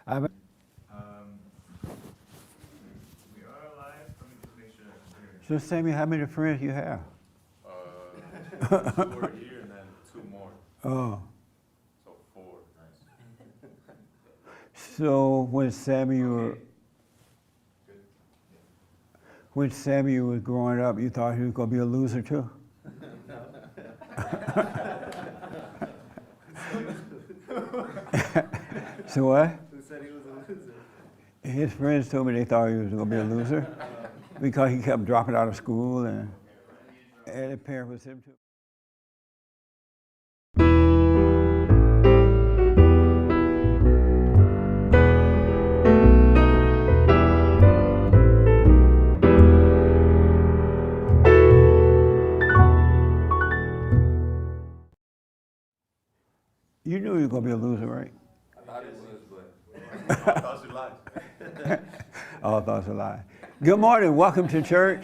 I've, We are alive. Let me just make sure. so Sammy, how many friends you have? 2 are here and then 2 more. Oh, So 4. Nice. so when Sammy was growing up, you thought he was going to be a loser too? So what? Who said he was a loser? His friends told me they thought he was going to be a loser because he kept dropping out of school, and the parent was him too. You knew you were going to be a loser, right? I thought he was, but All thoughts are lies. All thoughts are lies. Good morning. Welcome to church.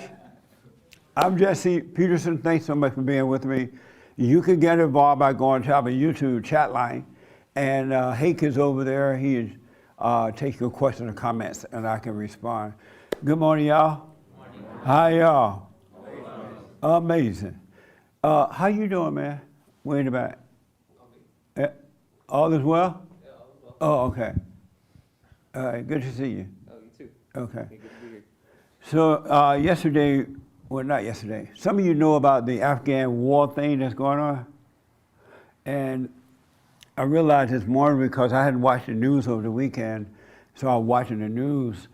I'm Jesse Peterson. Thanks so much for being with me. You can get involved by going to our YouTube chat line. And Hake is over there. He takes your questions or comments, and I can respond. Good morning, y'all. Good morning. Hi, y'all. Amazing. How you doing, man? Way in the back. All is well? yeah, all was well. Oh, okay. All right, good to see you. Oh, you too. Okay. Hey, good to be here. So not yesterday, some of you know about the Afghan war thing that's going on. And I realized this morning because I hadn't watched the news over the weekend, so I was watching the news,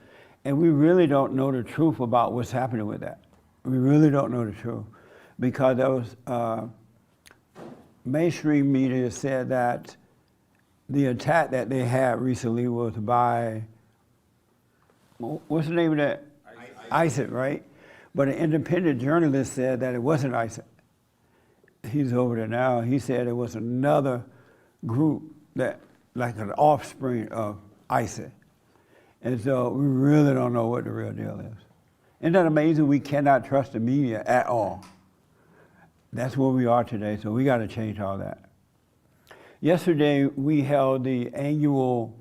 and we really don't know the truth about what's happening with that. We really don't know the truth because there was mainstream media said that the attack that they had recently was by, what's the name of that? ISIS, right? But an independent journalist said that it wasn't ISIS. He's over there now. He said it was another group that, like an offspring of ISIS. And so we really don't know what the real deal is. Isn't that amazing? We cannot trust the media at all. That's where we are today, so we got to change all that. Yesterday, we held the annual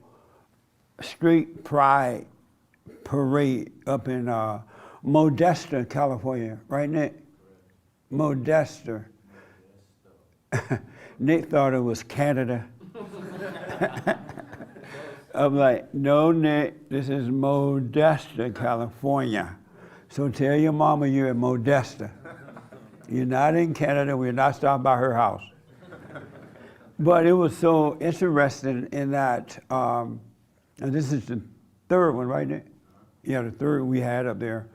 Street Pride Parade up in Modesto, California. Right, Nick? Modesto. Nick thought it was Canada. I'm like, no, Nick, this is Modesto, California. So tell your mama you're in Modesto. You're not in Canada. We're not stopped by her house. But it was so interesting in that, and this is the third one, right, Nick? Yeah, the third we had up there.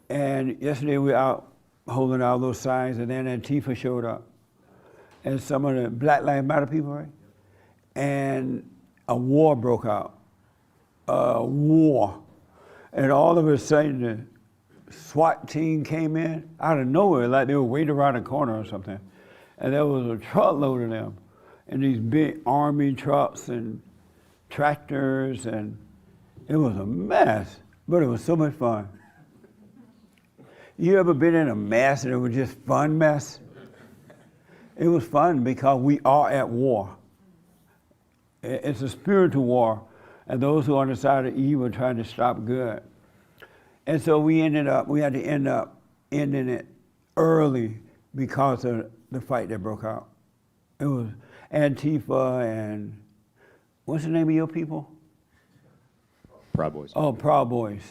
And yesterday we were out holding all those signs, and then Antifa showed up. And some of the Black Lives Matter people, right? And a war broke out. A war. And all of a sudden, the SWAT team came in out of nowhere, like they were waiting around the corner or something. And there was a truckload of them, and these big army trucks and tractors, and it was a mess, but it was so much fun. You ever been in a mess and it was just fun mess? It was fun because we are at war. It's a spiritual war, and those who are on the side of evil are trying to stop good. And so we had to end up ending it early because of the fight that broke out. It was Antifa and, what's the name of your people? Proud Boys. Oh, Proud Boys.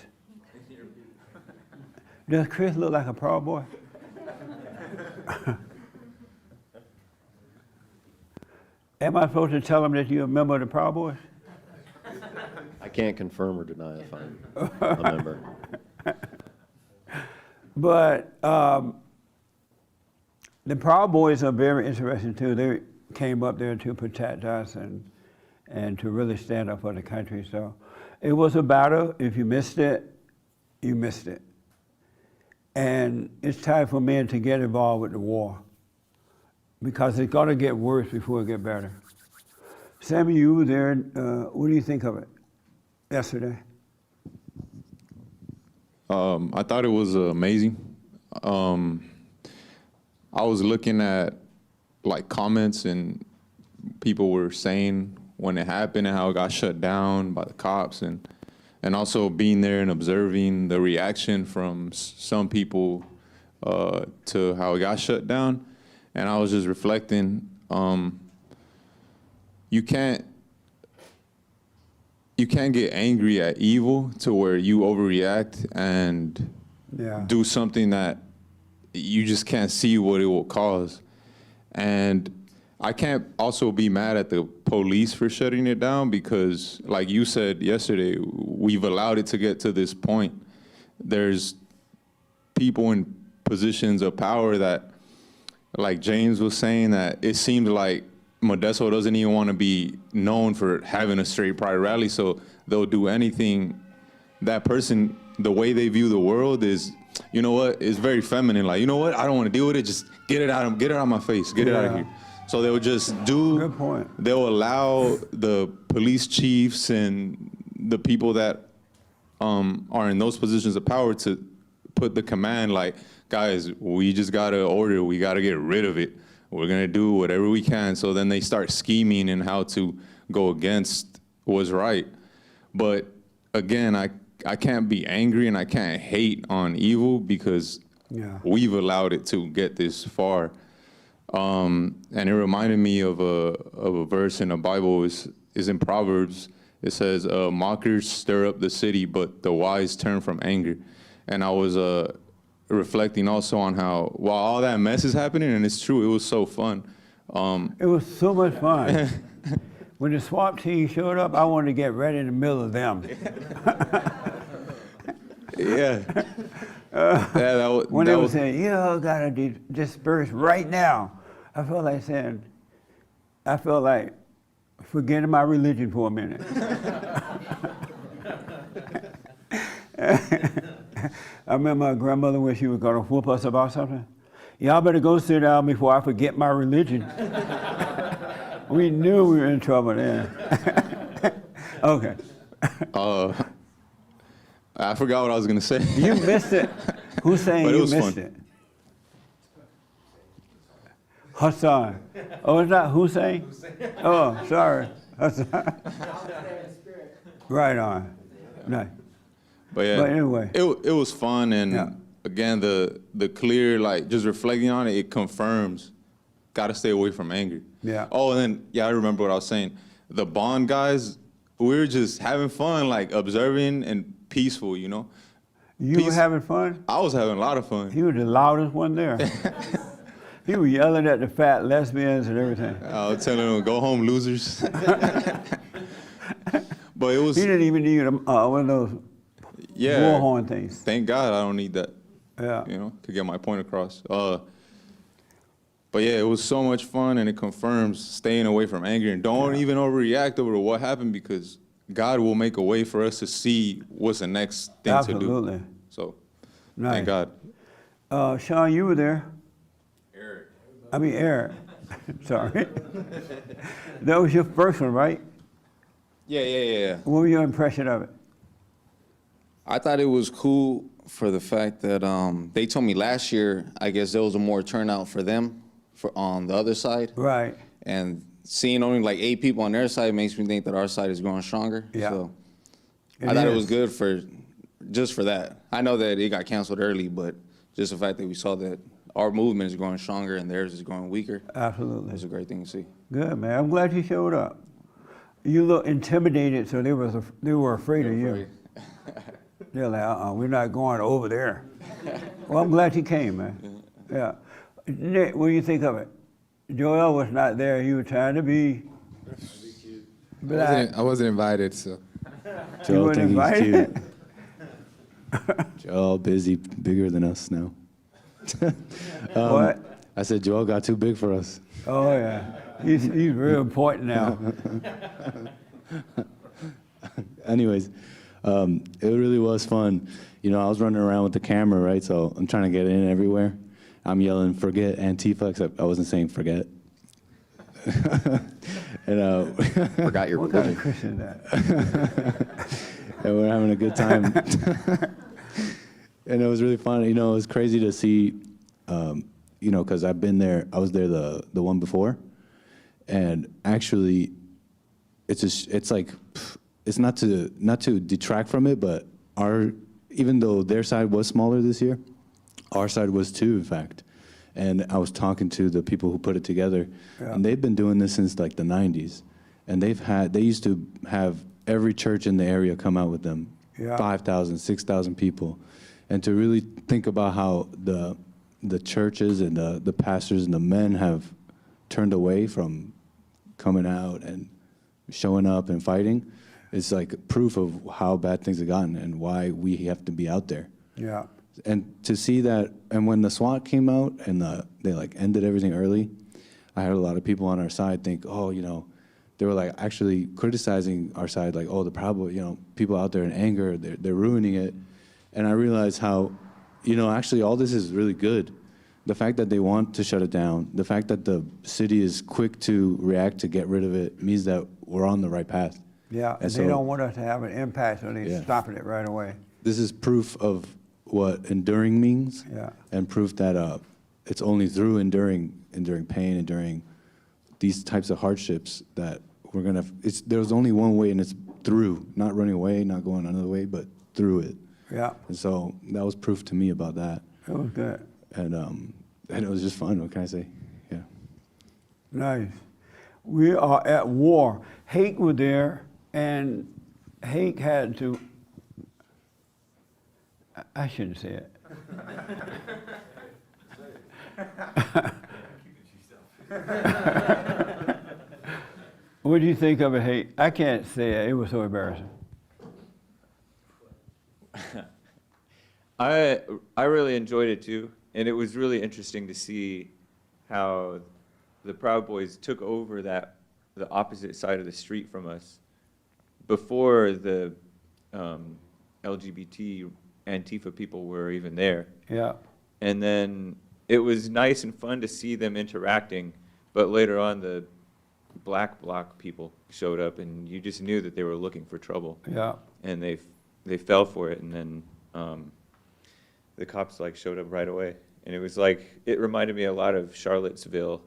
Does Chris look like a Proud Boy? Am I supposed to tell him that you're a member of the Proud Boys? I can't confirm or deny if I'm a member. But the Proud Boys are very interesting too. They came up there to protect us and to really stand up for the country. So it was a battle. If you missed it, you missed it. And it's time for men to get involved with the war because it's going to get worse before it gets better. Sammy, you were there. What do you think of it yesterday? I thought it was amazing. I was looking at like comments and people were saying when it happened and how it got shut down by the cops, and also being there and observing the reaction from some people to how it got shut down. And I was just reflecting, you can't get angry at evil to where you overreact and do something that you just can't see what it will cause. And I can't also be mad at the police for shutting it down because, like you said yesterday, we've allowed it to get to this point. There's people in positions of power that, like James was saying, that it seems like Modesto doesn't even want to be known for having a straight pride rally, so they'll do anything. That person, the way they view the world is, you know what, it's very feminine. Like, you know what, I don't want to deal with it. Just get it out of my face. Get it out of here. So they'll just do. Good point. They'll allow the police chiefs and the people that are in those positions of power to put the command, like, guys, we just gotta order. We gotta get rid of it. We're gonna do whatever we can. So then they start scheming and how to go against what's right. But again, I can't be angry and I can't hate on evil because we've allowed it to get this far. And it reminded me of a verse in the Bible. Is in Proverbs. It says, mockers stir up the city, but the wise turn from anger. And I was reflecting also on how, while all that mess is happening, and it's true, it was so fun. It was so much fun. When the SWAT team showed up, I wanted to get right in the middle of them. When they were saying, you gotta disperse right now, I felt like forgetting my religion for a minute. I remember my grandmother when she was gonna whoop us about something. Y'all better go sit down before I forget my religion. We knew we were in trouble then. Okay. I forgot what I was gonna say. You missed it. Who's saying you missed it? Hassan. Oh, it's not Hussein? Oh, sorry. Hassan. Right on. Nice. But yeah, but anyway, it was fun, and again, the clear, like, just reflecting on it, it confirms, gotta stay away from anger. Yeah. Oh, and then, I remember what I was saying. The Bond guys, we were just having fun, like, observing and peaceful, you know? You were having fun? I was having a lot of fun. He was the loudest one there. He was yelling at the fat lesbians and everything. I was telling them, go home, losers. But it was... He didn't even need one of those bullhorn things. Thank God I don't need that, you know, to get my point across. But yeah, it was so much fun, and it confirms staying away from anger, and don't even overreact over what happened, because God will make a way for us to see what's the next thing to do. Absolutely. So, nice. thank God. Sean, you were there. Eric. Sorry. That was your first one, right? Yeah. What was your impression of it? I thought it was cool for the fact that they told me last year, I guess there was a more turnout for them on the other side. Right. And seeing only like 8 people on their side makes me think that our side is growing stronger. Yeah. So I thought it was good just for that. I know that it got canceled early, but just the fact that we saw that our movement is growing stronger and theirs is growing weaker. Absolutely. It's a great thing to see. Good, man. I'm glad you showed up. You look intimidated, so they were afraid of you. They're like, we're not going over there. Well, I'm glad you came, man. Yeah. Nick, what do you think of it? Joel was not there. He was trying to be black. I wasn't invited, so. You weren't invited? Joel busy, bigger than us now. What? I said Joel got too big for us. Oh, yeah. He's real important now. Anyways, it really was fun. You know, I was running around with the camera, right? So I'm trying to get in everywhere. I'm yelling, forget Antifa, except I wasn't saying forget. And Forgot your What kind of Christian is that? and we're having a good time. And it was really fun. You know, it was crazy to see, you know, because I've been there, I was there the one before. And actually, it's like, it's not to detract from it, but even though their side was smaller this year, our side was too, in fact. And I was talking to the people who put it together, and they've been doing this since like the 90s. And they used to have every church in the area come out with them, 5,000, 6,000 people. And to really think about how the churches and the pastors and the men have turned away from coming out and showing up and fighting, it's like proof of how bad things have gotten and why we have to be out there. Yeah. And to see that, and when the SWAT came out and they like ended everything early, I had a lot of people on our side think, oh, you know, they were like actually criticizing our side, like, oh, the problem, you know, people out there in anger, they're ruining it. And I realized how, you know, actually all this is really good. The fact that they want to shut it down, the fact that the city is quick to react to get rid of it means that we're on the right path. Yeah, And they so- don't want us to have an impact, so they're Yeah. stopping it right away. This is proof of what enduring means, Yeah. and proof that it's only through enduring pain, enduring these types of hardships that we're gonna. There's only one way, and it's through, not running away, not going another way, but through it. Yeah, And so that was proof to me about that, it was good. and it was just fun. What can I say? Yeah. Nice. We are at war. Hake was there, and Hake had to. I shouldn't say it. What do you think of it, Hake? I can't say it. It was so embarrassing. I really enjoyed it too, and it was really interesting to see how the Proud Boys took over the opposite side of the street from us before the LGBT Antifa people were even there. Yeah, And then it was nice and fun to see them interacting, but later on the black bloc people showed up, and you just knew that they were looking for trouble, yeah, and they fell for it, and then the cops like showed up right away, and it was like, it reminded me a lot of Charlottesville,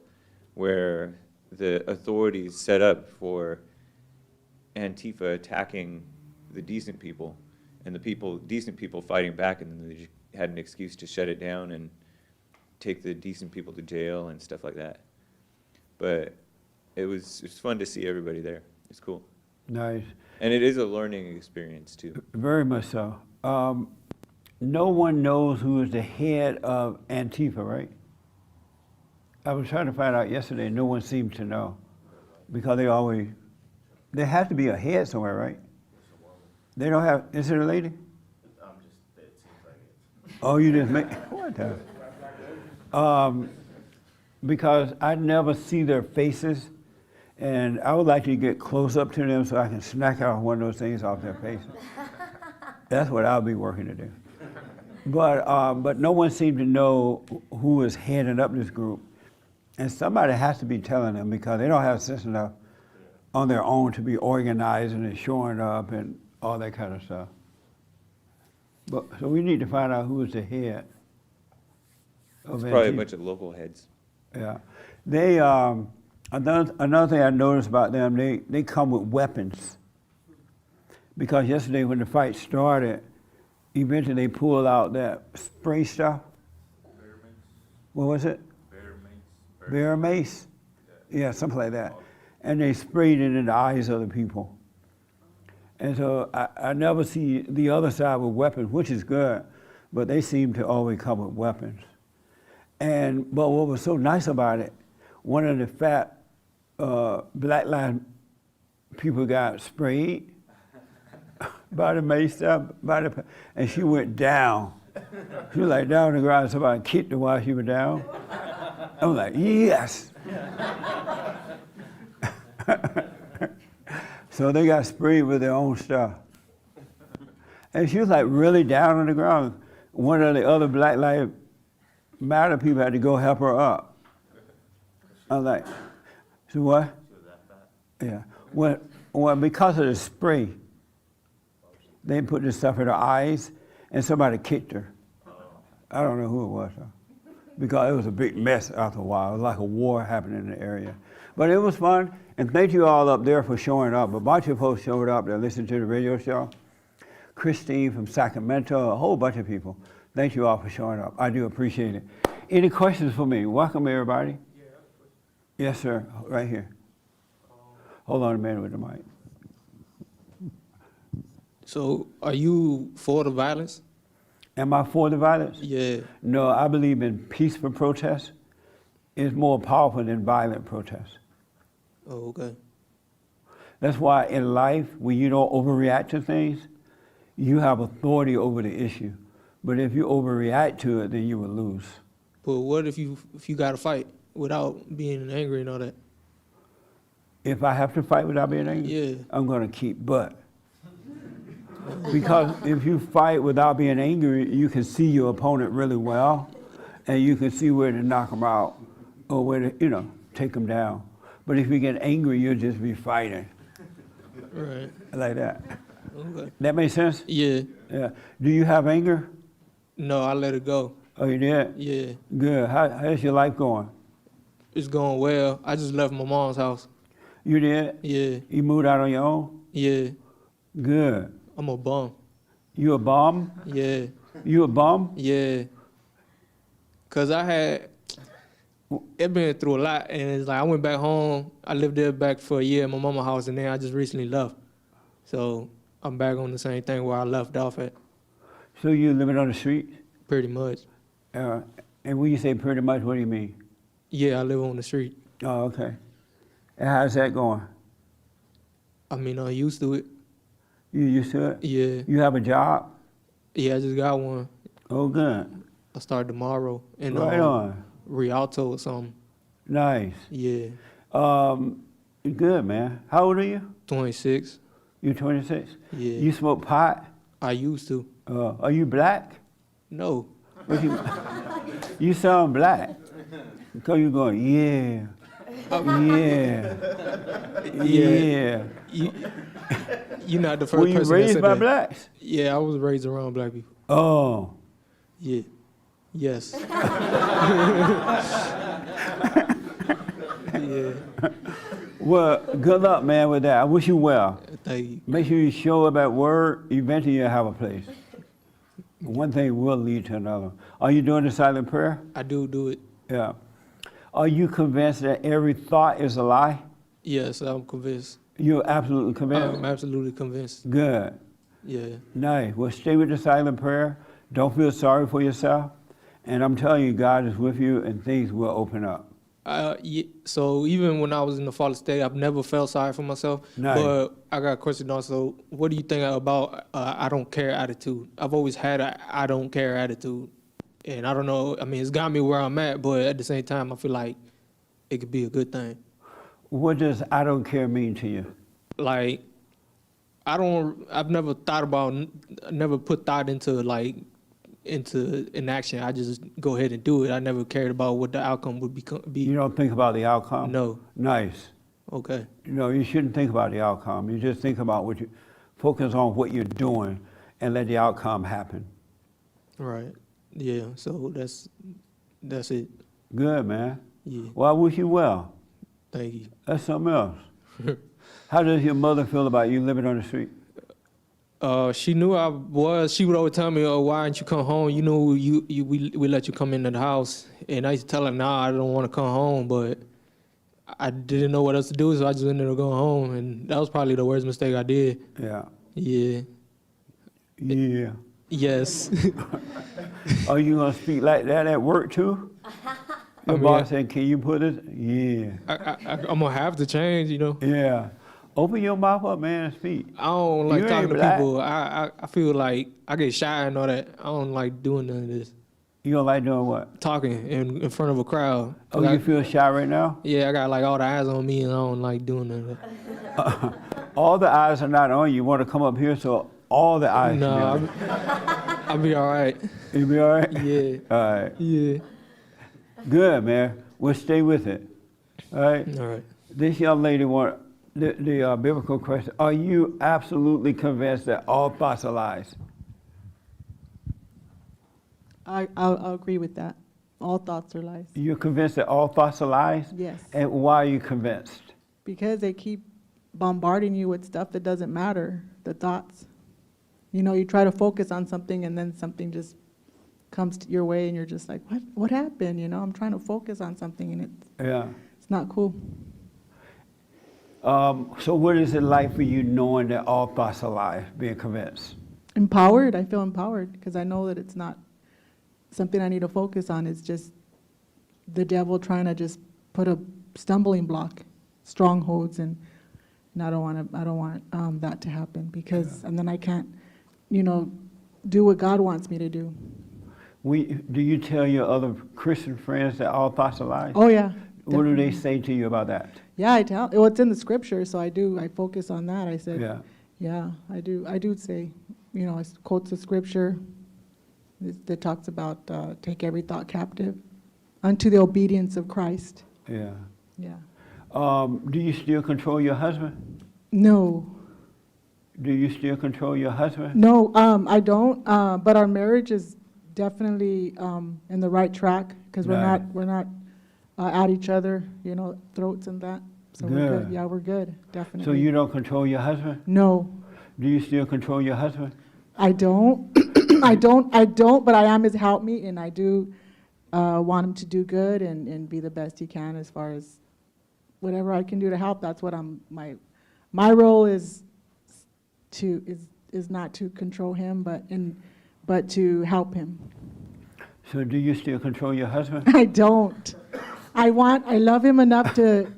where the authorities set up for Antifa attacking the decent people, and the decent people fighting back, and then they just had an excuse to shut it down and take the decent people to jail and stuff like that. But it was fun to see everybody there. It's cool. nice. And it is a learning experience too. Very much so. No one knows who is the head of Antifa, right? I was trying to find out yesterday. No one seems to know, because there has to be a head somewhere, right? They don't have. Is it a lady? It seems like it. Oh, you just make what the? Because I never see their faces, and I would like to get close up to them so I can snack out one of those things off their faces. That's what I'll be working to do. But no one seemed to know who is heading up this group, and somebody has to be telling them, because they don't have sense enough on their own to be organizing and showing up and all that kind of stuff. So we need to find out who is the head of It's probably a Antifa. bunch of local heads. Yeah, they another thing I noticed about them, they come with weapons. Because yesterday when the fight started, eventually they pulled out that spray stuff. What was it? Bear mace. Yeah, something like that. And they sprayed it in the eyes of the people. And so I never see the other side with weapons, which is good, but they seem to always come with weapons. But what was so nice about it, one of the fat Black Lives people got sprayed by the mace stuff, and she went down. She was like down on the ground. Somebody kicked her while she was down. I was like, yes. So they got sprayed with their own stuff. And she was like really down on the ground. One of the other Black Lives Matter people had to go help her up. I was like, so what? Yeah. Well, because of the spray, they put this stuff in her eyes, and somebody kicked her. I don't know who it was, though, because it was a big mess after a while. It was like a war happening in the area. But it was fun, and thank you all up there for showing up. A bunch of folks showed up that listened to the radio show. Christine from Sacramento, a whole bunch of people. Thank you all for showing up. I do appreciate it. Any questions for me? Welcome, everybody. Yes, sir. Right here. Hold on a minute with the mic. So, are you for the violence? Am I for the violence? Yeah. No, I believe in peaceful protest. It's more powerful than violent protest. Oh, okay. That's why in life, when you don't overreact to things, you have authority over the issue. But if you overreact to it, then you will lose. But what if you got to fight without being angry and all that? If I have to fight without being angry, Yeah. I'm going to keep butt. Because if you fight without being angry, you can see your opponent really well, and you can see where to knock them out or where to, take them down. But if you get angry, you'll just be fighting Right. like that. Okay. That makes sense? Yeah. Yeah. Do you have anger? No, I let it go. Oh, you did? Yeah. Good. How's your life going? It's going well. I just left my mom's house. You did? Yeah. You moved out on your own? Yeah. Good. I'm a bum. You a bum? Yeah. You a bum? Yeah. Cause it been through a lot, and it's like I went back home. I lived there back for a year in my mama's house, and then I just recently left. So I'm back on the same thing where I left off at, So you living on the street? pretty much. And when you say pretty much, what do you mean? Yeah, I live on the street. Oh, okay. And how's that going? I mean, I'm used to it. You used to it? Yeah. You have a job? Yeah, I just got one. Oh, good. I start tomorrow in Right on. Rialto or something. Nice. Yeah. Good, man. How old are you? 26. You're 26? Yeah. You smoke pot? I used to. Are you black? No. What you sound black. Because you're going, yeah. Yeah. You're not the first Were you person that raised said by that. blacks? Yeah, I was raised around black people. Oh. Yeah. Yes. Yeah. Well, good luck, man, with that. I wish you well. Thank you. Make sure you show up at work. Eventually you'll have a place. One thing will lead to another. Are you doing the silent prayer? I do it. Yeah. Are you convinced that every thought is a lie? Yes, I'm convinced. You're absolutely convinced? I'm absolutely convinced. Good. Yeah. Nice. Well, stay with the silent prayer. Don't feel sorry for yourself. And I'm telling you, God is with you and things will open up. Yeah, so even when I was in the fallen state, I've never felt sorry for myself. Nice. But I got a question also. What do you think about I don't care attitude? I've always had a I don't care attitude. And I don't know, I mean, it's got me where I'm at, but at the same time, I feel like it could be a good thing. What does I don't care mean to you? Like, I've never thought about, never put thought into an action. I just go ahead and do it. I never cared about what the outcome would be. You don't think about the outcome? No. Nice. Okay. No, you shouldn't think about the outcome. You just think about focus on what you're doing and let the outcome happen. Right. Yeah. So that's it. Good, man. Yeah. Well, I wish you well. Thank you. That's something else. How does your mother feel about you living on the street? She knew I was. She would always tell me, "Oh, why didn't you come home? You know, we let you come into the house." And I used to tell her, "Nah, I don't want to come home," but I didn't know what else to do, so I just ended up going home, and that was probably the worst mistake I did. Yeah. Yeah. Yeah. Yes. Are you gonna speak like that at work too? Your boss said, "Can you put it?" Yeah. I'm gonna have to change, you know. Yeah. Open your mouth up, man, and speak. I don't like You talking ain't to black. people. I feel like I get shy and all that. I don't like doing none of this. You don't like doing what? Talking in front of a crowd. Oh, you feel shy right now? Yeah, I got like all the eyes on me, and I don't like doing none of that. All the eyes are not on you. You want to come up here so all the eyes. No, I'll be all right. You be all right? Yeah. All right. Yeah. Good, man. We'll stay with it. All right. All right. This young lady want the biblical question. Are you absolutely convinced that all thoughts are lies? I'll agree with that. All thoughts are lies. You're convinced that all thoughts are lies? Yes. And why are you convinced? Because they keep bombarding you with stuff that doesn't matter, the thoughts. You know, you try to focus on something and then something just comes your way and you're just like, what happened? You know, I'm trying to focus on something and it's not cool. So what is it like for you knowing that all thoughts are lies, being convinced? Empowered, I feel empowered because I know that it's not something I need to focus on. It's just the devil trying to just put a stumbling block, strongholds, and I don't want that to happen because, and then I can't, you know, do what God wants me to do. Do you tell your other Christian friends that all thoughts are lies? Oh yeah. What do they Definitely. say to you about that? Yeah, I tell. Well, it's in the scripture, so I focus on that. I said, Yeah. I do say, you know, I quote the scripture that talks about take every thought captive unto the obedience of Christ. Yeah. Yeah. Do you still control your husband? No, Do you still control your husband? no, I don't. But our marriage is definitely in the right track because Right. we're not at each other, you know, throats and that. So we're Good. good. Yeah, we're good. Definitely. So you don't control your husband? No, Do you still control your husband? I don't. I don't, but I am his helpmeet, and I do want him to do good and be the best he can as far as whatever I can do to help. That's what my role is not to control him, but to help him. So do you still control your husband? I don't. I love him enough to,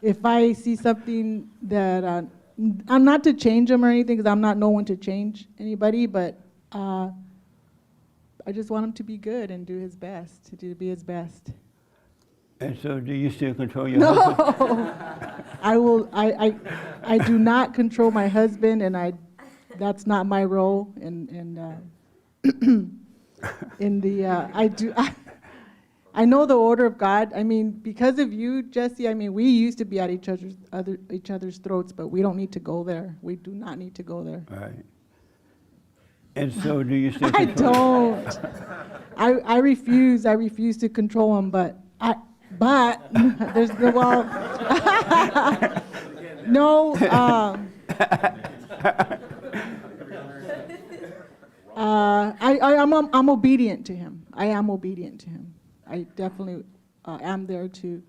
if I see something that, I'm not to change him or anything, because I'm not no one to change anybody, but I just want him to be good and do his best, to be his best. And so do you still control your husband? No, I do not control my husband, and that's not my role, I know the order of God. I mean, because of you, Jesse, I mean, we used to be at each other's throats, but we don't need to go there. We do not need to go there. Right. And so do you still I control? don't. I refuse to control him, but there's the, well, no, I'm obedient to him. I am obedient to him. I definitely am there to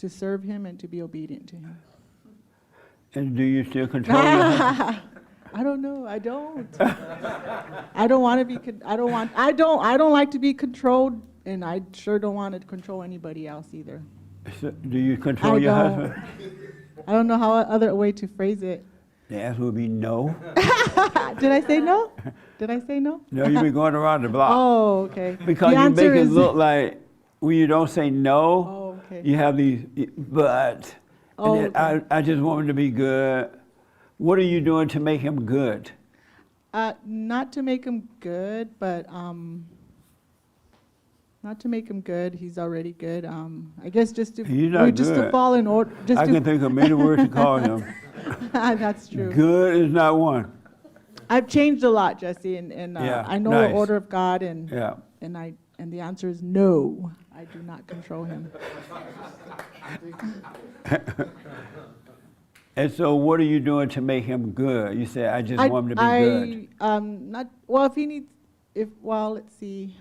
serve him and to be obedient to him. And do you still control your husband? I don't know. I don't. I don't want to be. I don't like to be controlled, and I sure don't want to control anybody else either. So do you control your husband? I don't know how other way to phrase it. The answer would be no. Did I say no? Did I say no? No, you've been going around the block. Oh, okay. Because The you make answer it is- look like when you don't say no, Oh, okay. you have these but. Oh, And then I just want him to be good. What are you doing to make him good? Not to make him good, but not to make him good. He's already good. I guess just to He's not just to good. fall in order. I can think of many words to call him. That's true. Good is not one. I've changed a lot, Jesse, and Yeah, I know nice. the order of God, and Yeah. and the answer is no. I do not control him. And so what are you doing to make him good? You say, I just want him to be good. Not well. If he needs, let's see.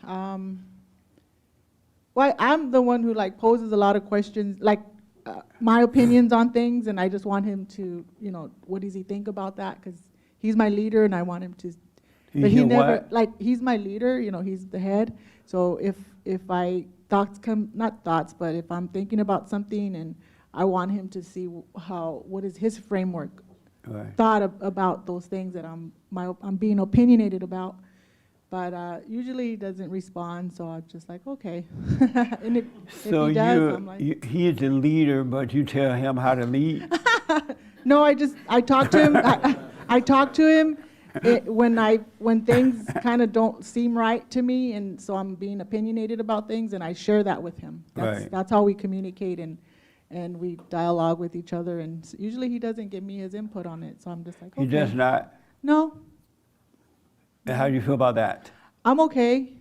Well, I'm the one who like poses a lot of questions, like my opinions on things, and I just want him to, you know, what does he think about that? Because he's my leader, and I want him to. But He's your never what? like he's my leader. You know, he's the head. So if if I'm thinking about something and I want him to see what is his framework Right. thought about those things that I'm being opinionated about, but usually he doesn't respond, so I'm just like, okay. And if So he does, I'm like, he is the leader, but you tell him how to lead? no, I talk to him. I talk to him when things kind of don't seem right to me, and so I'm being opinionated about things, and I share that with him. Right. That's how we communicate and we dialogue with each other, and usually he doesn't give me his input on it, so I'm just like, okay. He does not? No, And how do you feel about that? I'm okay.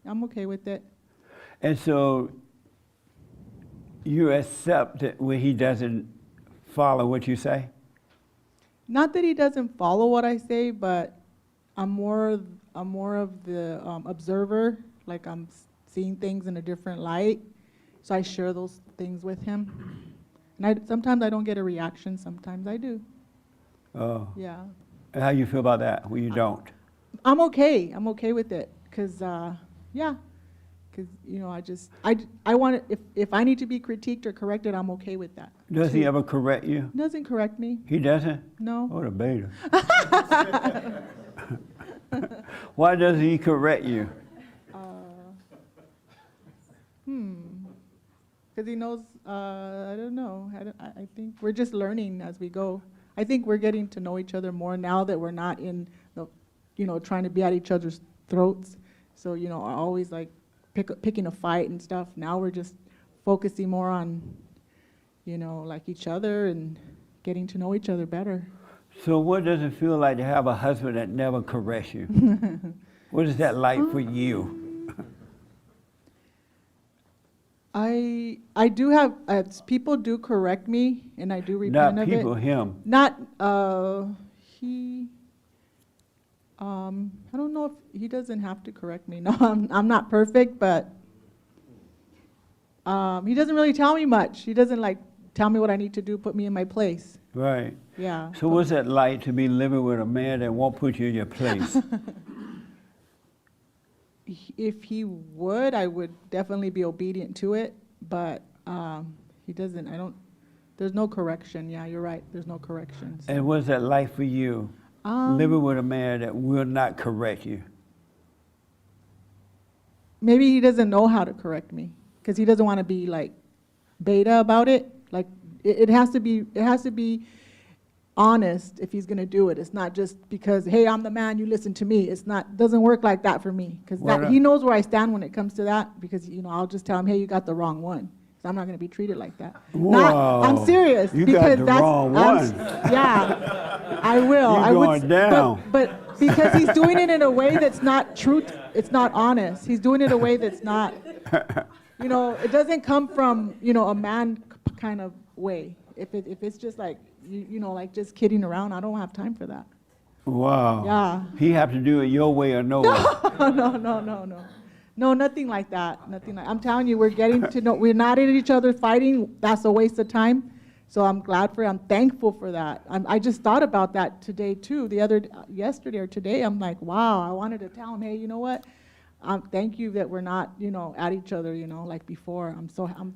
I'm okay with it. And so you accept it when he doesn't follow what you say? Not that he doesn't follow what I say, but I'm more of the observer. Like I'm seeing things in a different light, so I share those things with him. And sometimes I don't get a reaction. Sometimes I do. Oh. Yeah. And how you feel about that when you don't? I'm okay. I'm okay with it, cause yeah, cause you know I want to, if I need to be critiqued or corrected, I'm okay with that. Does he too. ever correct you? Doesn't correct me. He doesn't? No. What a beta. Why doesn't he correct you? Because he knows. I don't know. I think we're just learning as we go. I think we're getting to know each other more now that we're not in the, trying to be at each other's throats. So, always like picking a fight and stuff. Now we're just focusing more on, like each other and getting to know each other better. So what does it feel like to have a husband that never corrects you? What is that like for you? I do have, people do correct me, and I do repent Not of it. people, him. Not, he, I don't know if, he doesn't have to correct me. No, I'm not perfect, but he doesn't really tell me much. He doesn't like tell me what I need to do, put me in my place. Right. Yeah. So what's that like to be living with a man that won't put you in your place? If he would, I would definitely be obedient to it, but he doesn't. There's no correction. Yeah, you're right. There's no correction. So. And what's that like for you, living with a man that will not correct you? Maybe he doesn't know how to correct me because he doesn't want to be like beta about it. Like it has to be honest if he's going to do it. It's not just because, hey, I'm the man, you listen to me. Doesn't work like that for me, because he knows where I stand when it comes to that, because I'll just tell him, hey, you got the wrong one. So I'm not going to be treated like that. I'm serious. You because got the wrong one. Yeah, I will. You're going down. But because he's doing it in a way that's not truth, it's not honest. He's doing it in a way that's not, it doesn't come from, a man kind of way. If it's just like, like just kidding around, I don't have time for that. Wow. Yeah. He have to do it your way or no way. No. No, nothing like that. Nothing like. I'm telling you, we're getting to know. We're not at each other fighting. That's a waste of time. So I'm thankful for that. I just thought about that today too. Yesterday or today, I'm like, wow. I wanted to tell him, hey, you know what? Thank you that we're not, at each other, like before. I'm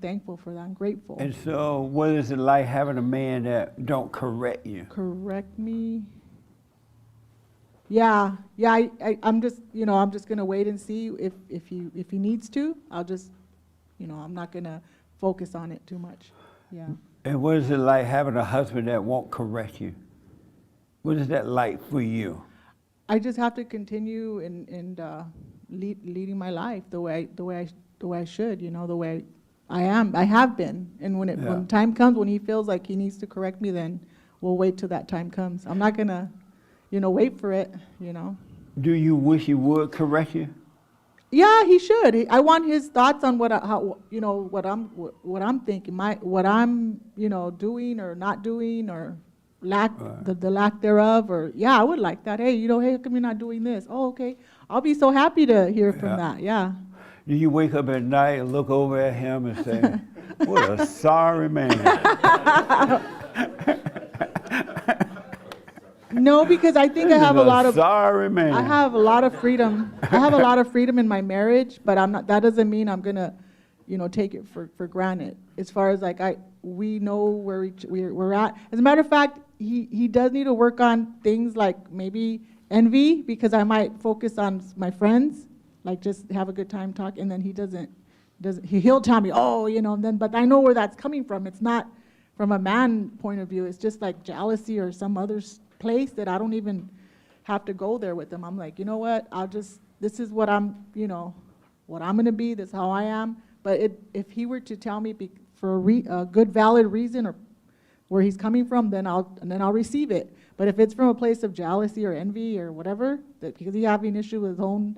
thankful for that. I'm grateful. And so what is it like having a man that don't correct you? Correct me? Yeah. I'm just, I'm just gonna wait and see if he needs to. I'll just, I'm not gonna focus on it too much. Yeah. And what is it like having a husband that won't correct you? What is that like for you? I just have to continue and leading my life the way I should, the way I am. I have been. And when time comes, when he feels like he needs to correct me, then we'll wait till that time comes. I'm not gonna, wait for it. Do you wish he would correct you? Yeah, he should. I want his thoughts on what I'm thinking, what I'm doing or not doing, or the lack thereof, or I would like that. Hey, hey, how come you're not doing this? Oh, okay. I'll be so happy to hear from that. Yeah. Do you wake up at night and look over at him and say, what a sorry man? No, because I think I have a lot of sorry man. I have a lot of freedom. I have a lot of freedom in my marriage, but I'm not. That doesn't mean I'm gonna, take it for granted. As far as like we know where we're at. As a matter of fact, he does need to work on things like maybe envy, because I might focus on my friends, like just have a good time talking, and then he doesn't. He'll tell me, oh, and then, but I know where that's coming from. It's not from a man point of view. It's just like jealousy or some other place that I don't even have to go there with them. I'm like, you know what? This is what I'm, what I'm gonna be. This is how I am. But if he were to tell me for a good, valid reason or where he's coming from, then I'll receive it. But if it's from a place of jealousy or envy or whatever, that because he's having an issue with his own,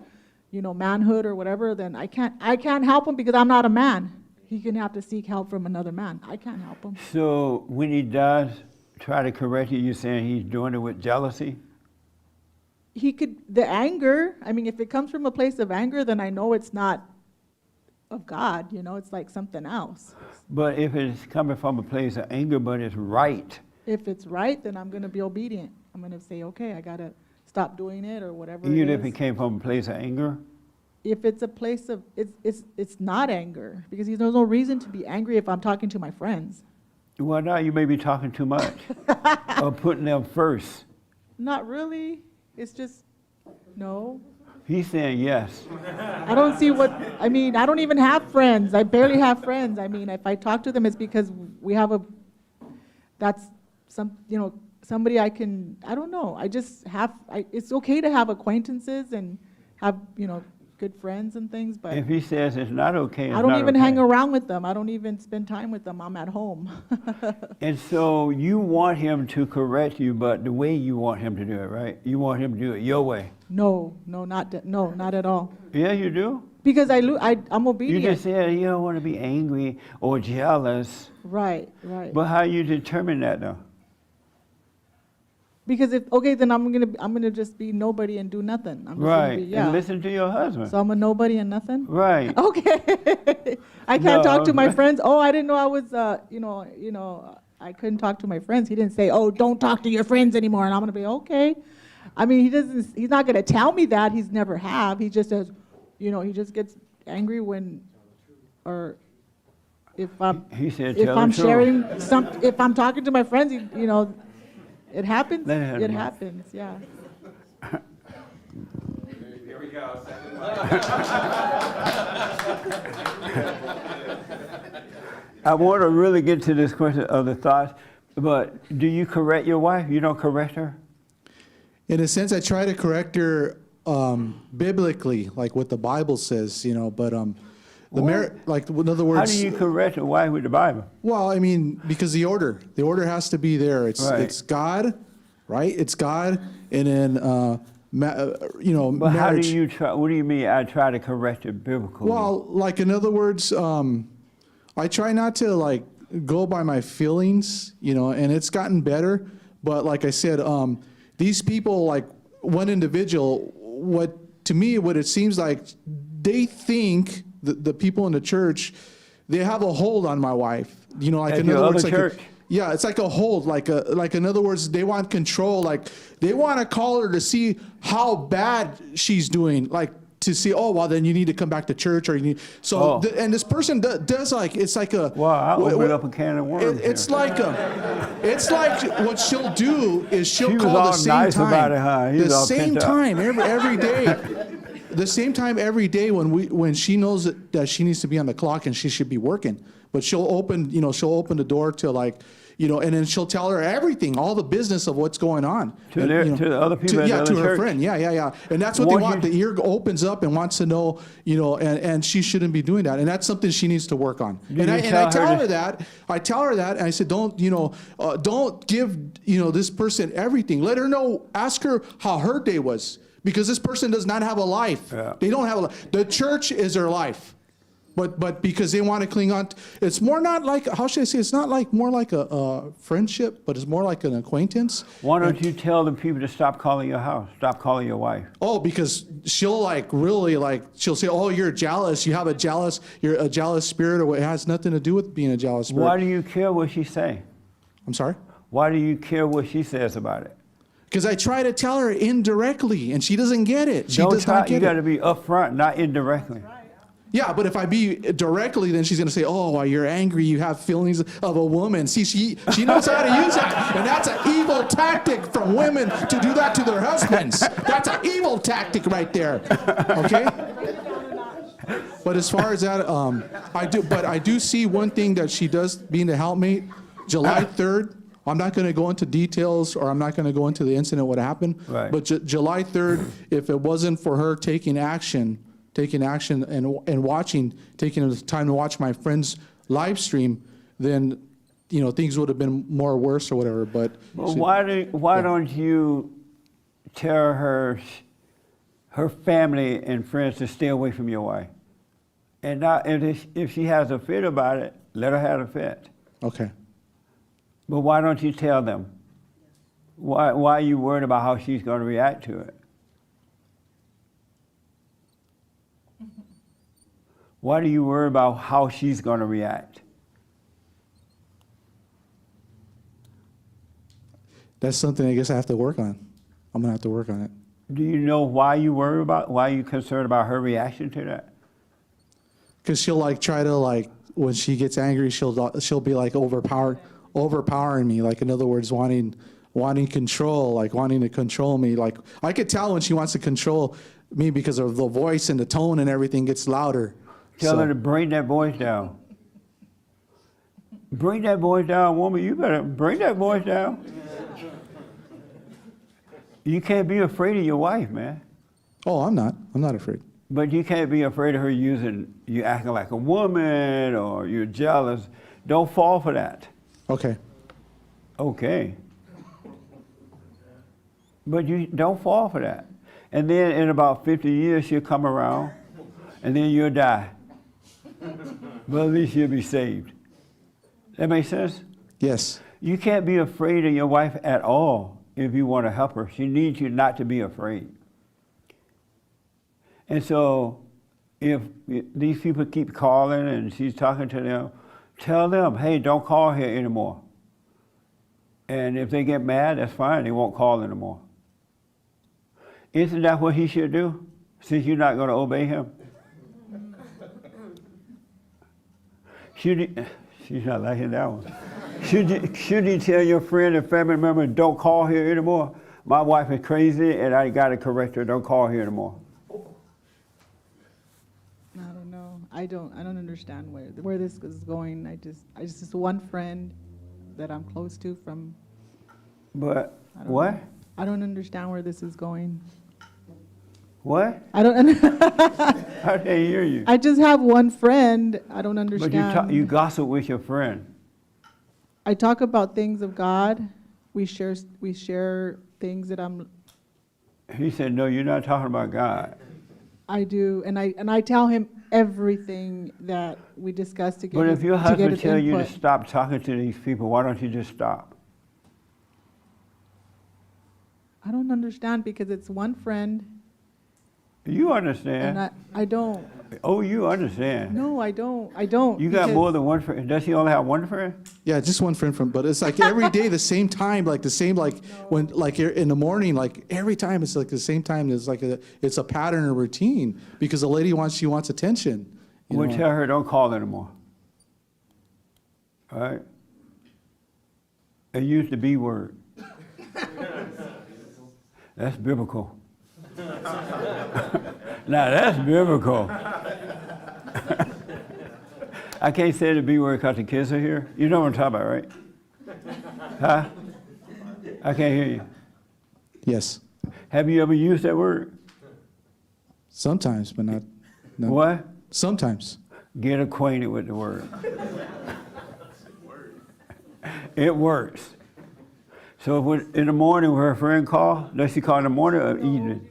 manhood or whatever, then I can't help him because I'm not a man. He can have to seek help from another man. I can't help him. So when he does try to correct you, you're saying he's doing it with jealousy? The anger, I mean, if it comes from a place of anger, then I know it's not of God, it's like something else. But if it's coming from a place of anger, but it's right, If it's right, then I'm going to be obedient. I'm going to say, okay, I got to stop doing it or whatever even it if is. it came from a place of anger? If it's a place of, it's not anger, because there's no reason to be angry if I'm talking to my friends. Well, now you may be talking too much or putting them first. Not really. It's just, no. He's saying yes. I don't see I don't even have friends. I barely have friends. I mean, if I talk to them, it's because we have somebody I can, I don't know. It's okay to have acquaintances and have, good friends and things, but If he says it's not okay, it's I don't not even okay. hang around with them. I don't even spend time with them. I'm at home. And so you want him to correct you, but the way you want him to do it, right? You want him to do it your way. No, not at all. Yeah, you do. Because I'm You obedient. just said you don't want to be angry or jealous. Right. But how you determine that though? Because then I'm gonna just be nobody and do nothing. I'm just gonna Right. be, yeah. And listen to your husband. So I'm a nobody and nothing. Right. Okay. I can't talk to my No. friends. Oh, I didn't know I was. I couldn't talk to my friends. He didn't say, "Oh, don't talk to your friends anymore." And I'm gonna be okay. I mean, he's not gonna tell me that. He's never have. He just says, he just gets angry or if I'm. He said, If tell the I'm truth. sharing if I'm talking to my friends, it happens. Let it It happen. happens. Yeah. Here we go, second I want to really get to this question of the thoughts, but do you correct your wife? You don't correct her? In a sense, I try to correct her biblically, like what the Bible says, but like in other words. How do you correct your wife with the Bible? Well, I mean, because the order has to be there. Right. It's God, right? It's God, and then But how marriage. do you try? What do you mean? I try to correct it biblically. Well, like in other words, I try not to like go by my feelings, and it's gotten better. But like I said, these people, like one individual, what it seems like, they think the people in the church, they have a hold on my wife. Like At in your other words, other like church? yeah, it's like a hold, like in other words, they want control. Like they want to call her to see how bad she's doing. Like to see, oh well, then you need to come back to church, or you need. So Oh. and this person does like it's like a. Wow, I wh- opened wh- up a can of worms. It's here. like what she'll do is she'll She was call all the same nice time, about it, huh? He was the all same pent up. time every day. The same time every day when she knows that she needs to be on the clock and she should be working, but she'll open the door to like, and then she'll tell her everything, all the business of what's going on. To And, their- to the other people at the to other her church. friend, yeah, and that's what Won't they want. you- The ear opens up and wants to know, and she shouldn't be doing that, and that's something she needs to work on. Do And you I tell tell her her that. I tell her that, and I said, don't give this person everything. Let her know. Ask her how her day was. Because this person does not have a life. Yeah. They don't have a life. The church is their life. But because they want to cling on, it's more not like, how should I say, it's not like more like a friendship, but it's more like an acquaintance. Why don't you tell the people to stop calling your house, stop calling your wife? Oh, because she'll she'll say, oh, you're jealous. You're a jealous spirit, or it has nothing to do with being a jealous spirit. Why do you care what she say? I'm sorry? Why do you care what she says about it? Because I try to tell her indirectly, and she doesn't get it. She Don't does try, not you get got it. to be upfront, not indirectly. Yeah, but if I be directly, then she's going to say, oh, well, you're angry, you have feelings of a woman. See, she knows how to use that. And that's an evil tactic from women to do that to their husbands. That's an evil tactic right there. Okay? But as far as that, I do see one thing that she does being a helpmate. July 3rd, I'm not going to go into details, or I'm not going to go into the incident, what happened. Right. But July 3rd, if it wasn't for her taking action and watching, taking the time to watch my friend's live stream, then things would have been more worse or whatever. But Well, why don't you tell her her family and friends to stay away from your wife. And now, if she has a fit about it, let her have a fit. Okay. But why don't you tell them? Why are you worried about how she's going to react to it? Why do you worry about how she's going to react? That's something I guess I have to work on. I'm gonna have to work on it. Do you know why you worry about, why you concerned about her reaction to that? Because she'll like try to like, when she gets angry, she'll be like overpowering me. Like, in other words, wanting control, like wanting to control me. Like, I could tell when she wants to control me because of the voice and the tone and everything gets louder. Tell her to bring that voice down. Bring that voice down, woman. You better bring that voice down. You can't be afraid of your wife, man. Oh, I'm not afraid. But you can't be afraid of her using, you acting like a woman or you're jealous. Don't fall for that. Okay. Okay. But you don't fall for that. And then in about 50 years, she'll come around and then you'll die. But at least you'll be saved. That makes sense? Yes. You can't be afraid of your wife at all if you want to help her. She needs you not to be afraid. And so if these people keep calling and she's talking to them, tell them, hey, don't call here anymore. And if they get mad, that's fine. They won't call anymore. Isn't that what he should do, since you're not going to obey him? She's not liking that one. Should you tell your friend and family member, don't call here anymore? My wife is crazy and I got to correct her, don't call here anymore. I don't know. I don't understand where this is going. I just one friend that I'm close to from. But I don't what? know. I don't understand where this is going. What? I don't. I can't hear you. I just have one friend. I don't understand. But you gossip with your friend. I talk about things of God. We share things that I'm. He said, no, you're not talking about God. I do, and I tell him everything that we discuss to get. But if your husband tells you to input. stop talking to these people, why don't you just stop? I don't understand because it's one friend. You understand. And I don't. Oh, you understand. No, I don't. I don't. You got because- more than one friend. Does he only have one friend? Yeah, just one friend but it's like every day, the same time, like the same, like when, like in the morning, like every time it's like the same time. It's like it's a pattern or routine because the lady she wants attention. We'll tell her don't call anymore. All right? And use the B word. That's biblical. Now that's biblical. I can't say the B word because the kids are here. You know what I'm talking about, right? Huh? I can't hear you. Yes. Have you ever used that word? Sometimes, but not. No. What? Sometimes. Get acquainted with the word. It works. So when, in the morning when her friend call, does she call in the morning or evening?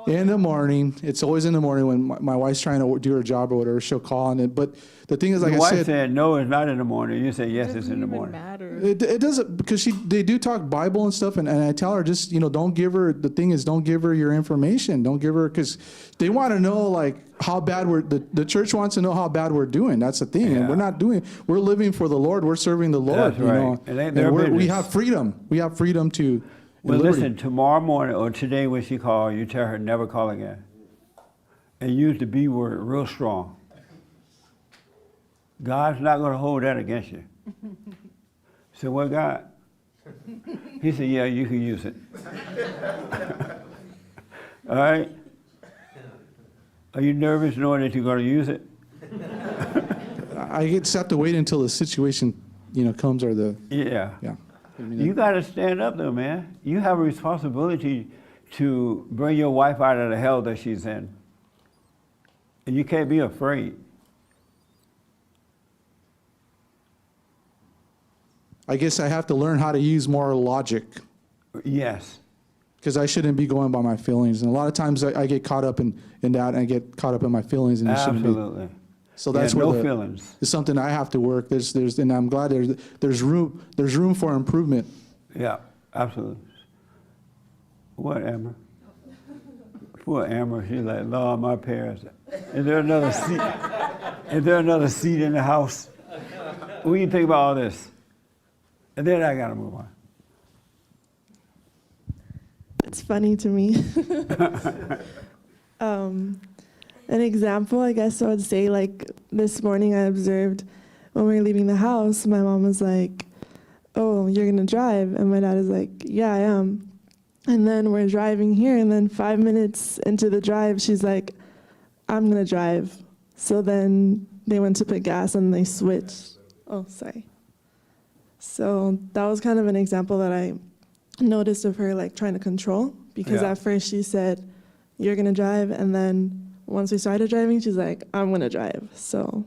In the morning. It's always in the morning when my wife's trying to do her job or whatever. She'll call on it. But the thing is, like Your I wife said, said no, it's not in the morning. You say yes, it's in the morning. Matter. it doesn't, because they do talk Bible and stuff, and I tell her just, don't give her, the thing is, don't give her your information. Don't give her, because they want to know, like, how bad the church wants to know how bad we're doing. That's the thing. Yeah. And we're living for the Lord. We're serving the Lord. That's right. It ain't their we business. have freedom. We have freedom to. Well, liberty. listen, tomorrow morning or today when she calls, you tell her never call again. And use the B word real strong. God's not going to hold that against you. So what, God? He said, yeah, you can use it. All right? Are you nervous knowing that you're going to use it? I just have to wait until the situation, comes or the. Yeah. Yeah. You got to stand up though, man. You have a responsibility to bring your wife out of the hell that she's in. And you can't be afraid. I guess I have to learn how to use more logic. Yes. because I shouldn't be going by my feelings. And a lot of times I get caught up in that, and I get caught up in my feelings, and it shouldn't be. Absolutely. So that's Yeah, where no feelings. it's something I have to work. And I'm glad there's room for improvement. Yeah, absolutely. What, Amber? Poor Amber, she's like, Lord, my parents. Is there another seat? Is there another seat in the house? What do you think about all this? And then I gotta move on. It's funny to me. An example, I guess I would say, like this morning I observed when we were leaving the house, my mom was like, oh, you're gonna drive? And my dad is like, yeah, I am. And then we're driving here, and then 5 minutes into the drive, she's like, I'm gonna drive. So then they went to put gas and they switched. Oh, sorry. So that was kind of an example that I noticed of her like trying to control, because Yeah. at first she said, you're gonna drive, and then once we started driving, she's like, I'm gonna drive. So.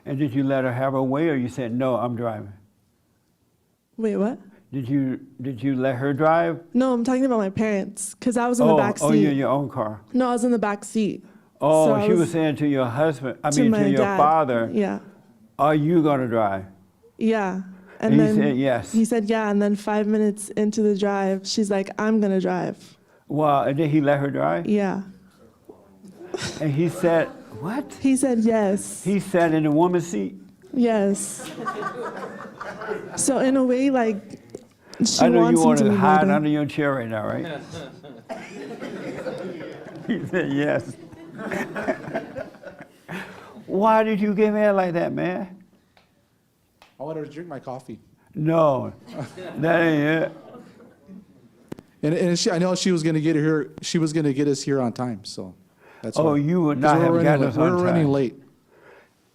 And did you let her have her way, or you said, no, I'm driving? Wait, what? Did you let her drive? No, I'm talking about my parents, because I was in the back seat. Oh, you're in your own car. No, I was in the back seat. Oh, So I she was saying to your husband, to my your dad. father, Yeah, are you gonna drive? yeah. And he then said yes. He said yeah, and then 5 minutes into the drive, she's like, I'm gonna drive. Well, and then he let her drive? Yeah. And he said, what? He said yes. He sat in the woman's seat? Yes. So in a way, like, she I know wants you him want to to be hide older. under your chair right now, right? He said yes. Why did you give in like that, man? I wanted to drink my coffee. No, that ain't it. And I know she was going to get here. She was going to get us here on time. So that's Oh, why. you would 'Cause not we're have running gotten late. us on We're running time. late.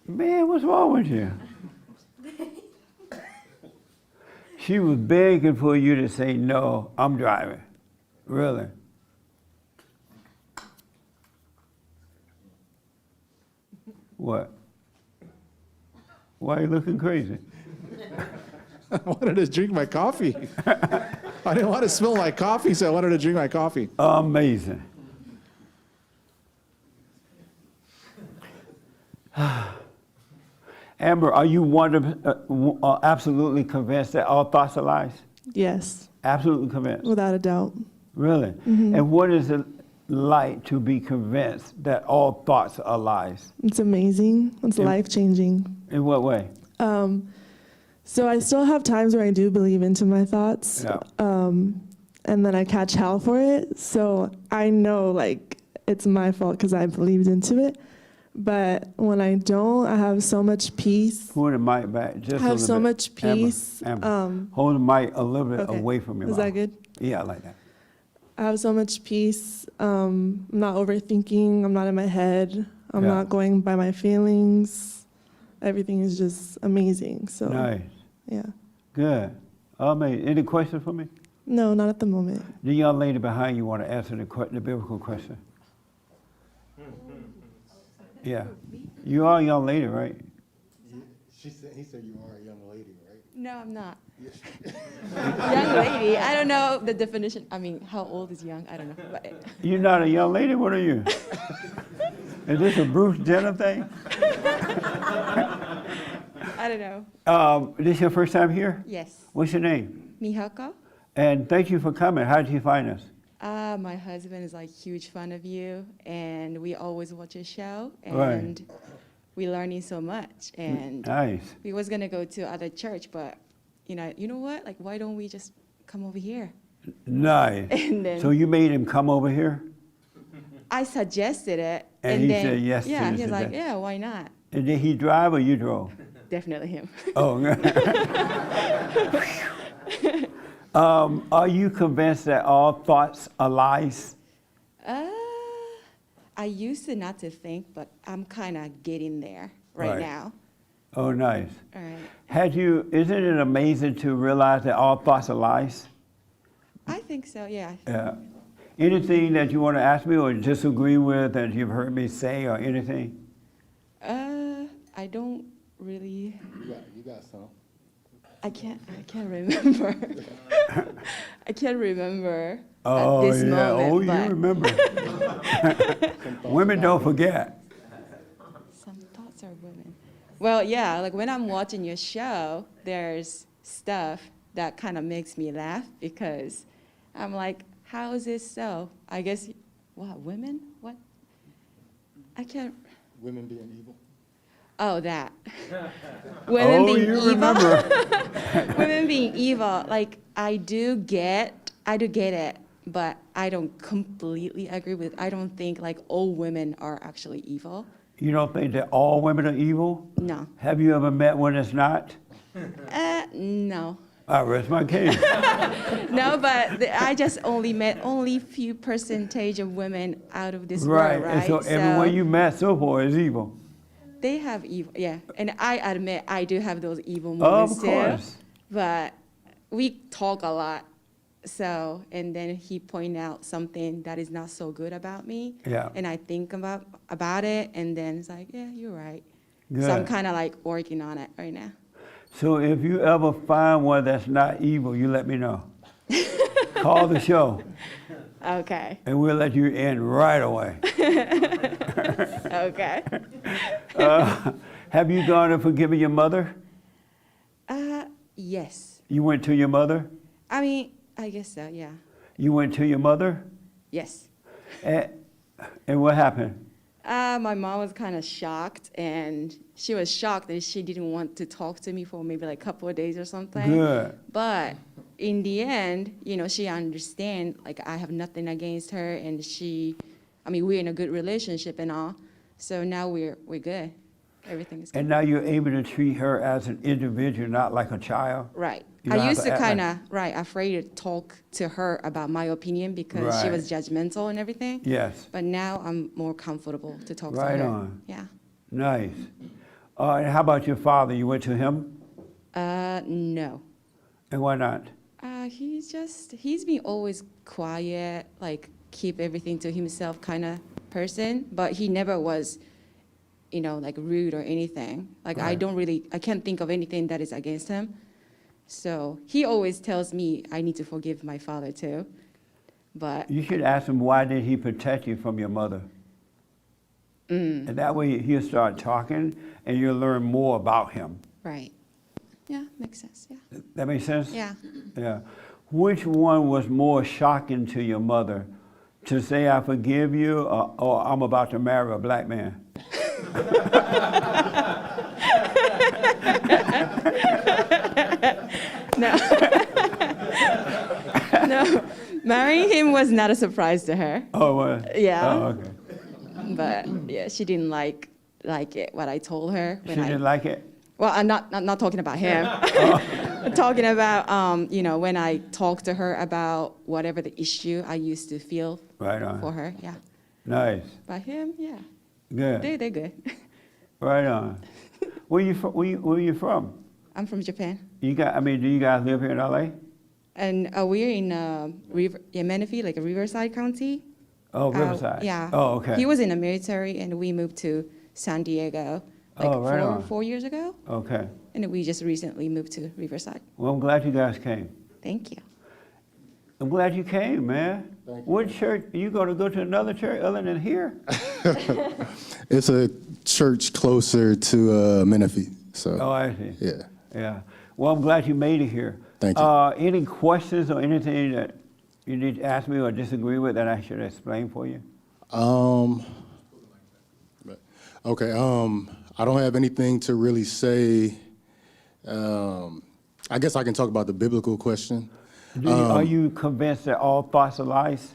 Man, what's wrong with you? She was begging for you to say, no, I'm driving. Really? What? Why are you looking crazy? I wanted to drink my coffee. I didn't want to spill my coffee, so I wanted to drink my coffee. Amazing. Amber, are you absolutely convinced that all thoughts are lies? Yes, Absolutely convinced. without a doubt. Really? And what is it like to be convinced that all thoughts are lies? It's amazing. It's life-changing. In what way? So I still have times where I do believe into my thoughts, Yeah. and then I catch hell for it. So I know, like, it's my fault because I believed into it. But when I don't, I have so much peace. Pull the mic back just I a have little so bit. much peace. Amber, hold the mic a little bit Okay. away from your Is mouth. that good? Yeah, I like that. I have so much peace. I'm not overthinking. I'm not in my head. I'm Yeah. not going by my feelings. Everything is just amazing. So Nice. yeah. Good. Amazing. Any questions for me? No, not at the moment. The young lady behind you want to answer the biblical question. Yeah. You are a young lady, right? He said you are a young lady, right? No, I'm not. Young lady. I don't know the definition. I mean, how old is young? I don't know. But You're not a young lady? What are you? Is this a Bruce Jenner thing? I don't know. This your first time here? Yes. What's your name? Mihako? And thank you for coming. How did you find us? My husband is like huge fan of you, and we always watch your show, Right. and we're learning so much. And Nice. we was gonna go to other church, but you know what? Like, why don't we just come over here? Nice. And then So you made him come over here? I suggested it, And he then said yes to yeah, the he was like, suggestion. yeah, why not? And did he drive or you drove? Definitely him. Oh. Are you convinced that all thoughts are lies? I used to not to think, but I'm kind of getting there right Right. now. Oh, nice. All right. Isn't it amazing to realize that all thoughts are lies? I think so, yeah. Yeah. Anything that you want to ask me or disagree with that you've heard me say or anything? I don't really. You got some. I can't remember. I can't remember Oh, at this yeah. moment. Oh, you but remember. Women don't forget. Some thoughts are women. Well, yeah, like when I'm watching your show, there's stuff that kind of makes me laugh because I'm like, how is this so? I guess, what, women? What? I can't. Women being evil. Oh, that. Women being you evil. remember. Women being evil. Like, I do get it, but I don't completely agree with it. I don't think like all women are actually evil. You don't think that all women are evil? No. Have you ever met one that's not? No. I rest my case. No, but I just only met only few percentage of women out of this Right. world, right? And so everyone you met so far is evil. They have evil, yeah. And I admit I do have those evil Of moments course. too. But we talk a lot. So, and then he pointed out something that is not so good about me. Yeah. And I think about it, and then it's like, yeah, you're right. So I'm Good. kind of like working on it right now. So if you ever find one that's not evil, you let me know. Call the show, Okay. and we'll let you in right away. Okay. Have you gone and forgiven your mother? Yes. You went to your mother? I mean, I guess so, yeah. You went to your mother? Yes. And what happened? My mom was kind of shocked, and she was shocked that she didn't want to talk to me for maybe like a couple of days or something. Good. But in the end, you know, she understand, like I have nothing against her, and we're in a good relationship and all. So now we're good. Everything is good. And now you're able to treat her as an individual, not like a child? Right. You don't I have used to act kind like- of, afraid to talk to her about my opinion because she Right. was judgmental and everything. Yes. But now I'm more comfortable to talk Right to her. on. Yeah. Nice. And how about your father? You went to him? No. And why not? He's been always quiet, like keep everything to himself kind of person, but he never was, like rude or anything. Like Right. I can't think of anything that is against him. So he always tells me I need to forgive my father too. But You should ask him, why did he protect you from your mother? And that way he'll start talking and you'll learn more about him. right. Yeah, makes sense. Yeah. That makes sense? Yeah. Yeah. Which one was more shocking to your mother? To say, I forgive you, or I'm about to marry a black man? No. No. Marrying him was not a surprise to her. Oh, well. Yeah. Oh, okay. But yeah, she didn't like it, what I told her. She didn't like it? Well, I'm not talking about him. I'm talking about, when I talked to her about whatever the issue I used to feel Right on. for her. Yeah. Nice. But him, yeah. Good. They're good. Right on. Where you from? I'm from Japan. Do you guys live here in LA? And we're in Menifee, like a Riverside County. Oh, Riverside. Yeah. Oh, okay. He was in the military, and we moved to San Diego like Oh, right on. 4 years ago. Okay. And we just recently moved to Riverside. Well, I'm glad you guys came. Thank you. I'm glad you came, man. Thank you. What church? You going to go to another church other than here? It's a church closer to Menifee. So Oh, I see. yeah. Yeah. Well, I'm glad you made it here. Thank you. Any questions or anything that you need to ask me or disagree with that I should explain for you? Okay. I don't have anything to really say. I guess I can talk about the biblical question. Are you convinced that all thoughts are lies?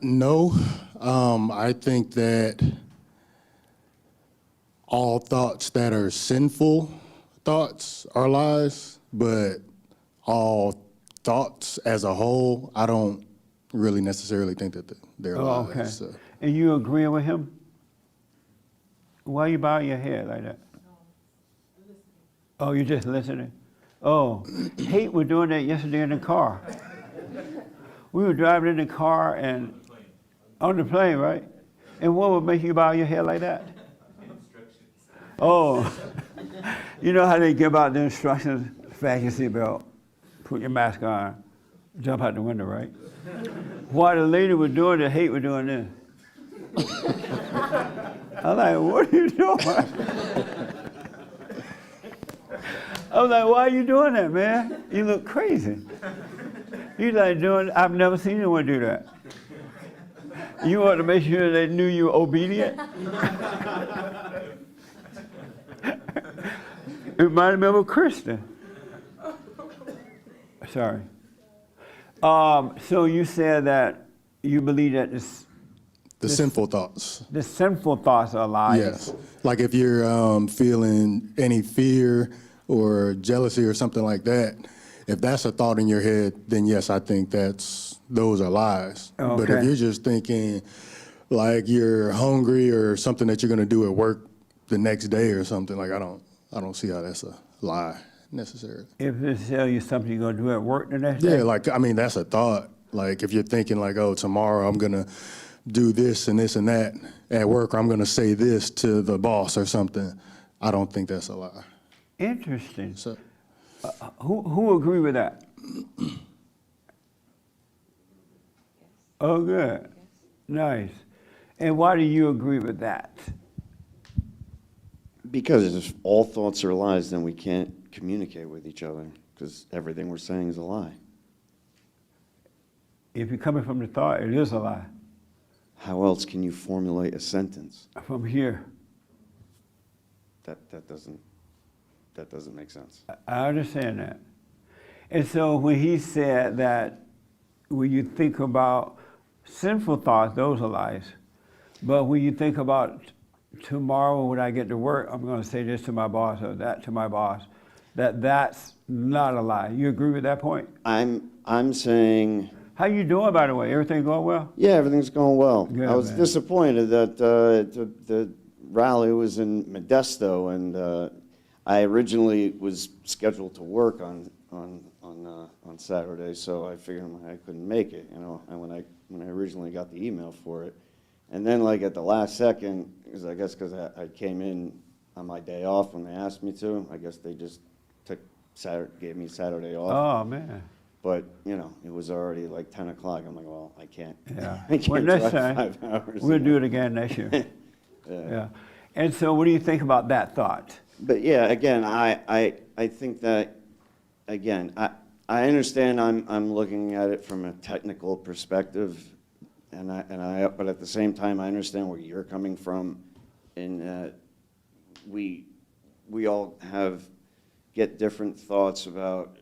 No. I think that all thoughts that are sinful thoughts are lies, but all thoughts as a whole, I don't really necessarily think that they're Oh, lies. okay. So. And you agree with him? Why you bow your head like that? Oh, you're just listening? Oh, Kate was doing that yesterday in the car. We were driving in the car and on the plane, right? And what would make you bow your head like that? Oh, you know how they give out the instructions fasten your seatbelt, put your mask on, jump out the window, right? While the lady was doing the hate was doing this. I'm like, what are you doing? I was like, why are you doing that, man? You look crazy. He's like, I've never seen anyone do that. You want to make sure they knew you were obedient? It reminded me of a Christian. Sorry. So you said that you believe that The sinful thoughts. the sinful thoughts are lies. Yes. Like if you're feeling any fear or jealousy or something like that, if that's a thought in your head, then yes, I think those are lies. But if Okay. you're just thinking like you're hungry or something that you're gonna do at work the next day or something, like I don't see how that's a lie necessarily. If they tell you something you're going to do at work the next day? Yeah, like I mean that's a thought. Like if you're thinking like, oh, tomorrow I'm gonna do this and this and that at work, or I'm gonna say this to the boss or something, I don't think that's a lie. Interesting. So Who agree with that? Oh, good. Nice. And why do you agree with that? Because if all thoughts are lies, then we can't communicate with each other because everything we're saying is a lie. If you're coming from the thought, it is a lie. How else can you formulate a sentence? From here. That doesn't make sense. I understand that. And so when he said that when you think about sinful thoughts, those are lies. But when you think about tomorrow when I get to work, I'm going to say this to my boss or that to my boss, that's not a lie. You agree with that point? I'm saying. How you doing, by the way? Everything going well? Yeah, everything's going well. Good, I was man. disappointed that the rally was in Modesto, and I originally was scheduled to work on Saturday, so I figured I couldn't make it. You know, and when I originally got the email for it, and then like at the last second, because I came in on my day off when they asked me to. I guess they just gave me Saturday off. Oh, man. But, you know, it was already like 10 o'clock. I'm like, well, I can't. Yeah. I can't Well, next drive time, 5 hours. we'll do it again next year. Yeah. And so what do you think about that thought? But yeah, again, I think that, again, I understand I'm looking at it from a technical perspective, but at the same time, I understand where you're coming from, in that we all get different thoughts about,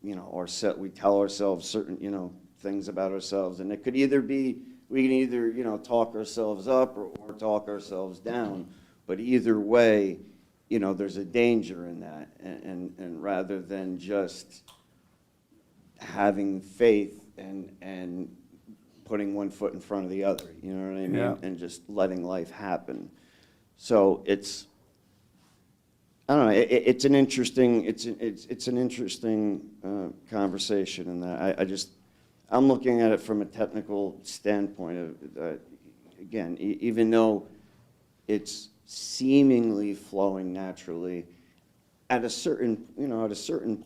you know, we tell ourselves certain, you know, things about ourselves, and it could either be, we can either, you know, talk ourselves up or talk ourselves down, but either way, you know, there's a danger in that, and rather than just having faith and putting one foot in front of the other, you know what I mean? Yeah. And just letting life happen. So it's, I don't know. It's an interesting. It's an interesting conversation, and I'm looking at it from a technical standpoint. Again, even though it's seemingly flowing naturally, at a certain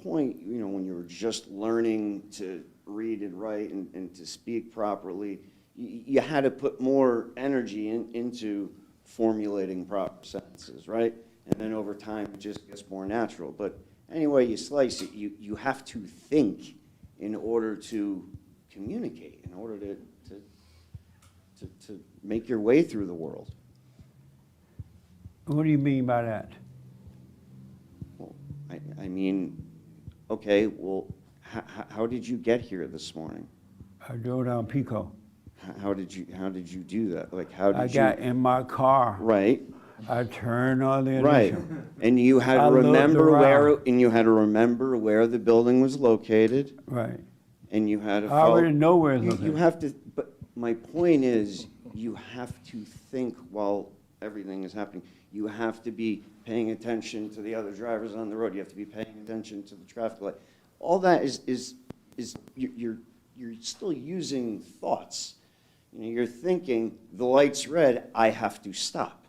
point, you know, when you're just learning to read and write and to speak properly, you had to put more energy into formulating proper sentences, right? And then over time, it just gets more natural. But anyway you slice it, you have to think in order to communicate, in order to make your way through the world. What do you mean by that? Well, I mean, okay, well, how did you get here this morning? I drove down Pico. How did you do that? Like, how did I got in my car. Right. I turned on the ignition. Right, and you had to remember where the building was located. Right. And you had to. I already know where it's located. You have to. But my point is, you have to think while everything is happening. You have to be paying attention to the other drivers on the road. You have to be paying attention to the traffic light. All that is you're still using thoughts. You know, you're thinking the light's red. I have to stop.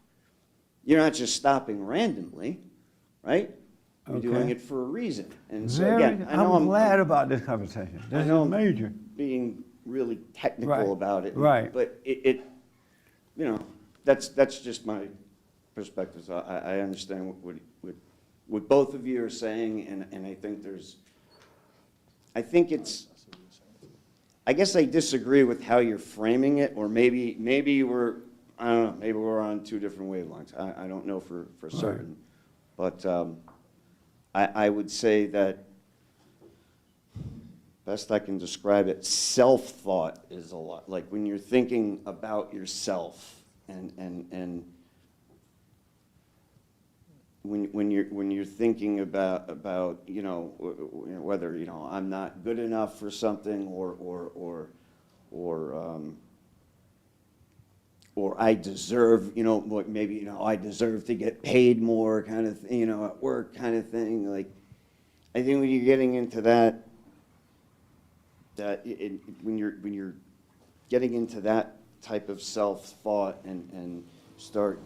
You're not just stopping randomly, right? You're Okay. doing it for a reason. And so Very, again, I know I'm glad about this conversation. I This know is major. being really technical Right, about it. right. But it you know, that's just my perspective. So I understand what both of you are saying, and I think I guess I disagree with how you're framing it, or maybe I don't know, maybe we're on two different wavelengths. I don't know for certain. But I would say that, best I can describe it, self-thought is a lot. Like when you're thinking about yourself and when you're thinking about you know, whether, you know, I'm not good enough for something, or I deserve, you know, what, maybe, you know, I deserve to get paid more kind of, you know, at work kind of thing. Like, I think when you're getting into when you're getting into that type of self-thought and start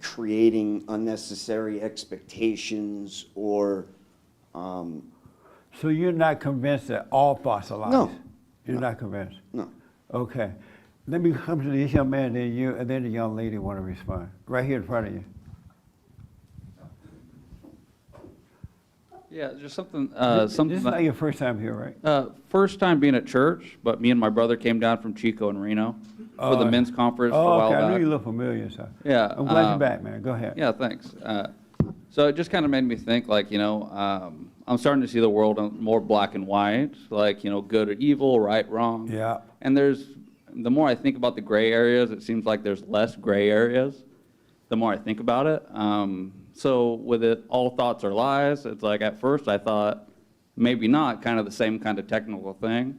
creating unnecessary expectations, or So you're not convinced that all thoughts are lies? No. You're not convinced? no. Okay. Let me come to this young man, then you, and then the young lady want to respond. Right here in front of you. Yeah, just something, This something is that- not your first time here, right? first time being at church, but me and my brother came down from Chico and Reno for the Oh, men's conference a Oh, while okay. I back. knew you looked familiar, so. Yeah, I'm glad you're back, man. Go ahead. Yeah, thanks. So it just kind of made me think, like, you know, I'm starting to see the world in more black and white, like, you know, good or evil, right, wrong. Yeah. And the more I think about the gray areas, it seems like there's less gray areas the more I think about it. So with it, all thoughts are lies, it's like at first I thought maybe not, kind of the same kind of technical thing.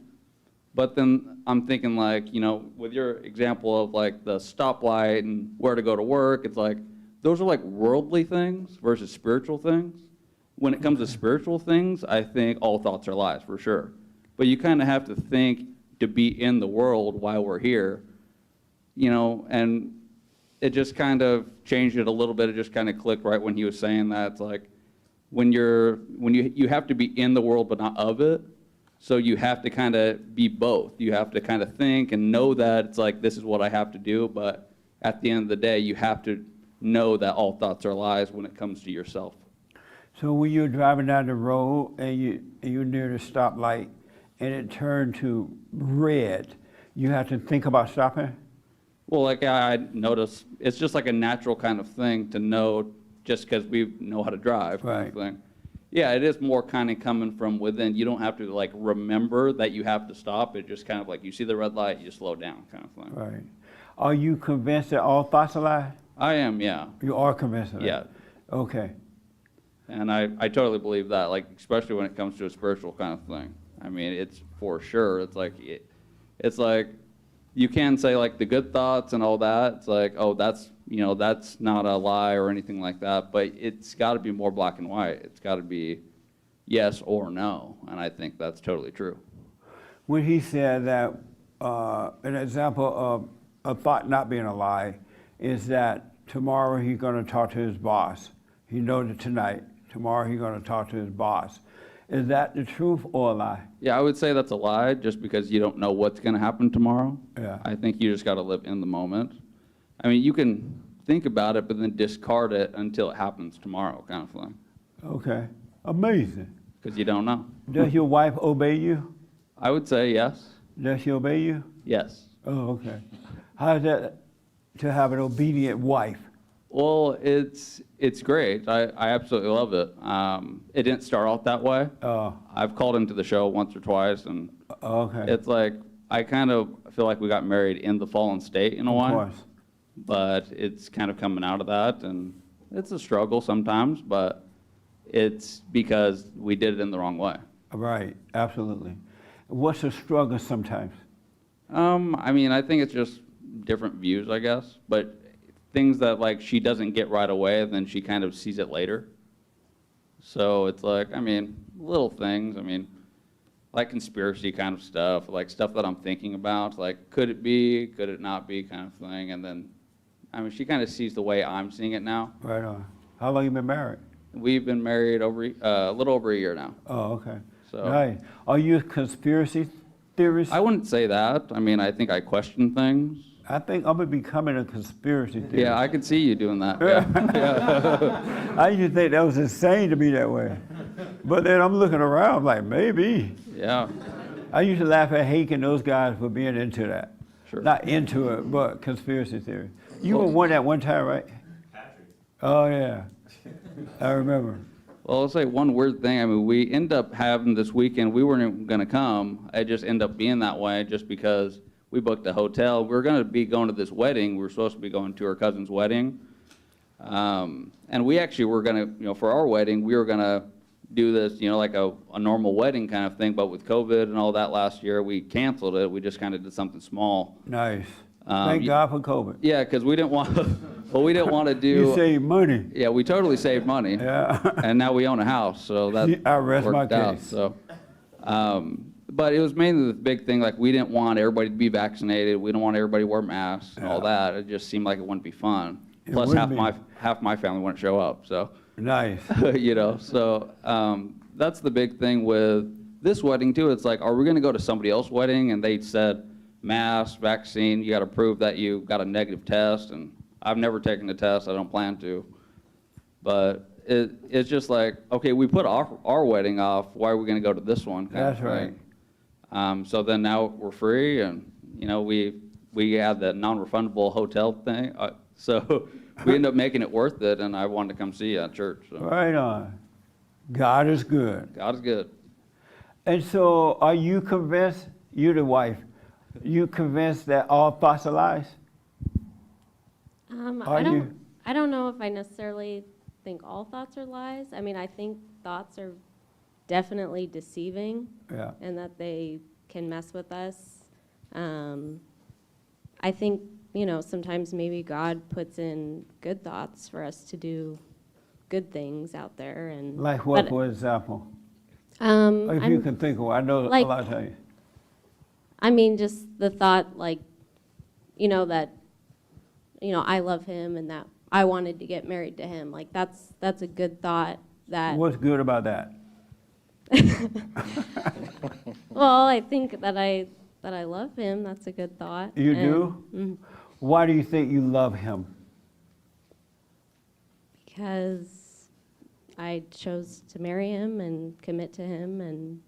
But then I'm thinking, like, you know, with your example of like the stoplight and where to go to work, it's like those are like worldly things versus spiritual things. When it comes to spiritual things, I think all thoughts are lies for sure. But you kind of have to think to be in the world while we're here, you know, and it just kind of changed it a little bit. It just kind of clicked right when he was saying that. It's like when you have to be in the world but not of it. So you have to kind of be both. You have to kind of think and know that it's like, this is what I have to do, but at the end of the day, you have to know that all thoughts are lies when it comes to yourself. So when you're driving down the road and you're near the stoplight and it turned to red, you have to think about stopping? Well, like I notice, it's just like a natural kind of thing to know just because we know how to drive kind of thing. Yeah, it is more kind of coming from within. You don't have to like remember that you have to stop. It just kind of like you see the red light, you slow down kind of thing. Right. Are you convinced that all thoughts are lies? I am, yeah. You are convinced of that? Yeah. Okay. And I totally believe that, like, especially when it comes to a spiritual kind of thing. I mean, it's for sure. It's like you can say like the good thoughts and all that. It's like, oh, that's, you know, that's not a lie or anything like that. But it's got to be more black and white. It's got to be yes or no. And I think that's totally true. When he said that, an example of a thought not being a lie is that tomorrow he's going to talk to his boss. He knows it tonight. Tomorrow he's going to talk to his boss. Is that the truth or a lie? Yeah, I would say that's a lie just because you don't know what's going to happen tomorrow. Yeah. I think you just got to live in the moment. I mean, you can think about it, but then discard it until it happens tomorrow kind of thing. Okay. Amazing. Because you don't know. Does your wife obey you? I would say yes. Does she obey you? Yes. Oh, okay. How is that to have an obedient wife? Well, it's great. I absolutely love it. It didn't start out that way. Oh. I've called into the show once or twice, and Okay. it's like I kind of feel like we got married in the fallen state in a way. Of course. But it's kind of coming out of that, and it's a struggle sometimes, but it's because we did it in the wrong way. Right, absolutely. What's the struggle sometimes? I mean, I think it's just different views, I guess, but things that like she doesn't get right away, then she kind of sees it later. So it's like, I mean, little things, I mean, like conspiracy kind of stuff, like stuff that I'm thinking about, like could it be, could it not be kind of thing, and then, I mean, she kind of sees the way I'm seeing it now. Right on. How long you been married? We've been married over a little over a year now. Oh, okay. So Right. Are you a conspiracy theorist? I wouldn't say that. I mean, I think I question things. I think I'm becoming a conspiracy theorist. Yeah, I could see you doing that. Yeah. I used to think that was insane to be that way. But then I'm looking around like, maybe. Yeah. I used to laugh at Hake and those guys for being into that. Sure. Not into it, but conspiracy theory. You were one at one time, right? Patrick. Oh, yeah. I remember. Well, I'll say one weird thing. I mean, we end up having this weekend, we weren't going to come. It just ended up being that way just because we booked a hotel. We were going to be going to this wedding. We were supposed to be going to our cousin's wedding. And we actually were going to, for our wedding, we were going to do this, like a normal wedding kind of thing. But with COVID and all that last year, we canceled it. We just kind of did something small. Nice. Thank God for COVID. Yeah, because we didn't want, we didn't want to do. You save money. Yeah, we totally saved money. Yeah. And now we own a house, so that I rest my worked out. case. So, but it was mainly the big thing, like we didn't want everybody to be vaccinated. We don't want everybody to wear masks and all that. It just seemed like it wouldn't be fun. It Plus, wouldn't half my family wouldn't show up. So, Nice. so that's the big thing with this wedding too. It's like, are we going to go to somebody else's wedding? And they said, mask, vaccine, you got to prove that you got a negative test. And I've never taken the test. I don't plan to. But it's just like, okay, we put our wedding off. Why are we going to go to this one? That's right. So then now we're free, and we had that non-refundable hotel thing. So we ended up making it worth it, and I wanted to come see you at church. So. Right on. God is good. God is good. And so are you convinced, you the wife, you convinced that all thoughts are lies? I don't know if I necessarily think all thoughts are lies. I mean, I think thoughts are definitely deceiving. Yeah. And that they can mess with us. I think, sometimes maybe God puts in good thoughts for us to do good things out there. And Like what, for example? If you can think of one. I know like, a lot of times. I mean, just the thought, that, I love him and that I wanted to get married to him. Like, that's a good thought. That. What's good about that? Well, I think that I love him. That's a good thought. You do? Mm-hmm. Why do you think you love him? Because I chose to marry him and commit to him and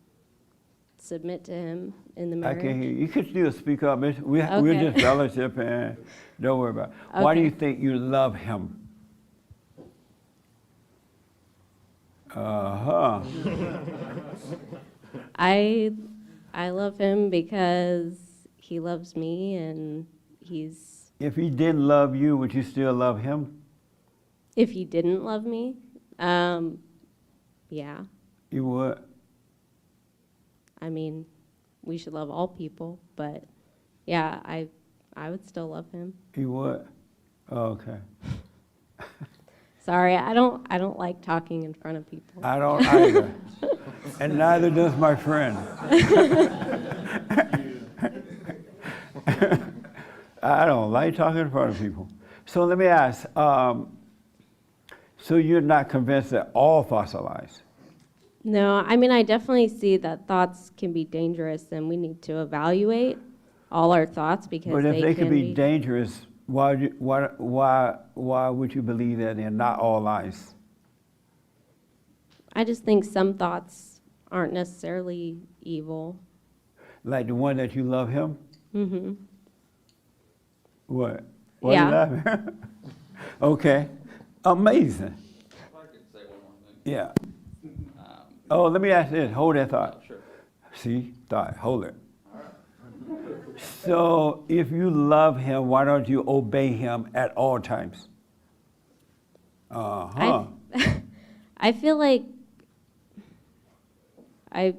submit to him in the marriage. I can't hear you. You could still speak up. We're Okay. just fellowship, and don't worry about it. Why do Okay. you think you love him? Uh-huh. I love him because he loves me and he's. If he didn't love you, would you still love him? If he didn't love me, yeah. You would? I mean, we should love all people, but yeah, I would still love him. You would? Oh, okay. Sorry, I don't like talking in front of people. I don't either. And neither does my friend. I don't like talking in front of people. So let me ask, so you're not convinced that all thoughts are lies? No, I mean, I definitely see that thoughts can be dangerous and we need to evaluate all our thoughts because But if they can can be dangerous, why would you believe that they're not all lies? I just think some thoughts aren't necessarily evil. Like the one that you love him? Mm-hmm. What? Why Yeah. you laughing? Okay. Amazing. If I could say one more thing. Yeah. Oh, let me ask this. Hold that thought. Sure. See? Thought. Hold it. So if you love him, why don't you obey him at all times? Uh-huh. I feel like I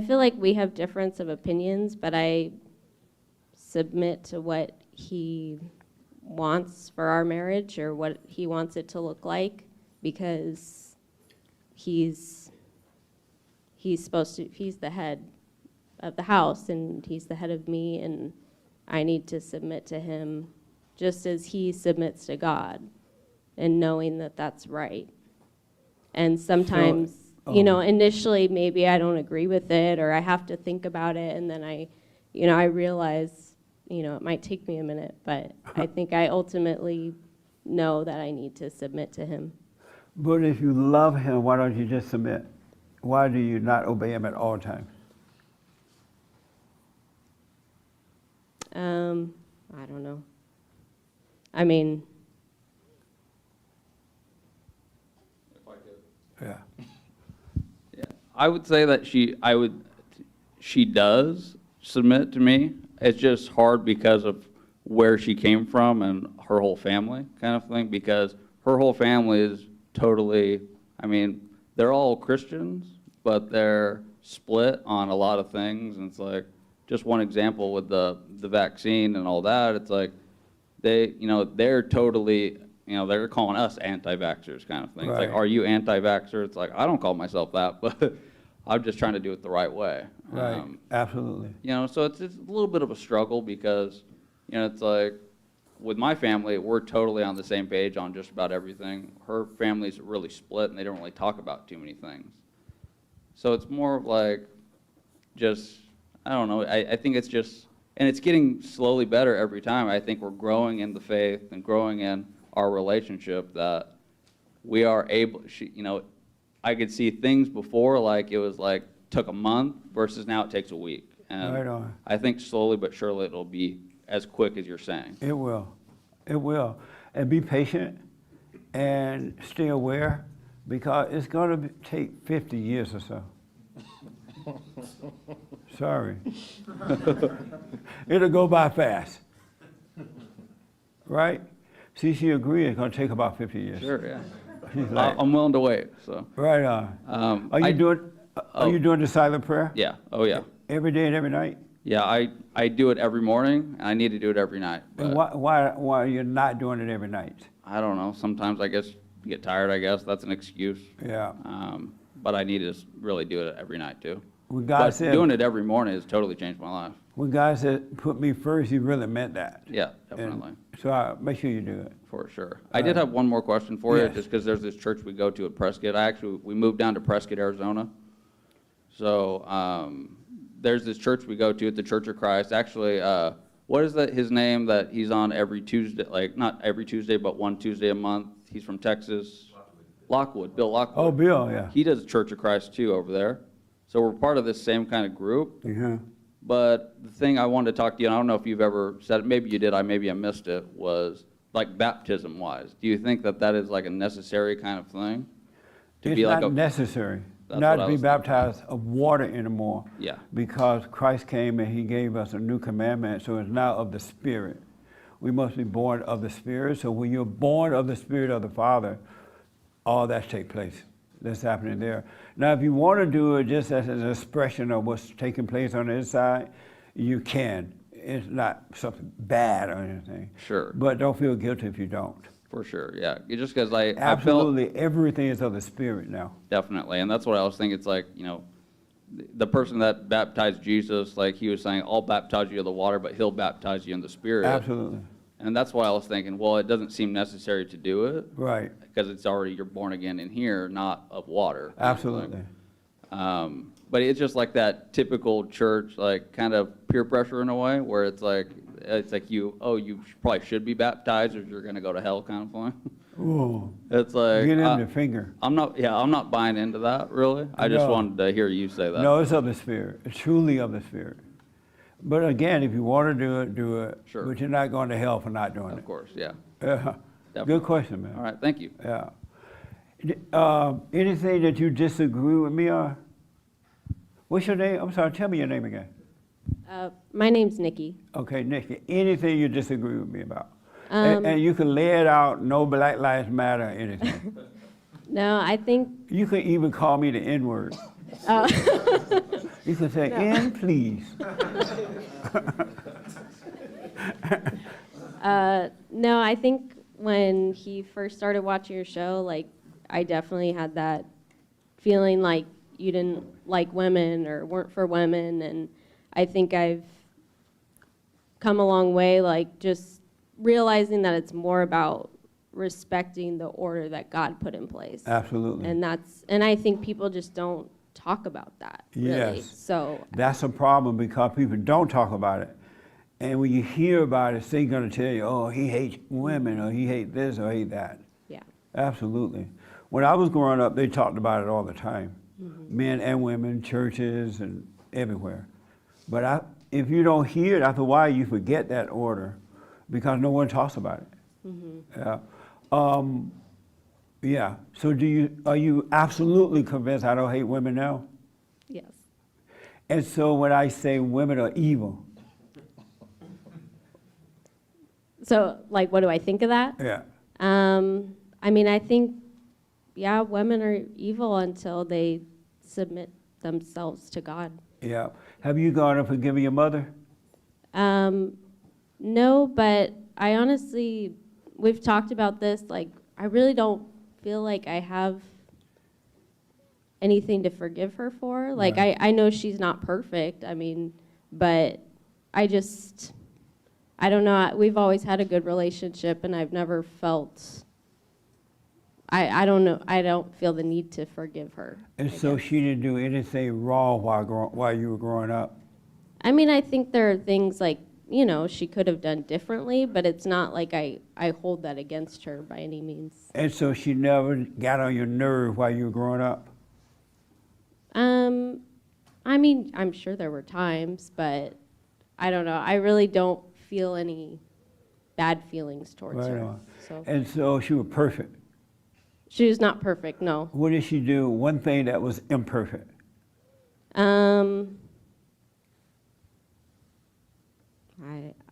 feel like we have difference of opinions, but I submit to what he wants for our marriage or what he wants it to look like because he's the head of the house and he's the head of me and I need to submit to him just as he submits to God. and knowing that that's right. And sometimes, you know, initially maybe I don't agree with it, or I have to think about it, and then I realize, you know, it might take me a minute, but I think I ultimately know that I need to submit to him. But if you love him, why don't you just submit? Why do you not obey him at all times? I don't know. I mean, Yeah. Yeah, I would say that she does submit to me. It's just hard because of where she came from and her whole family kind of thing, because her whole family is totally, I mean, they're all Christians, but they're split on a lot of things. And it's like, just one example with the vaccine and all that, it's like they're totally, they're calling us anti-vaxxers kind of thing. It's like, Right. are you anti-vaxxer? It's like, I don't call myself that, but I'm just trying to do it the right way. Right, absolutely. So it's a little bit of a struggle because, it's like, with my family, we're totally on the same page on just about everything. Her family's really split, and they don't really talk about too many things. So it's more of like, just, I don't know, I think it's just, and it's getting slowly better every time. I think we're growing in the faith and growing in our relationship that we are able, I could see things before, like it was like, took a month versus now it takes a week. And Right on. I think slowly but surely it'll be as quick as you're saying. It will. It will. And be patient and stay aware, because it's going to take 50 years or so. Sorry. It'll go by fast. Right? See, she agreed it's going to take about 50 years. Sure, yeah. She's like, I'm willing to wait, so. right on. Are you doing the silent prayer? Yeah, oh yeah. Every day and every night? Yeah, I do it every morning, and I need to do it every night. And But why are you not doing it every night? I don't know, sometimes I guess you get tired, I guess, that's an excuse. Yeah. But I need to really do it every night too. When God But said, doing it every morning has totally changed my life. when God said, put me first, he really meant that. Yeah, And definitely. so make sure you do it. For sure. I did have one more question for you, Yes. just because there's this church we go to at Prescott. We moved down to Prescott, Arizona. So there's this church we go to at the Church of Christ. Actually, what is his name that he's on every Tuesday, like not every Tuesday, but one Tuesday a month? He's from Texas. Lockwood, Bill Lockwood. Oh, Bill, yeah. He does Church of Christ too over there. So we're part of this same kind of group. Uh-huh. But the thing I wanted to talk to you, and I don't know if you've ever said it, maybe you did, maybe I missed it, was like baptism-wise. Do you think that that is like a necessary kind of thing? It's not necessary That's not what I to be was baptized of water anymore. Yeah. Because Christ came and he gave us a new commandment, so it's now of the Spirit. We must be born of the Spirit. So when you're born of the Spirit of the Father, all that takes place. That's happening there. Now, if you want to do it just as an expression of what's taking place on the inside, you can. It's not something bad or anything. Sure. But don't feel guilty if you don't. For sure, yeah. Just because I felt, Absolutely, everything is of the Spirit now. definitely, and that's what I was thinking. It's like, the person that baptized Jesus, like he was saying, I'll baptize you in the water, but he'll baptize you in the Spirit. Absolutely. And that's why I was thinking, well, it doesn't seem necessary to do it. Right. Because it's already, you're born again in here, not of water. kind of thing. Absolutely. But it's just like that typical church, like kind of peer pressure in a way, where it's like you probably should be baptized or you're going to go to hell kind of thing. Ooh. It's like, Get in the finger. I'm not buying into that really. I just No. wanted to hear you say that. No, it's of the Spirit. It's truly of the Spirit. But again, if you want to do it, do it. Sure. But you're not going to hell for not doing it. Of course, yeah. Yeah. Definitely. Good question, man. All right, thank you. Yeah. Anything that you disagree with me on? What's your name? I'm sorry, tell me your name again. My name's Nikki. Okay, Nikki. Anything you disagree with me about? And you can lay it out, no Black Lives Matter or anything. No, I think. You could even call me the N-word. You could say, No. N, please. No, I think when he first started watching your show, like, I definitely had that feeling like you didn't like women or weren't for women, and I think I've come a long way, like, just realizing that it's more about respecting the order that God put in place. Absolutely. And I think people just don't talk about that, really. Yes. So, That's a problem because people don't talk about it. And when you hear about it, they're going to tell you, oh, he hates women, or he hates this, or hate that. yeah. Absolutely. When I was growing up, they talked about it all the time. Men and women, churches, and everywhere. But if you don't hear it, after a while, you forget that order because no one talks about it. Yeah. Yeah. So are you absolutely convinced I don't hate women now? Yes. And so when I say women are evil. So, like, what do I think of that? Yeah. I mean, I think, yeah, women are evil until they submit themselves to God. Yeah. Have you gone and forgiven your mother? No, but I honestly, we've talked about this, like, I really don't feel like I have anything to forgive her for. Like, Right. I know she's not perfect, I mean, but I don't know, we've always had a good relationship, and I've never felt, I don't know, I don't feel the need to forgive her. And so she didn't do anything wrong while you were growing up? I mean, I think there are things like, you know, she could have done differently, but it's not like I hold that against her by any means. And so she never got on your nerve while you were growing up? I mean, I'm sure there were times, but I don't know. I really don't feel any bad feelings towards Right her. on. So. And so she was perfect? She was not perfect, no. What did she do, one thing that was imperfect?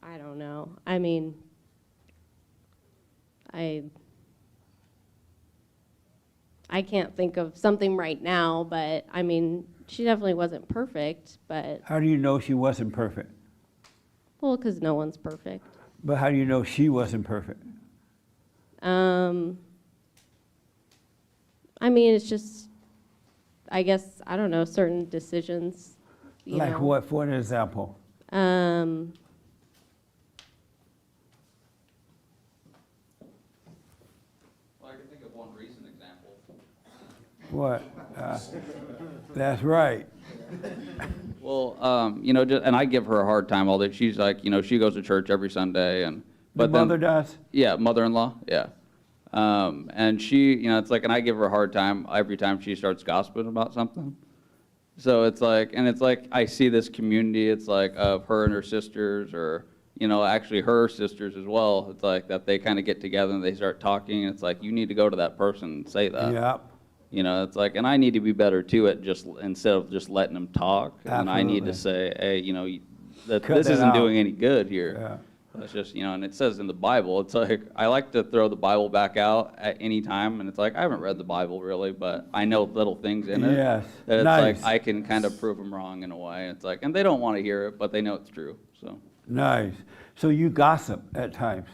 I don't know. I mean, I can't think of something right now, but I mean, she definitely wasn't perfect, but, How do you know she wasn't perfect? well, because no one's perfect. But how do you know she wasn't perfect? I mean, it's just, I guess, I don't know, certain decisions, you Like know. what, for an example? Well, I can think of one recent example. What? That's right. Well, you know, and I give her a hard time all day. She's like, you know, she goes to church every Sunday, and The mother does? Yeah, mother-in-law. Yeah, and she, you know, it's like, and I give her a hard time every time she starts gossiping about something. So it's like, I see this community. It's like of her and her sisters, or you know, actually her sisters as well. It's like that they kind of get together and they start talking. And it's like, you need to go to that person and say that. Yep. You know, it's like, and I need to be better too at just, instead of just letting them talk. And I need to say, hey, you know, that Cut this that isn't out. doing any good here. Yeah. That's just, you know, and it says in the Bible, it's like, I like to throw the Bible back out at any time, and it's like, I haven't read the Bible really, but I know little things in it. Yes. That it's Nice. like, I can kind of prove them wrong in a way. It's like, and they don't want to hear it, but they know it's true, so. Nice. So you gossip at times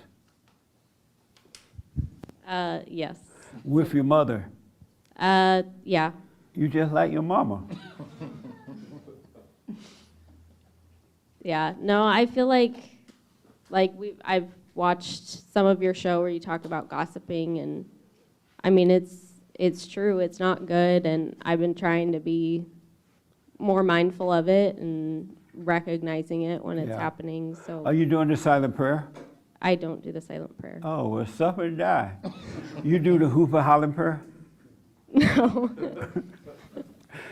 Yes. with your mother? Yeah. You just like your mama. Yeah. No, I feel like I've watched some of your show where you talk about gossiping, and I mean, it's true. It's not good, and I've been trying to be more mindful of it and recognizing it when it's Yeah. happening. So Are you doing the silent prayer? I don't do the silent prayer. Oh, well, suffer and die. You do the hooper hollering prayer? No.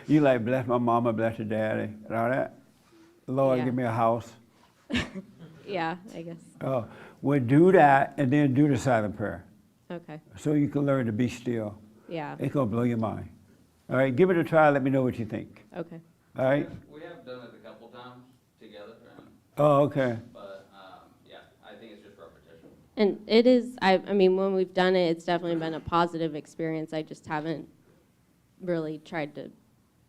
You like, bless my mama, bless your daddy, and all that? Lord, Yeah. give me a house. Yeah, I guess. Oh, well, do that and then do the silent prayer. Okay. So you can learn to be still. Yeah. It's gonna blow your mind. All right, give it a try, let me know what you think. Okay. All right? We have done it a couple times together, Oh, okay. but, yeah, I think it's just repetition. And it is, I mean, when we've done it, it's definitely been a positive experience. I just haven't really tried to,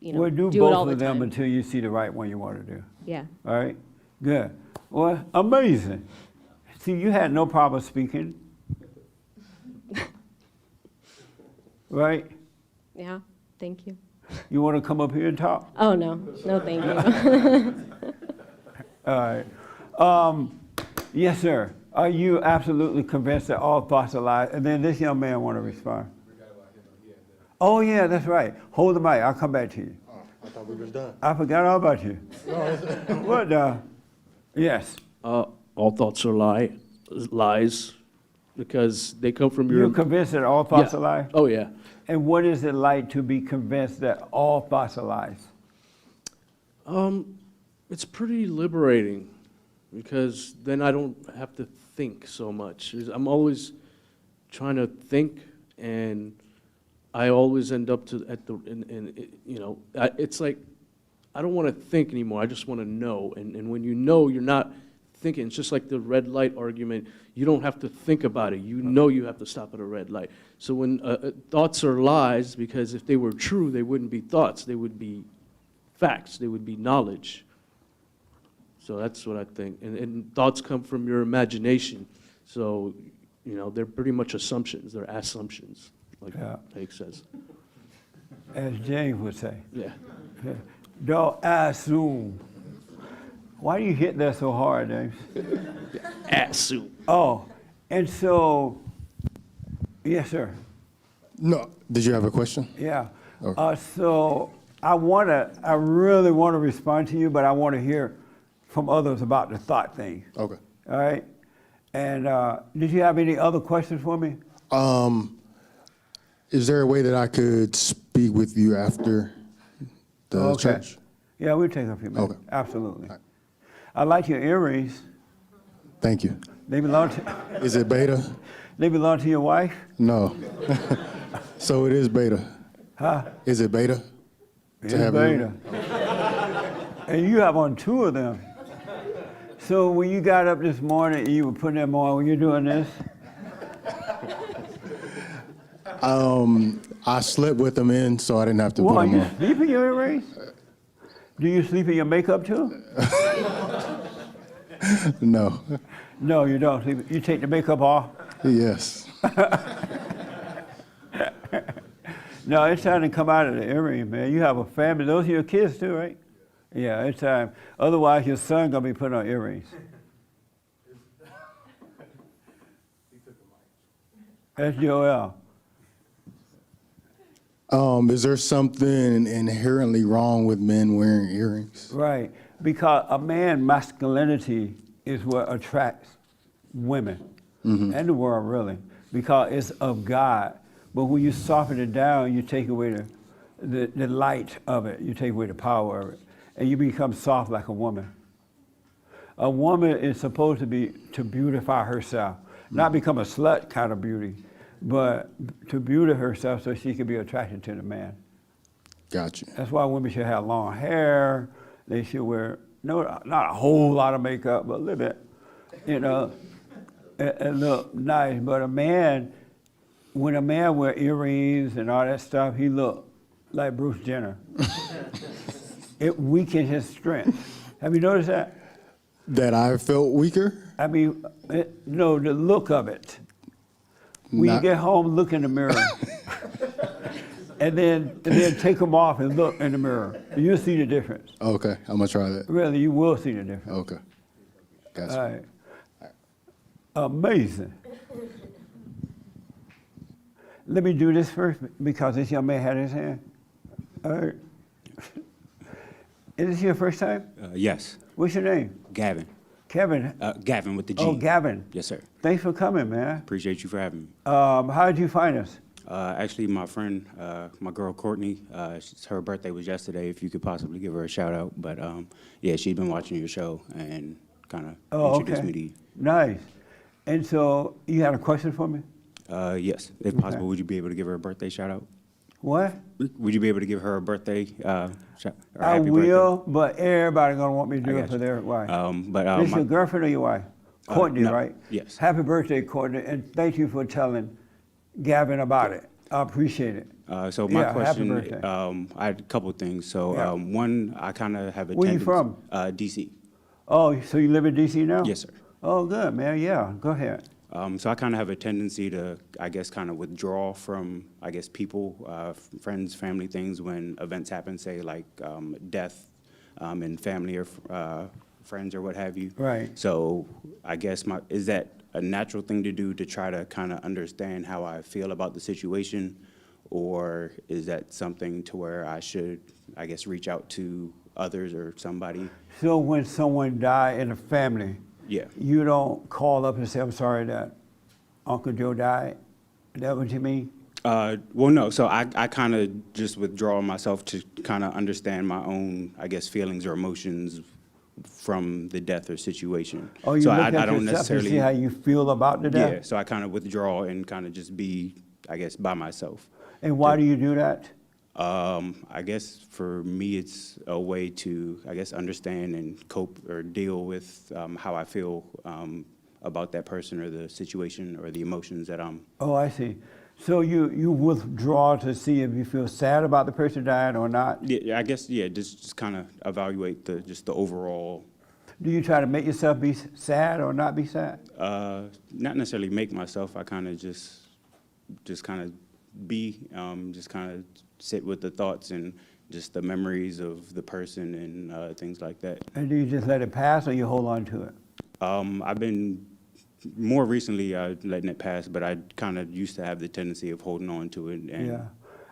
you know, Well, do it all both the of them time. until you see the right one you want to do. Yeah. All right? Good. Well, amazing. See, you had no problem speaking. Right? Yeah, thank you. You want to come up here and talk? Oh, no, no, thank you. All right. Yes, sir. Are you absolutely convinced that all thoughts are lies? And then this young man want to respond. Oh yeah, that's right. Hold the mic. I'll come back to you. Oh, I thought we was done. I forgot all about you. What? Yes. All thoughts are lies, because they come from your. You're convinced that all thoughts Yeah. are lies? Oh yeah. And what is it like to be convinced that all thoughts are lies? It's pretty liberating, because then I don't have to think so much. I'm always trying to think, and I always end up it's like I don't want to think anymore. I just want to know, and when you know, you're not thinking. It's just like the red light argument. You don't have to think about it. You know you have to stop at a red light. So when thoughts are lies, because if they were true, they wouldn't be thoughts. They would be facts. They would be knowledge. So that's what I think. And thoughts come from your imagination. So, they're pretty much assumptions. They're assumptions, like Hank says. As James would say. Yeah. Don't assume. Why do you hit that so hard, James? Assume. Oh, and so, yes, sir. No, did you have a question? Yeah. Okay. So I really want to respond to you, but I want to hear from others about the thought thing. Okay. All right. And did you have any other questions for me? Is there a way that I could speak with you after the church? Yeah, we'll take a few minutes. Okay. Absolutely. I like your earrings. Thank you. They belong to. Is it beta? They belong to your wife? No. So it is beta. Huh? Is it beta? It's beta. And you have on 2 of them. So when you got up this morning, you were putting them on. When you're doing this. I slept with them in, so I didn't have to put them You on. sleep in your earrings? Do you sleep in your makeup too? No. No, you don't sleep. You take the makeup off? Yes. No, it's time to come out of the earring, man. You have a family. Those are your kids too, right? Yeah, it's time. Otherwise, your son gonna be putting on earrings. That's Joel. Is there something inherently wrong with men wearing earrings? Right, because a man's masculinity is what attracts women and the world, really, because it's of God. But when you soften it down, you take away the light of it, you take away the power of it, and you become soft like a woman. A woman is supposed to beautify herself, not become a slut kind of beauty, but to beautify herself so she can be attracted to the man. Gotcha. That's why women should have long hair. They should wear, not a whole lot of makeup, but a little bit, and look nice. But a man, when a man wear earrings and all that stuff, he look like Bruce Jenner. It weakens his strength. Have you noticed that? That I felt weaker? I mean, no, the look of it. When you get home, look in the mirror. and then take them off and look in the mirror. You'll see the difference. Okay, I'm gonna try that. Really, you will see the difference. Okay. Gotcha. All right. Amazing. Let me do this first because this young man had his hand. All right. Is this your first time? Yes. What's your name? Gavin. Kevin? Gavin with the G. Oh, Gavin. Yes, sir. Thanks for coming, man. Appreciate you for having me. How did you find us? Actually, my friend, my girl Courtney, her birthday was yesterday. If you could possibly give her a shout out. But yeah, she'd been watching your show and kind of introduced me to you. Nice. And so you had a question for me? Yes. If possible, would you be able to give her a birthday shout out? What? Would you be able to give her a birthday I will, but everybody gonna want me to do it for their wife. This your girlfriend or your wife? Courtney, no. right? Yes. Happy birthday, Courtney, and thank you for telling Gavin about it. I appreciate it. So my question, happy birthday. I had a couple of things. So one, I kind of have attended. Where you from? DC. Oh, so you live in DC now? Yes, sir. Oh, good, man. Yeah, go ahead. So I kind of have a tendency to, I guess, kind of withdraw from, I guess, people, friends, family things when events happen, say like death in family or friends or what have you. Right. So I guess is that a natural thing to do to try to kind of understand how I feel about the situation? Or is that something to where I should, I guess, reach out to others or somebody? So when someone died in a family, Yeah. you don't call up and say, I'm sorry that Uncle Joe died? Is that what you mean? Well, no. So I kind of just withdraw myself to kind of understand my own, I guess, feelings or emotions from the death or situation. Oh, you so look I at don't yourself necessarily to see how you feel about the death? Yeah. So I kind of withdraw and kind of just be, I guess, by myself. And why do you do that? I guess for me, it's a way to, I guess, understand and cope or deal with how I feel about that person or the situation or the emotions that I'm. Oh, I see. So you withdraw to see if you feel sad about the person dying or not? Yeah, I guess, yeah, just kind of evaluate the overall. Do you try to make yourself be sad or not be sad? Not necessarily make myself, I kind of just kind of be, just kind of sit with the thoughts and just the memories of the person and things like that. And do you just let it pass or you hold on to it? I've been more recently letting it pass, but I kind of used to have the tendency of holding on to it. And Yeah.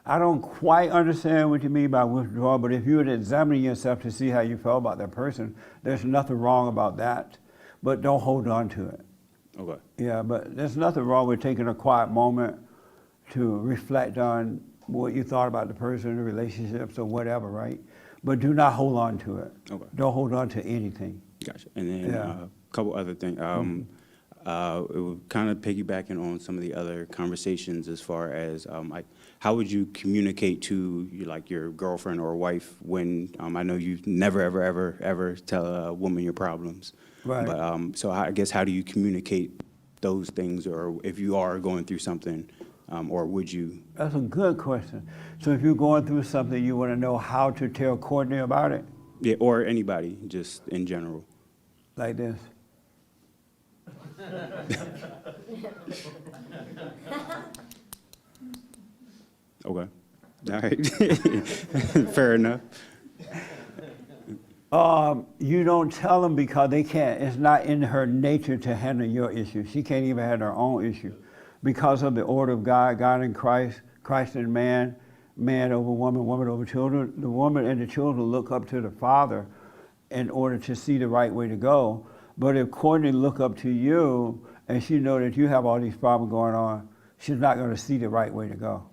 I don't quite understand what you mean by withdrawal, but if you were examining yourself to see how you felt about that person, there's nothing wrong about that, but don't hold on to it. Okay. Yeah, but there's nothing wrong with taking a quiet moment to reflect on what you thought about the person, the relationships, or whatever, right? But do not hold on to it. Okay. Don't hold on to anything. Gotcha. And then Yeah. a couple other things. It would kind of piggybacking on some of the other conversations as far as like, how would you communicate to like your girlfriend or wife when I know you never ever tell a woman your problems. Right. But so I guess how do you communicate those things, or if you are going through something, or would you? That's a good question. So if you're going through something, you want to know how to tell Courtney about it? Yeah, or anybody, just in general. Like this. Okay. All right. Fair enough. You don't tell them because they can't. It's not in her nature to handle your issue. She can't even handle her own issue. Because of the order of God, God in Christ, Christ in man, man over woman, woman over children, the woman and the children look up to the Father in order to see the right way to go. But if Courtney look up to you and she know that you have all these problems going on, she's not going to see the right way to go.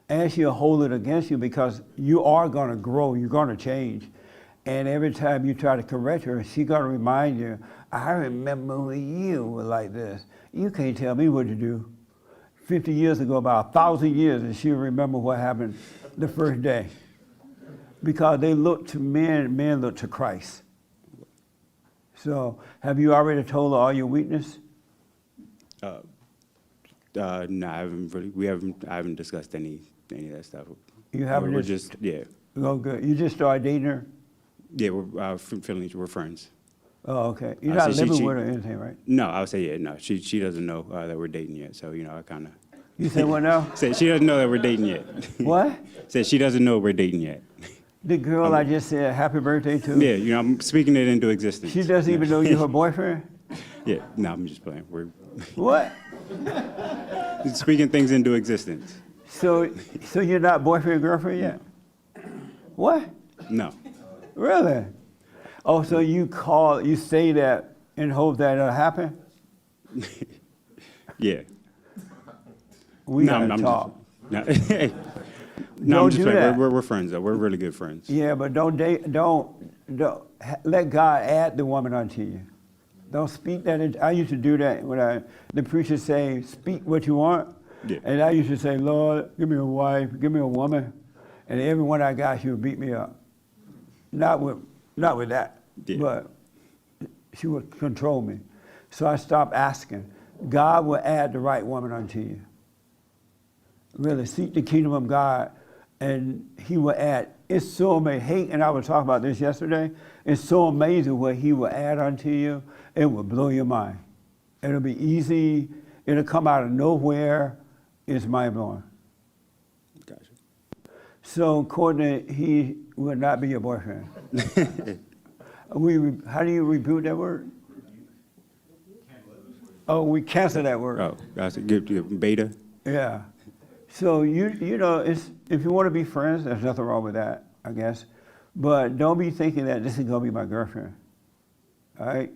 And she'll hold it against you because you are going to grow, you're going to change. And every time you try to correct her, she's going to remind you, I remember when you were like this. You can't tell me what to do. 50 years ago, about 1,000 years, and she'll remember what happened the first day. Because they look to men, men look to Christ. So, have you already told her all your weakness? No, I haven't really. I haven't discussed any of that stuff. You haven't. We're just yeah. Oh, good. You just started dating her? Yeah, we're we're friends. Oh, okay. You're not living with her or anything, right? No, I would say yeah. No, she doesn't know that we're dating yet. So I kind of. You said what now? Said she doesn't know that we're dating yet. What? Said she doesn't know we're dating yet. The girl I just said happy birthday to? Yeah, I'm speaking it into existence. She doesn't even know you're her boyfriend? Yeah, no, I'm just playing. We're What? speaking things into existence. So you're not boyfriend, girlfriend yet? What? No. Really? Oh, so you say that in hope that it'll happen? Yeah. We gotta talk. No, Don't I'm just do playing. that. We're friends though. We're really good friends. Yeah, but don't let God add the woman unto you. Don't speak that. I used to do that when the preacher say, speak what you want. Yeah. And I used to say, Lord, give me a wife, give me a woman. And everyone I got, she would beat me up. Not with that, Yeah. but she would control me. So I stopped asking. God will add the right woman unto you. Really, seek the kingdom of God, and he will add. It's so amazing. And I was talking about this yesterday. It's so amazing what he will add unto you. It will blow your mind. It'll be easy. It'll come out of nowhere. It's mind-blowing. Gotcha. So, Courtney, he will not be your boyfriend. How do you rebuke that word? Oh, we cancel that word. Oh, that's a good beta. Yeah. So you know, if you want to be friends, there's nothing wrong with that, I guess. But don't be thinking that this is gonna be my girlfriend. All right?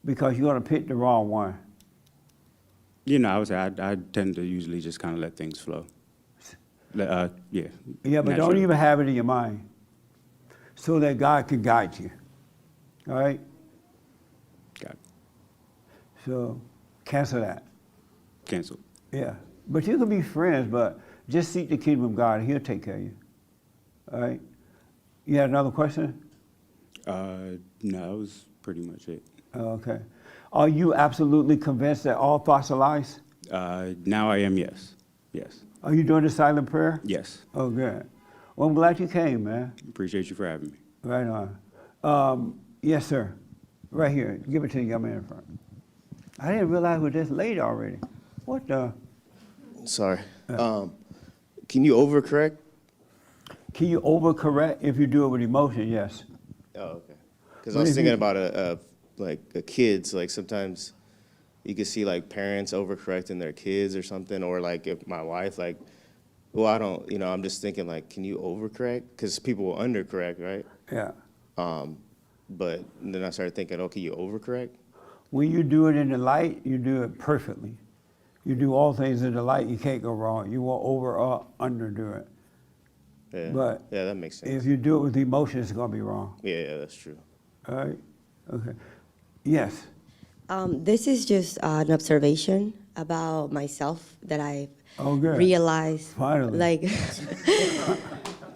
Because you're gonna pick the wrong one. You know, I tend to usually just kind of let things flow. Yeah. Yeah, but don't naturally. even have it in your mind so that God can guide you. All right? Got it. So cancel that. Cancel. Yeah. But you can be friends, but just seek the kingdom of God and he'll take care of you. All right? You had another question? No, that was pretty much it. Okay. Are you absolutely convinced that all thoughts are lies? Now I am, yes. Yes. Are you doing the silent prayer? Yes. Oh, good. Well, I'm glad you came, man. Appreciate you for having me. Right on. Yes, sir. Right here. Give it to the young man in front. I didn't realize we're this late already. What the? Sorry. Can you overcorrect? Can you overcorrect if you do it with emotion? Yes. Oh, okay. Because I was thinking about like kids. Like sometimes you can see like parents overcorrecting their kids or something, or like if my wife, like, well, I don't, you know, I'm just thinking like, can you overcorrect? Because people will undercorrect, right? Yeah. But then I started thinking, oh, can you overcorrect? When you do it in the light, you do it perfectly. You do all things in the light, you can't go wrong. You won't over or underdo it. Yeah. But yeah, that makes sense. if you do it with emotion, it's going to be wrong. Yeah, that's true. All right? Okay. Yes. This is just an observation about myself that I realized. Finally. Like,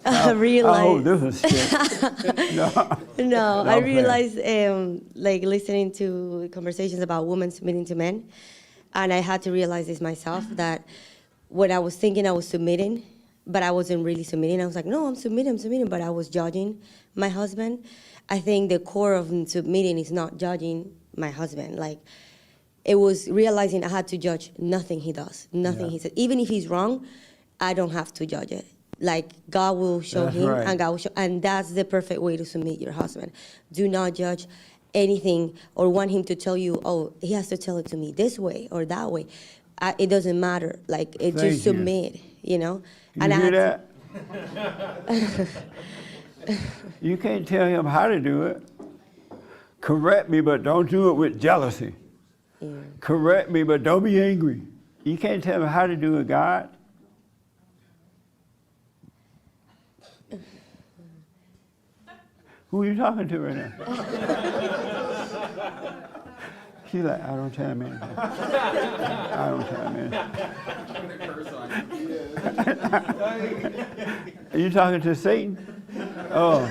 I realized. hope this is still. No, No, I I'm playing. realized, like listening to conversations about women submitting to men, and I had to realize this myself, that when I was thinking I was submitting, but I wasn't really submitting. I was like, no, I'm submitting, but I was judging my husband. I think the core of submitting is not judging my husband. Like, it was realizing I had to judge nothing he does, nothing he says. Even if he's wrong, I don't have to judge it. Like, God will show That's him, right. and God will show, and that's the perfect way to submit your husband. Do not judge anything or want him to tell you, oh, he has to tell it to me this way or that way. It doesn't matter. Like, it Thank just you. submit, you know? You and hear I that? You can't tell him how to do it. Correct me, but don't do it with jealousy. Correct me, but don't be angry. You can't tell him how to do it, God. Who are you talking to right now? She's like, I don't tell him anything. I don't tell him anything. Are you talking to Satan? Oh,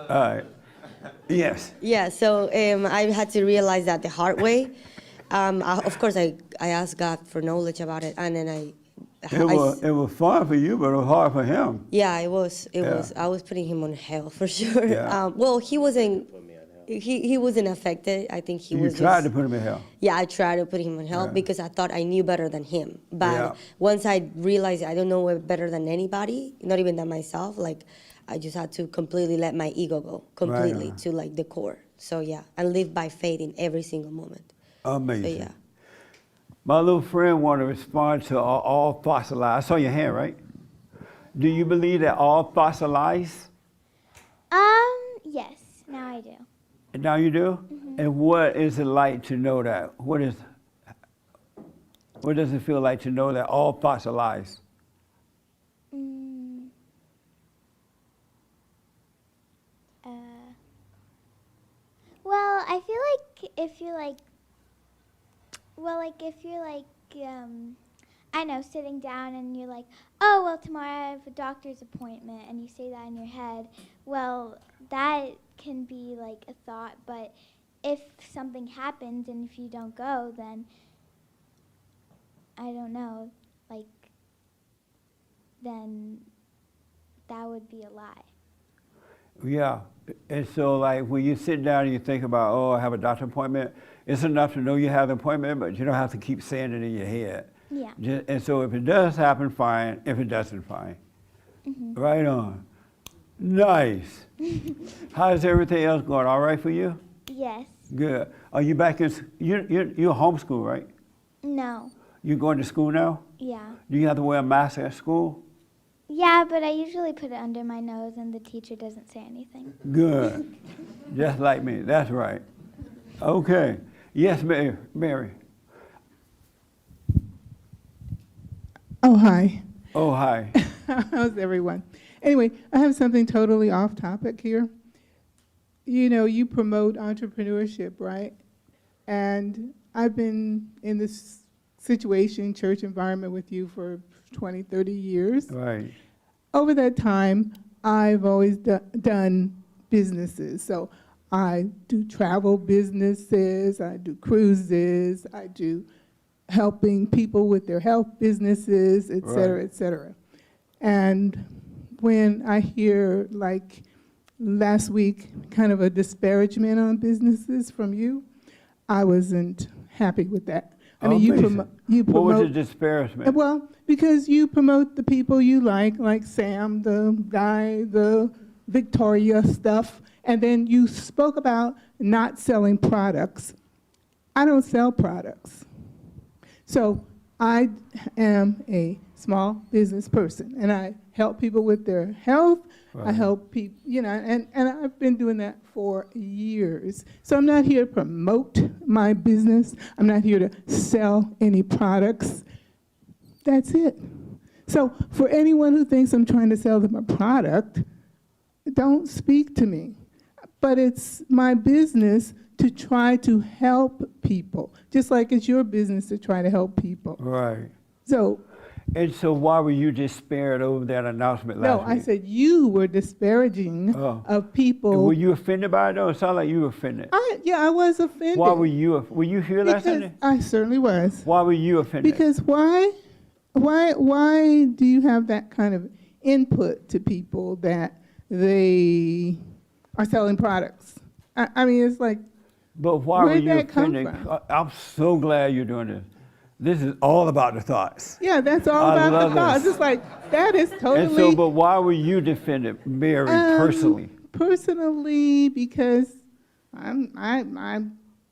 all right. Yes. Yeah, so I had to realize that the hard way. Of course, I asked God for knowledge about it, and then It was fun for you, but it was hard for him. Yeah, it was. I was putting him on hell for sure. Yeah. Well, he wasn't. He wasn't affected. I think he was. You tried to put him in hell. Yeah, I tried to put him on hell because I thought I knew better than him. But Yeah. once I realized I don't know it better than anybody, not even than myself, like I just had to completely let my ego go completely on. to like the core. So yeah, and live by faith in every single moment. Amazing. So, yeah. My little friend wanted to respond to all thoughts are lies. I saw your hand, right? Do you believe that all thoughts are lies? Yes, now I do. Now you do? And what is it like to know that? What does it feel like to know that all thoughts are lies? Well, I feel like if you're like, I know, sitting down and you're like, oh, well, tomorrow I have a doctor's appointment, and you say that in your head, well, that can be like a thought, but if something happens and if you don't go, then I don't know, like, then that would be a lie. Yeah. And so, like, when you sit down and you think about, oh, I have a doctor appointment, it's enough to know you have the appointment, but you don't have to keep saying it in your head. Yeah. And so if it does happen, fine. If it doesn't, fine. Right on. Nice. How's everything else going? All right for you? Yes. Good. Are you back in, you're homeschool, right? No. You going to school now? Yeah. Do you have to wear a mask at school? Yeah, but I usually put it under my nose and the teacher doesn't say anything. Good. Just like me. That's right. Okay. Yes, Mary. Oh, hi. Oh, hi. How's everyone? Anyway, I have something totally off topic here. You know, you promote entrepreneurship, right? And I've been in this situation, church environment with you for 20, 30 years. Right. Over that time, I've always done businesses. So I do travel businesses, I do cruises, I do helping people with their health businesses, et cetera, Right. et cetera. And when I hear, like last week, kind of a disparagement on businesses from you, I wasn't happy with that. I mean, you promote. What was the disparagement? Well, because you promote the people you like Sam, the guy, the Victoria stuff, and then you spoke about not selling products. I don't sell products. So I am a small business person, and I help people with their health. I Right. help people, you know, and I've been doing that for years. So I'm not here to promote my business. I'm not here to sell any products. That's it. So for anyone who thinks I'm trying to sell them a product, don't speak to me. But it's my business to try to help people, just like it's your business to try to help people. Right. So. And so why were you disparaged over that announcement last No, week? I said you were disparaging of people. Were you offended by it though? It sounded like you were offended. I was offended. Why were you here last Because Sunday? I certainly was. Why were you offended? Because why do you have that kind of input to people that they are selling products? I mean, it's like, But why were where'd you that come offended? from? I'm so glad you're doing this. This is all about the thoughts. Yeah, that's all I about love the thoughts. this. It's like, that is totally. And so, but why were you defended, Mary, personally? Personally, because I'm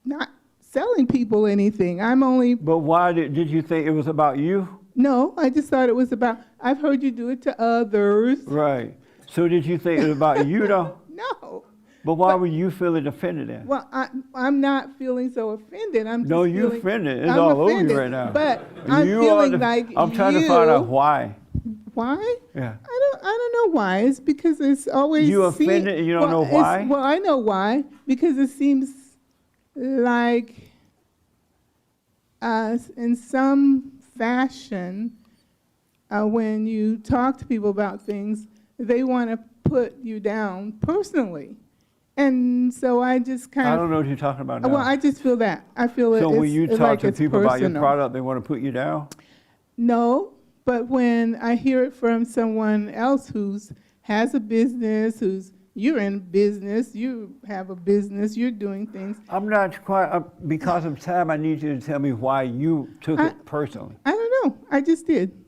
not selling people anything. I'm only. But why did you think it was about you? No, I just thought it was about. I've heard you do it to others. Right. So did you think it was about you though? No. But why were you feeling offended then? Well, I'm not feeling so offended. I'm just No, you feeling, offended. It's I'm all offended, over you right now. But I'm You feeling are the- like I'm trying to find out why. Why? Yeah. I don't know why. It's because it's always. You offended and you don't know why? Well, I know why. Because it seems like in some fashion, when you talk to people about things, they want to put you down personally. And so I just kind of. I don't know what you're talking about now. Well, I just feel that. I feel it. So when you it's talk like to it's people about your personal. product, they want to put you down? No, but when I hear it from someone else has a business, you're in business, you have a business, you're doing things. I'm not quite, because of time, I need you to tell me why you took it personally. I don't know. I just did.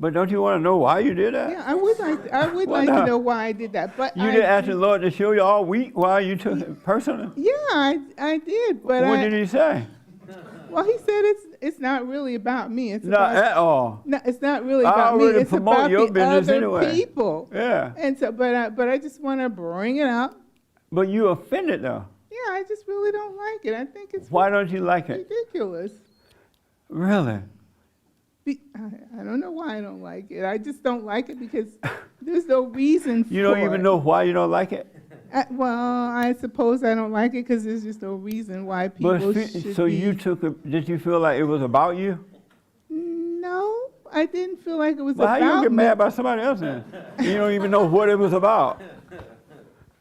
But don't you want to know why you did that? Yeah, I would like Why to not? know why I did that. But You didn't ask the Lord to show you all week why you took it personally? Yeah, I did. But What did he say? Well, he said it's not really about me. It's Not about, at all. No, it's not really I about me. already It's promote about your the business other anyway. people. Yeah. And so, but I just want to bring it up. But you offended though. Yeah, I just really don't like it. I think it's Why don't you like it? ridiculous. Really? I don't know why I don't like it. I just don't like it because there's no reason for it. You don't even know why you don't like it? Well, I suppose I don't like it because there's just no reason why people should So be. you took it, did you feel like it was about you? No, I didn't feel like it was Well, how about you get me. mad about somebody else then? You don't even know what it was about.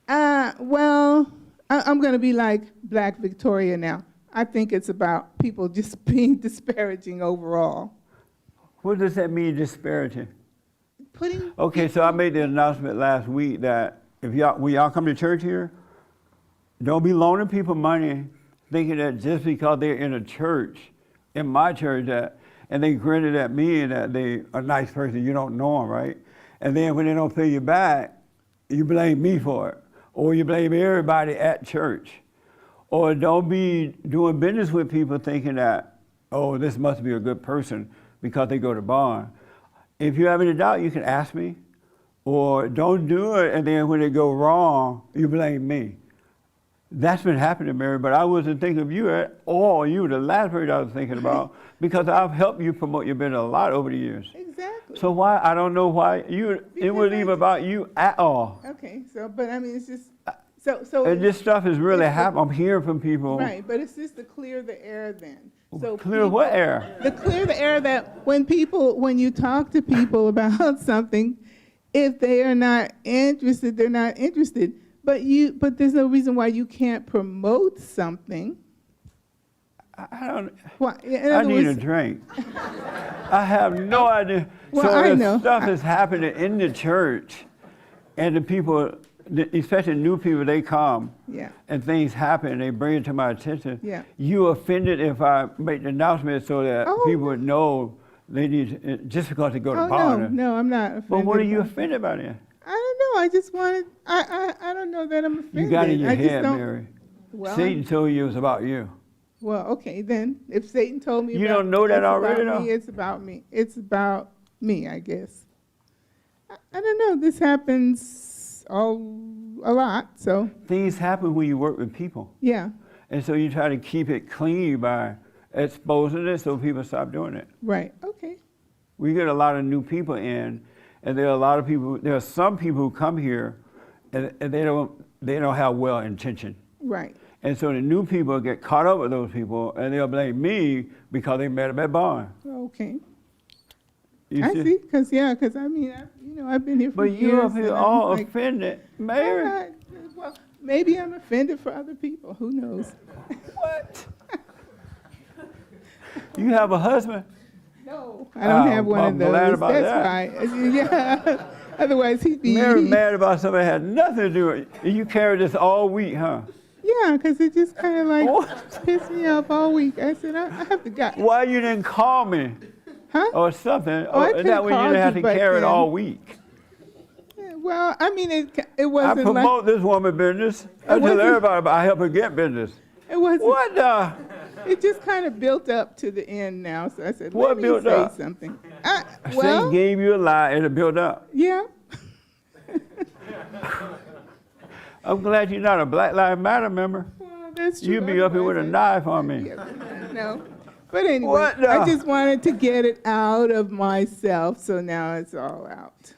Well, I'm going to be like Black Victoria now. I think it's about people just being disparaging overall. What does that mean, disparaging? Putting. Okay, so I made the announcement last week that if when y'all come to church here, don't be loaning people money thinking that just because they're in a church, in my church, and they grinted at me and that they a nice person, you don't know them, right? And then when they don't pay you back, you blame me for it. Or you blame everybody at church. Or don't be doing business with people thinking that, oh, this must be a good person because they go to bond. If you have any doubt, you can ask me. Or don't do it, and then when it go wrong, you blame me. That's been happening, Mary, but I wasn't thinking of you at all. You were the last person I was thinking about because I've helped you promote your business a lot over the years. Exactly. So why, I don't know why, it wasn't even about you at all. Okay, so, but I mean, it's just, so. And this stuff is really happening. I'm hearing from people. Right, but it's just to clear the air then. So Clear what air? Clear the air that when you talk to people about something, if they are not interested, they're not interested. But there's no reason why you can't promote something. I don't. Why, I need a drink. I have no idea. Well, so I if know. stuff is happening in the church, and the people, especially new people, they come, Yeah. and things happen, they bring it to my attention. Yeah. You offended if I make the announcement so that Oh. people would know they need just because they go to Oh, bond. no, I'm not offended. But what are you about offended by then? I don't know. I just wanted. I don't know that I'm offended. You got it in your I just head, don't- Mary. Well, Satan told you it was about you. Well, okay then. If Satan told me, You don't know that it's already, about though? me, it's about me. It's about me, I guess. I don't know. This happens a lot. So Things happen when you work with people. yeah, And so you try to keep it clean by exposing it so people stop doing it. right. Okay. We get a lot of new people in, and there are some people who come here and they don't have well intention. Right. And so the new people get caught up with those people and they'll blame me because they met them at bond. Okay. You I see. Because I mean, I've been here for But years. you're up here and I'm all like, offended, Mary. "All right, well, maybe I'm offended for other people. Who knows? What? You have a husband? No, I don't have one I'm of those. glad about That's that. right. Yeah. Otherwise, he'd be. Mary mad about something that had nothing to do with it. And you carried this all week, huh? Yeah, because it just kind of like pissed me off all week. I said, I have to go. Why you didn't call me? Huh? Or something. Oh, I Or could've that way you called didn't have you, to but carry it then- all week. Well, I mean, it I wasn't promote this woman business. I tell wasn't- everybody about I help her get business. like, it wasn't. What the? It just kind of built up to the end now. So I said, What let me built say up? something. Satan Well, gave you a lie and it built up. yeah. I'm glad you're not a Black Lives Matter member. Well, that's true. You'd be up here with a knife on me. No. But anyway, What the- I just wanted to get it out of myself, so now it's all out.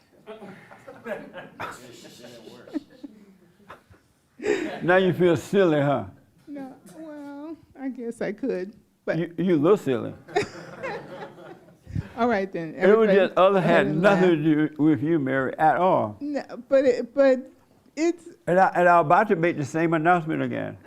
Now you feel silly, huh? No, well, I guess I could. But You look silly. all right then. It was everybody just go other ahead had and nothing laugh. to do with you, Mary, at all. No, but it's And I'm about to make the same announcement again.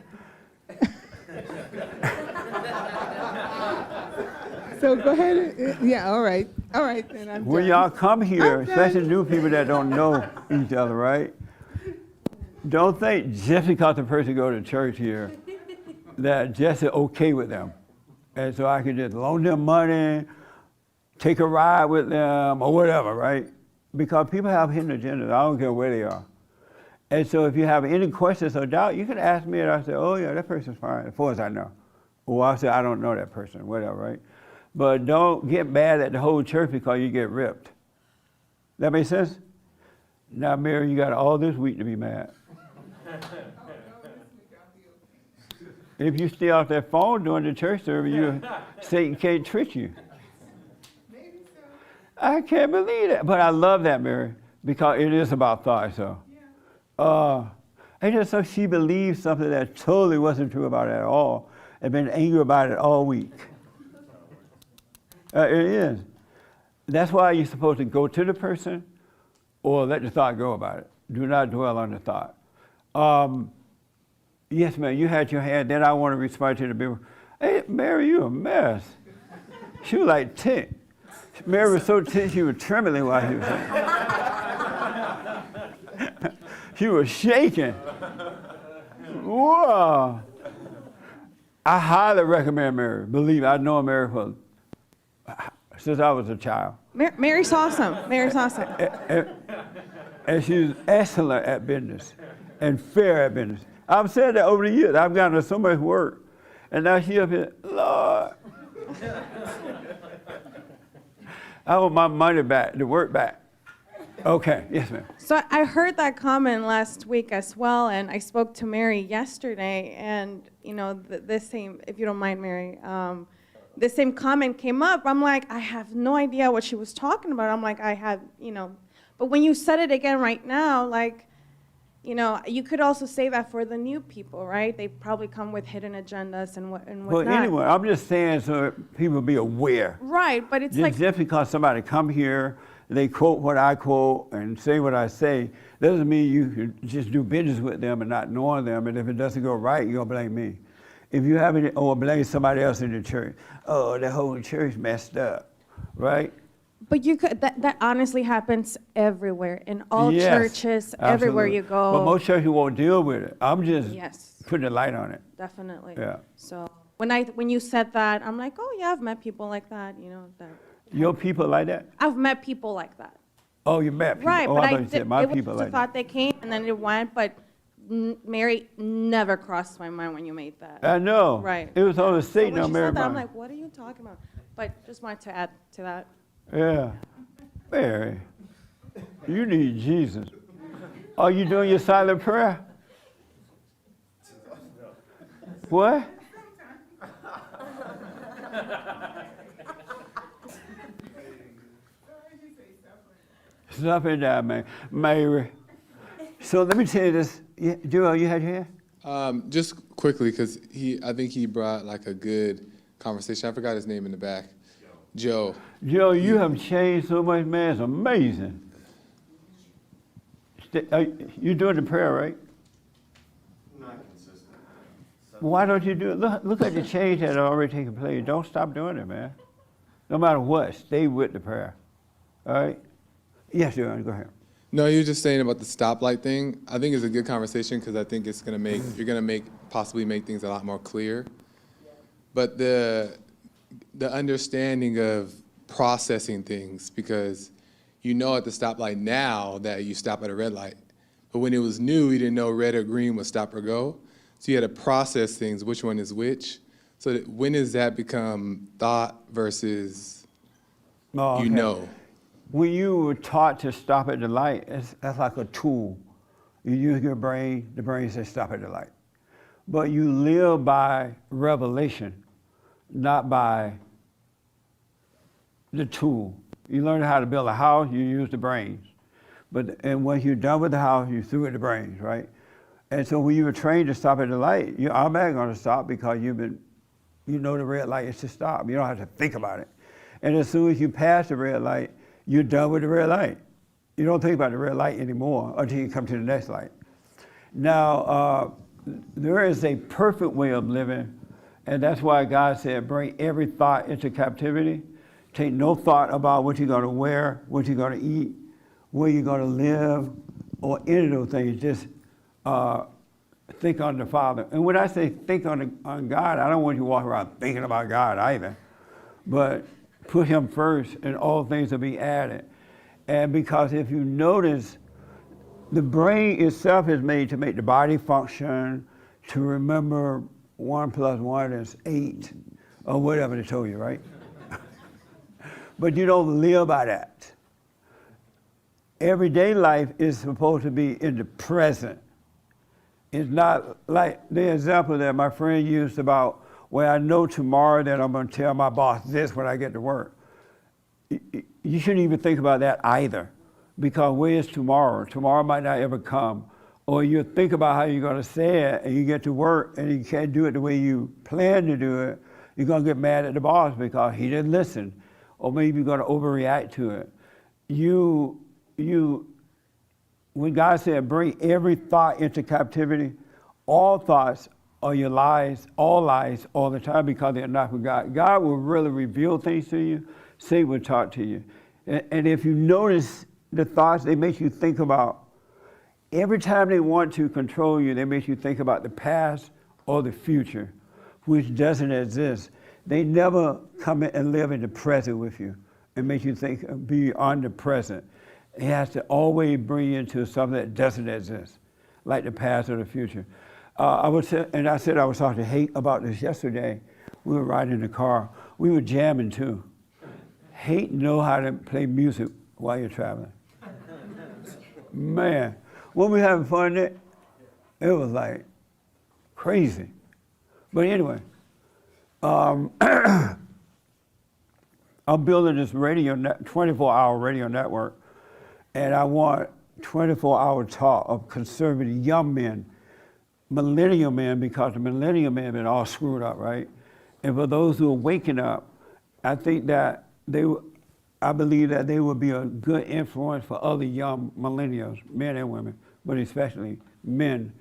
so go ahead. Yeah, all right then. I'm When done. y'all come here, I'm especially done. new people that don't know each other, right? Don't think just because the person go to church here that Jesse okay with them. And so I can just loan them money, take a ride with them, or whatever, right? Because people have hidden agendas. I don't care where they are. And so if you have any questions or doubt, you can ask me and I say, oh yeah, that person's fine, as far as I know. Or I say, I don't know that person, whatever, right? But don't get mad at the whole church because you get ripped. That make sense? Now, Mary, you got all this week to be mad. If you stay off that phone during the church service, Satan can't trick you. I can't believe that. But I love that, Mary, because it is about thought, so. And just so she believes something that totally wasn't true about it at all and been angry about it all week. It is. That's why you're supposed to go to the person or let the thought go about it. Do not dwell on the thought. Yes, ma'am, you had your hand, then I want to respond to the people. Hey, Mary, you a mess. She was like tick. Mary was so tick, she was trembling while she was saying. She was shaking. Whoa. I highly recommend Mary. Believe me, I've known Mary since I was a child. Mary's awesome. Mary's awesome. And she's excellent at business and fair at business. I've said that over the years. I've gotten her so much work. And now she up here, Lord. I want my money back, the work back. Okay, yes, ma'am. So I heard that comment last week as well, and I spoke to Mary yesterday, and this same, if you don't mind, Mary, the same comment came up. I'm like, I have no idea what she was talking about. I'm like, but when you said it again right now, like, you could also say that for the new people, right? They probably come with hidden agendas and whatnot. Well, anyway, I'm just saying so people be aware. Right, but it's like... Just because somebody come here, they quote what I quote and say what I say, doesn't mean you can just do business with them and not knowing them, and if it doesn't go right, you're going to blame me. If you have it, or blame somebody else in the church, oh, the whole church messed up, right? But you could, that honestly happens everywhere, in all Yes, churches, everywhere absolutely. you go. But most churches won't deal with it. I'm just Yes. putting a light on it. Definitely. Yeah. So when you said that, I'm like, oh yeah, I've met people like that, that. Your people like that? I've met people like that. Oh, you met people. Right, Oh, but I thought you said my it was people just a like thought that. they came and then it went, but Mary never crossed my mind when you made that. I know. Right. It was on the So Satan when on she Mary said that, I'm Brown. like, what are you talking about? But just wanted to add to that. Yeah. Mary, you need Jesus. Are you doing your silent prayer? What? Stuff in there, man. Mary. So let me tell you this. Joel, you had your hand? Just quickly, because I think he brought like a good conversation. I forgot his name in the back. Joe. Joe, you have changed so much, man. It's amazing. You're doing the prayer, right? Not consistent. Why don't you do it? Look at the change that had already taken place. Don't stop doing it, man. No matter what, stay with the prayer. All right? Yes, Joe, go ahead. No, you were just saying about the stoplight thing. I think it's a good conversation because I think it's gonna make possibly make things a lot more clear. But the understanding of processing things, because you know at the stoplight now that you stop at a red light, but when it was new, you didn't know red or green was stop or go. So you had to process things, which one is which. So that when does that become thought versus Oh, you okay. know? When you were taught to stop at the light, that's like a tool. You use your brain, the brain says stop at the light. But you live by revelation, not by the tool. You learn how to build a house, you use the brains. And when you're done with the house, you threw it the brains, right? And so when you were trained to stop at the light, you're automatically going to stop because you know the red light is to stop. You don't have to think about it. And as soon as you pass the red light, you're done with the red light. You don't think about the red light anymore until you come to the next light. Now, there is a perfect way of living, and that's why God said, bring every thought into captivity. Take no thought about what you're going to wear, what you're going to eat, where you're going to live, or any of those things. Just think on the Father. And when I say think on God, I don't want you to walk around thinking about God either. But put him first, and all things will be added. And because if you notice, the brain itself is made to make the body function, to remember 1 + 1 is 8, or whatever they told you, right? But you don't live by that. Everyday life is supposed to be in the present. It's not like the example that my friend used about, well, I know tomorrow that I'm going to tell my boss this when I get to work. You shouldn't even think about that either, because where is tomorrow? Tomorrow might not ever come. Or you think about how you're going to say it, and you get to work, and you can't do it the way you plan to do it. You're going to get mad at the boss because he didn't listen, or maybe you're going to overreact to it. When God said, bring every thought into captivity, all thoughts are your lies, all the time, because they're not from God. God will really reveal things to you. Satan will talk to you. And if you notice the thoughts they make you think about, every time they want to control you, they make you think about the past or the future, which doesn't exist. They never come in and live in the present with you and make you think, be on the present. It has to always bring you into something that doesn't exist, like the past or the future. And I said I was talking to Hate about this yesterday. We were riding in the car. We were jamming too. Hate know how to play music while you're traveling. Man, when we having fun, it was like crazy. But anyway, I'm building this 24-hour radio network, and I want 24-hour talk of conservative young men, millennial men, because the millennial men have been all screwed up, right? And for those who are waking up, I think that I believe that they will be a good influence for other young millennials, men and women, but especially men.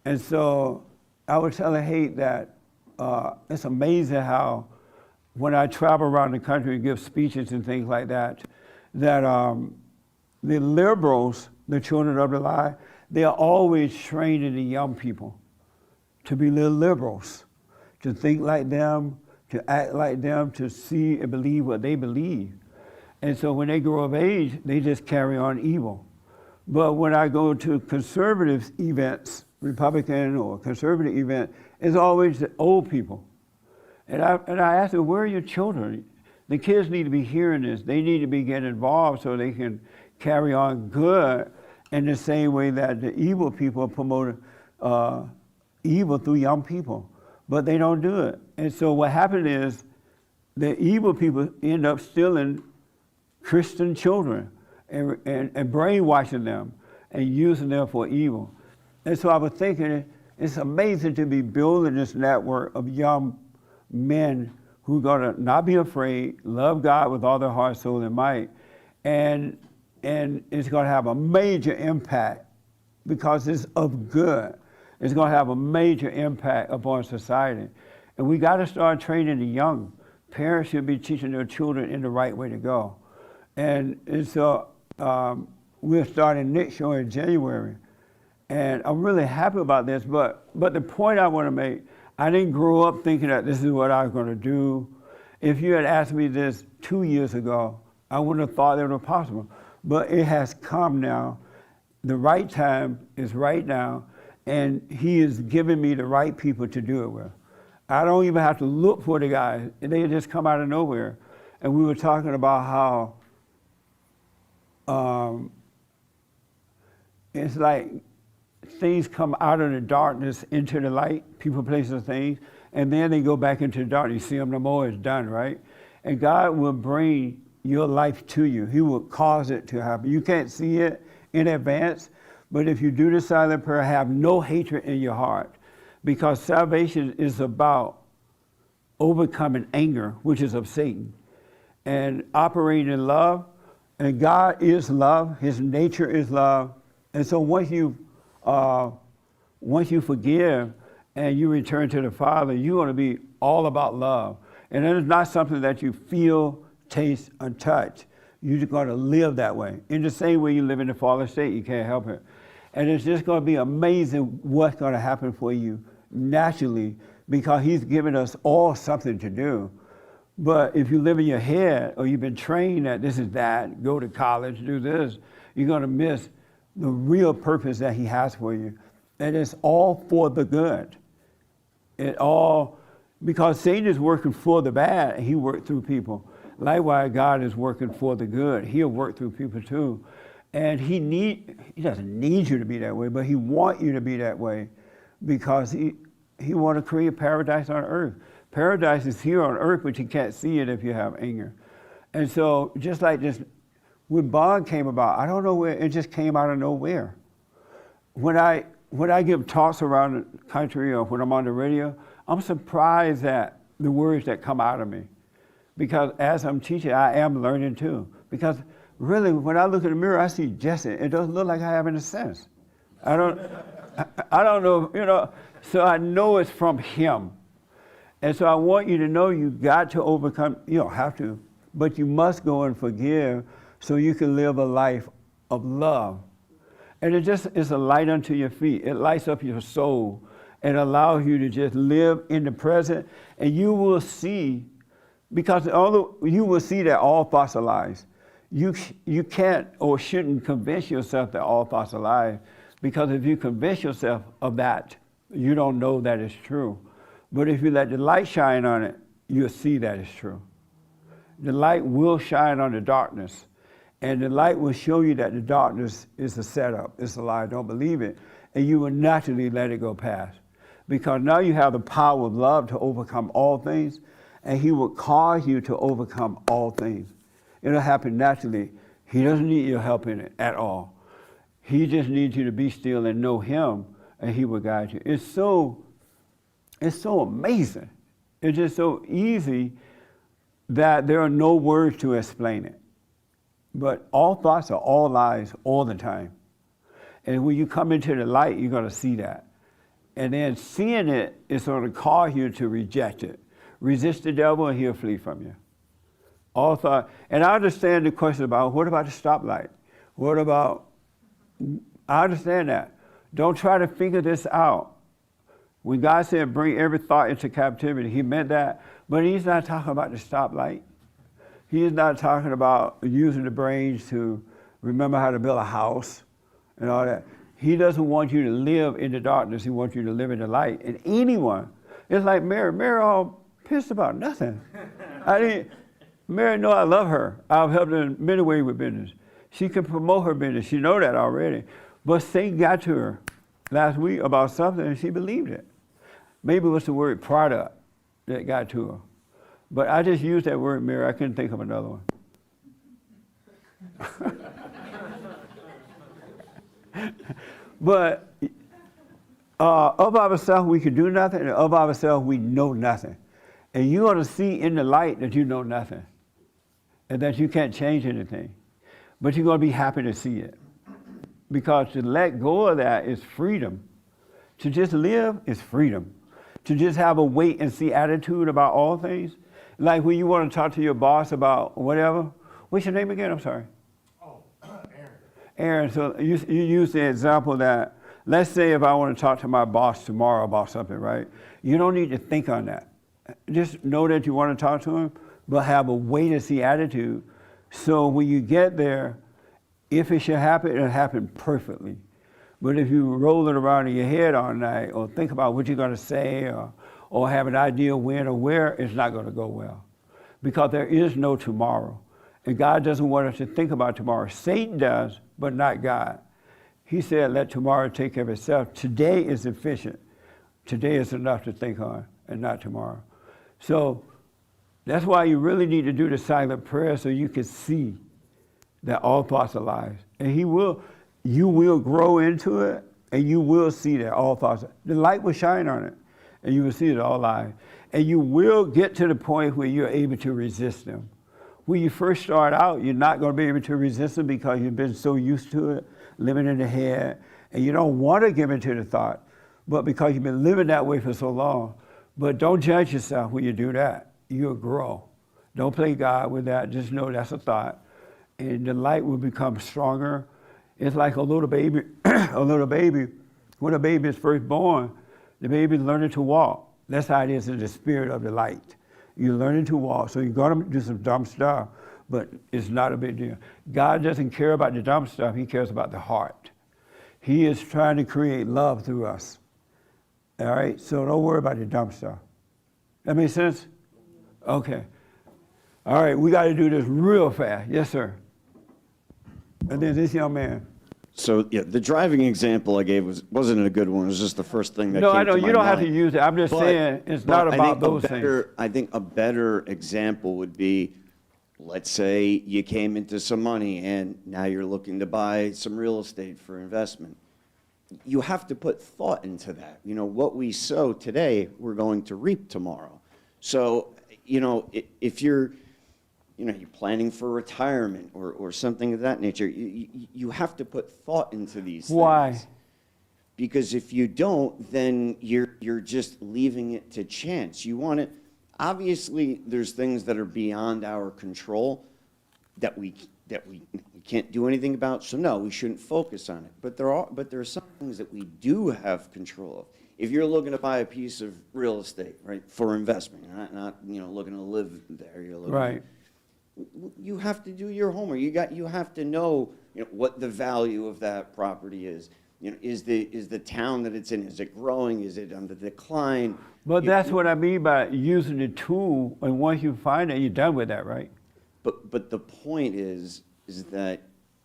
And so I was telling Hate that it's amazing how when I travel around the country and give speeches and things like that, that the liberals, the children of the lie, they are always training the young people to be little liberals, to think like them, to act like them, to see and believe what they believe. And so when they grow of age, they just carry on evil. But when I go to conservative events, Republican or conservative event, it's always the old people. And I ask them, where are your children? The kids need to be hearing this. They need to be getting involved so they can carry on good in the same way that the evil people promote evil through young people. But they don't do it. And so what happened is the evil people end up stealing Christian children and brainwashing them and using them for evil. And so I was thinking, it's amazing to be building this network of young men who are going to not be afraid, love God with all their heart, soul, and might, and it's going to have a major impact because it's of good. It's going to have a major impact upon society. And we got to start training the young. Parents should be teaching their children in the right way to go. And so we're starting next show in January. And I'm really happy about this, but the point I want to make, I didn't grow up thinking that this is what I was going to do. If you had asked me this 2 years ago, I wouldn't have thought that it was possible. But it has come now. The right time is right now, and he is giving me the right people to do it with. I don't even have to look for the guys. They just come out of nowhere. And we were talking about how it's like things come out of the darkness into the light, people, places, things, and then they go back into the darkness. You see them no more, it's done, right? And God will bring your life to you. He will cause it to happen. You can't see it in advance, but if you do the silent prayer, have no hatred in your heart, because salvation is about overcoming anger, which is of Satan, and operating in love. And God is love. His nature is love. And so once you forgive and you return to the Father, you're going to be all about love. And it is not something that you feel, taste, and touch. You're just going to live that way. In the same way you live in the fallen state, you can't help it. And it's just going to be amazing what's going to happen for you naturally, because he's given us all something to do. But if you live in your head, or you've been trained that this is that, go to college, do this, you're going to miss the real purpose that he has for you. And it's all for the good. Because Satan is working for the bad, and he worked through people. Likewise, God is working for the good. He'll work through people too. And he doesn't need you to be that way, but he wants you to be that way, because he wants to create paradise on earth. Paradise is here on earth, but you can't see it if you have anger. And so just like this, when Bond came about, I don't know where, it just came out of nowhere. When I give talks around the country or when I'm on the radio, I'm surprised at the words that come out of me. Because as I'm teaching, I am learning too. Because really, when I look in the mirror, I see Jesse. It doesn't look like I have any sense. I don't know, so I know it's from him. And so I want you to know you got to overcome. You don't have to, but you must go and forgive so you can live a life of love. And it's a light unto your feet. It lights up your soul and allows you to just live in the present. And you will see, because you will see that all thoughts are lies. You can't or shouldn't convince yourself that all thoughts are lies, because if you convince yourself of that, you don't know that it's true. But if you let the light shine on it, you'll see that it's true. The light will shine on the darkness. And the light will show you that the darkness is a setup, it's a lie, don't believe it. And you will naturally let it go past. Because now you have the power of love to overcome all things, and he will cause you to overcome all things. It'll happen naturally. He doesn't need your help in it at all. He just needs you to be still and know him, and he will guide you. It's so amazing. It's just so easy that there are no words to explain it. But all thoughts are all lies all the time. And when you come into the light, you're going to see that. And then seeing it is going to cause you to reject it. Resist the devil and he'll flee from you. All thought. And I understand the question about, what about the stoplight? What about, I understand that. Don't try to figure this out. When God said bring every thought into captivity, he meant that. But he's not talking about the stoplight. He's not talking about using the brains to remember how to build a house and all that. He doesn't want you to live in the darkness. He wants you to live in the light. And anyone, it's like Mary all pissed about nothing. Mary know I love her. I've helped her in many ways with business. She can promote her business. She know that already. But Satan got to her last week about something and she believed it. Maybe it was the word product that got to her. But I just used that word, Mary. I couldn't think of another one. But of ourselves, we can do nothing, and of ourselves, we know nothing. And you ought to see in the light that you know nothing, and that you can't change anything. But you're going to be happy to see it. Because to let go of that is freedom. To just live is freedom. To just have a wait and see attitude about all things. Like when you want to talk to your boss about whatever. What's your name again? I'm sorry. Aaron, so you use the example that, let's say if I want to talk to my boss tomorrow about something, right? You don't need to think on that. Just know that you want to talk to him, but have a wait-and-see attitude. So when you get there, if it should happen, it'll happen perfectly. But if you roll it around in your head all night, or think about what you're going to say, or have an idea when or where, it's not going to go well. Because there is no tomorrow. And God doesn't want us to think about tomorrow. Satan does, but not God. He said, let tomorrow take care of itself. Today is efficient. Today is enough to think on, and not tomorrow. So that's why you really need to do the silent prayer so you can see that all thoughts are lies. And you will grow into it, and you will see that all thoughts, the light will shine on it, and you will see it all lies. And you will get to the point where you're able to resist them. When you first start out, you're not going to be able to resist them because you've been so used to it, living in the head, and you don't want to give into the thought, but because you've been living that way for so long. But don't judge yourself when you do that. You'll grow. Don't play God with that. Just know that's a thought. And the light will become stronger. It's like a little baby, when a baby is first born, the baby is learning to walk. That's how it is in the spirit of the light. You're learning to walk, so you're going to do some dumb stuff, but it's not a big deal. God doesn't care about the dumb stuff. He cares about the heart. He is trying to create love through us. All right? So don't worry about the dumb stuff. That makes sense? Okay. All right, we got to do this real fast. Yes, sir. And then this young man. So, yeah, the driving example I gave wasn't a good one. It was just the first thing that came to my mind. No, I know. You don't have to use it. I'm just saying it's not about those things. I think a better example would be, let's say you came into some money and now you're looking to buy some real estate for investment. You have to put thought into that. You know, what we sow today, we're going to reap tomorrow. So, you know, if you're planning for retirement or something of that nature, you have to put thought into these things. Why? Because if you don't, then you're just leaving it to chance. You want it. Obviously, there's things that are beyond our control that we can't do anything about. So no, we shouldn't focus on it. But there are some things that we do have control of. If you're looking to buy a piece of real estate, right, for investment, not looking to live there, you're looking right. You have to do your homework. You have to know, what the value of that property is. You know, is the town that it's in, is it growing? Is it on the decline? But that's what I mean by using the tool, and once you find it, you're done with that, right? But the point is that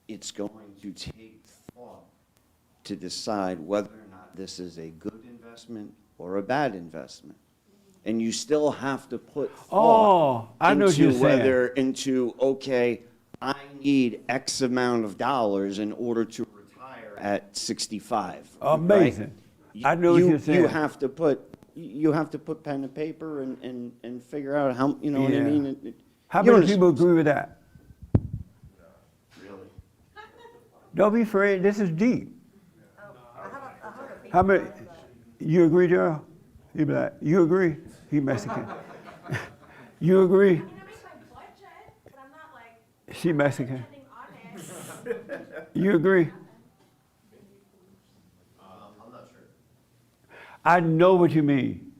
it's going to take thought to decide whether or not this is a good investment or a bad investment. And you still have to put thought I know what you're saying. into, okay, I need X amount of dollars in order to retire at 65. Amazing. Right? I know what you're saying. You have to put pen to paper and figure out how, you know what I mean? How many people agree with that? Really? Don't be afraid. This is deep. How many? You agree, Joe? He be like, you agree? He Mexican. You agree? She Mexican. You agree? I'm not sure. I know what you mean.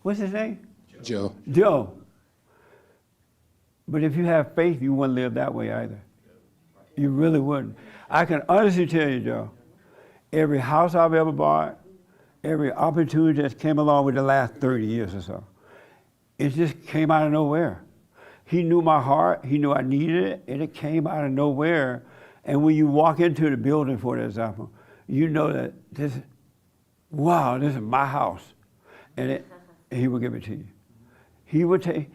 What's his name? Joe. Joe. But if you have faith, you wouldn't live that way either. You really wouldn't. I can honestly tell you, Joe, every house I've ever bought, every opportunity that came along with the last 30 years or so, it just came out of nowhere. He knew my heart, he knew I needed it, and it came out of nowhere. And when you walk into the building, for example, you know that this is my house. And he will give it to you. He would take,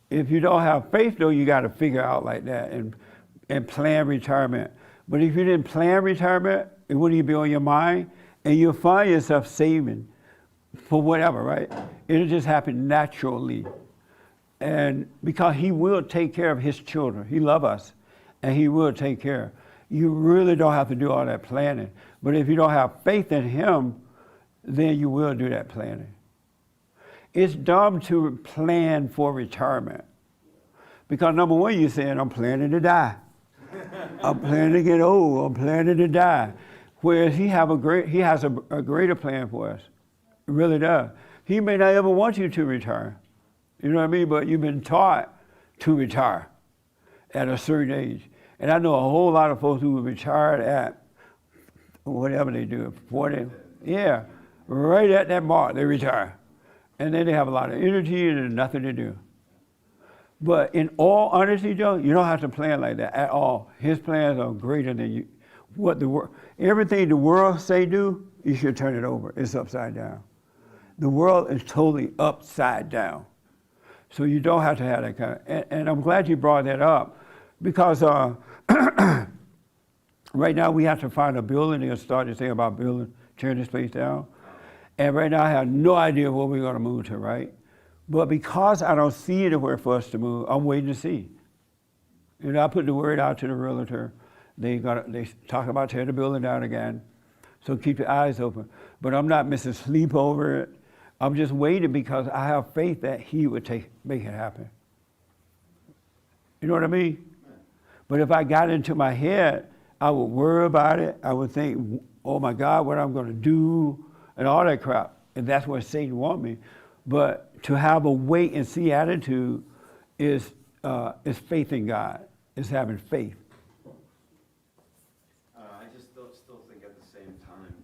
if you don't have faith though, you got to figure out like that and plan retirement. But if you didn't plan retirement, it wouldn't even be on your mind, and you'll find yourself saving for whatever, right? It'll just happen naturally. And because he will take care of his children. He loves us, and he will take care. You really don't have to do all that planning. But if you don't have faith in him, then you will do that planning. It's dumb to plan for retirement. Because number one, you're saying, I'm planning to die. I'm planning to get old. I'm planning to die. Whereas he has a greater plan for us. It really does. He may not ever want you to retire. You know what I mean? But you've been taught to retire at a certain age. And I know a whole lot of folks who were retired at whatever they do, 40. Yeah, right at that mark, they retire. And then they have a lot of energy and there's nothing to do. But in all honesty, Joe, you don't have to plan like that at all. His plans are greater than you. Everything the world say do, you should turn it over. It's upside down. The world is totally upside down. So you don't have to have that kind of, and I'm glad you brought that up, because right now we have to find a building and start to think about building, tearing this place down. And right now I have no idea where we're gonna move to, right? But because I don't see anywhere for us to move, I'm waiting to see. You know, I put the word out to the realtor. They talk about tearing the building down again. So keep your eyes open. But I'm not missing sleep over it. I'm just waiting because I have faith that he would make it happen. You know what I mean? But if I got into my head, I would worry about it. I would think, oh my God, what I'm gonna do, and all that crap. And that's what Satan wants me. But to have a wait and see attitude is faith in God. It's having faith. I just still think at the same time,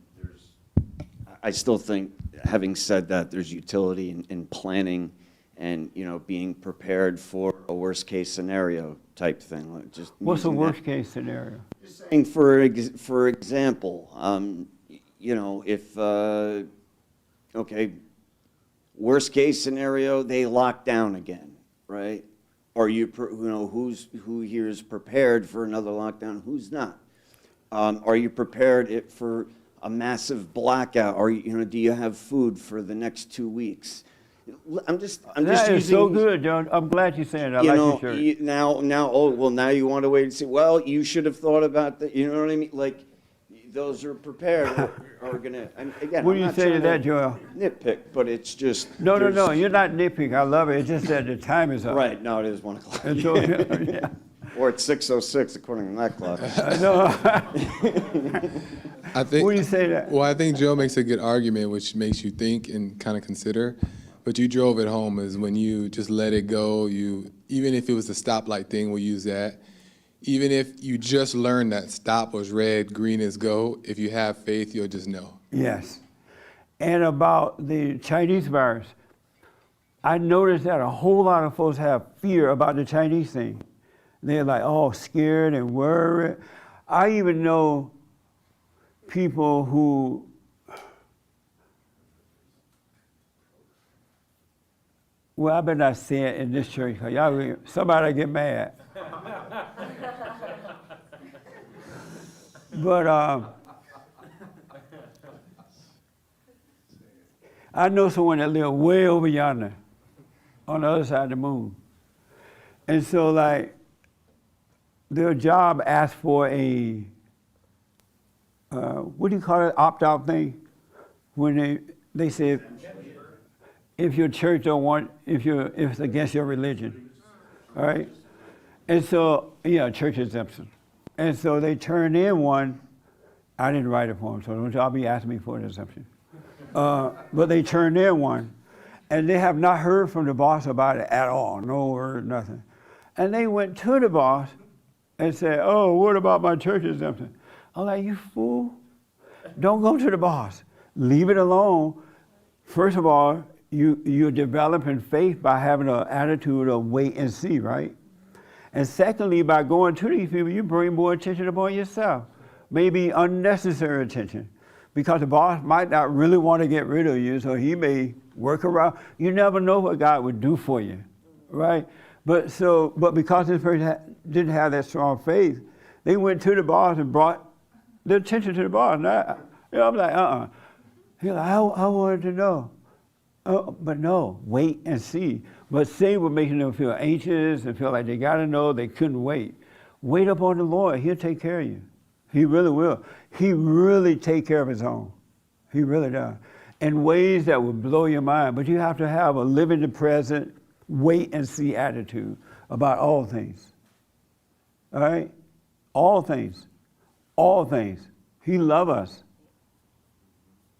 I still think, having said that, there's utility in planning and, you know, being prepared for a worst case scenario type thing. Like just what's the using worst that. case scenario? Just saying, for example, you know, if, okay, worst case scenario, they lock down again, right? Or you know, who here is prepared for another lockdown? Who's not? Are you prepared for a massive blackout? Or, you know, do you have food for the next 2 weeks? I'm just that is using, so good, John. I'm glad you said it. I you like know, your shirt. now you want to wait and see. Well, you should have thought about that. You know what I mean? Like, those who are prepared are gonna. And again, What do I'm you not say to trying that, Joel? Nitpick, but it's just. No, there's- you're not nitpicking. I love it. It's just that the time is up. Right, no, it is 1 o'clock. And so, yeah. Or it's 6:06 according to that clock. I think. What do you say to that? Well, I think Joe makes a good argument, which makes you think and kind of consider. But you drove it home is when you just let it go. Even if it was the stoplight thing, we'll use that. Even if you just learn that stop was red, green is go, if you have faith, you'll just know. Yes. And about the Chinese virus, I noticed that a whole lot of folks have fear about the Chinese thing. They're like, oh, scared and worried. I even know people who well, I better not say it in this church, because y'all, somebody get mad. But I know someone that lives way over yonder, on the other side of the moon. And so, like, their job asked for a, what do you call it, opt-out thing? When they said, if your church don't want, if it's against your religion, all right? And so, yeah, church exemption. And so they turned in one. I didn't write it for them, so don't y'all be asking me for an exemption. But they turned in one, and they have not heard from the boss about it at all, no word, nothing. And they went to the boss and said, oh, what about my church exemption? I'm like, you fool. Don't go to the boss. Leave it alone. First of all, you're developing faith by having an attitude of wait and see, right? And secondly, by going to these people, you bring more attention upon yourself, maybe unnecessary attention, because the boss might not really want to get rid of you, so he may work around. You never know what God would do for you, right? But because this person didn't have that strong faith, they went to the boss and brought their attention to the boss. And I'm like, He's like, I wanted to know. Oh, but no, wait and see. But sin was making them feel anxious and feel like they got to know, they couldn't wait. Wait upon the Lord. He'll take care of you. He really will. He really take care of his own. He really does. In ways that will blow your mind. But you have to have a live in the present, wait and see attitude about all things. All right? All things. All things. He loves us.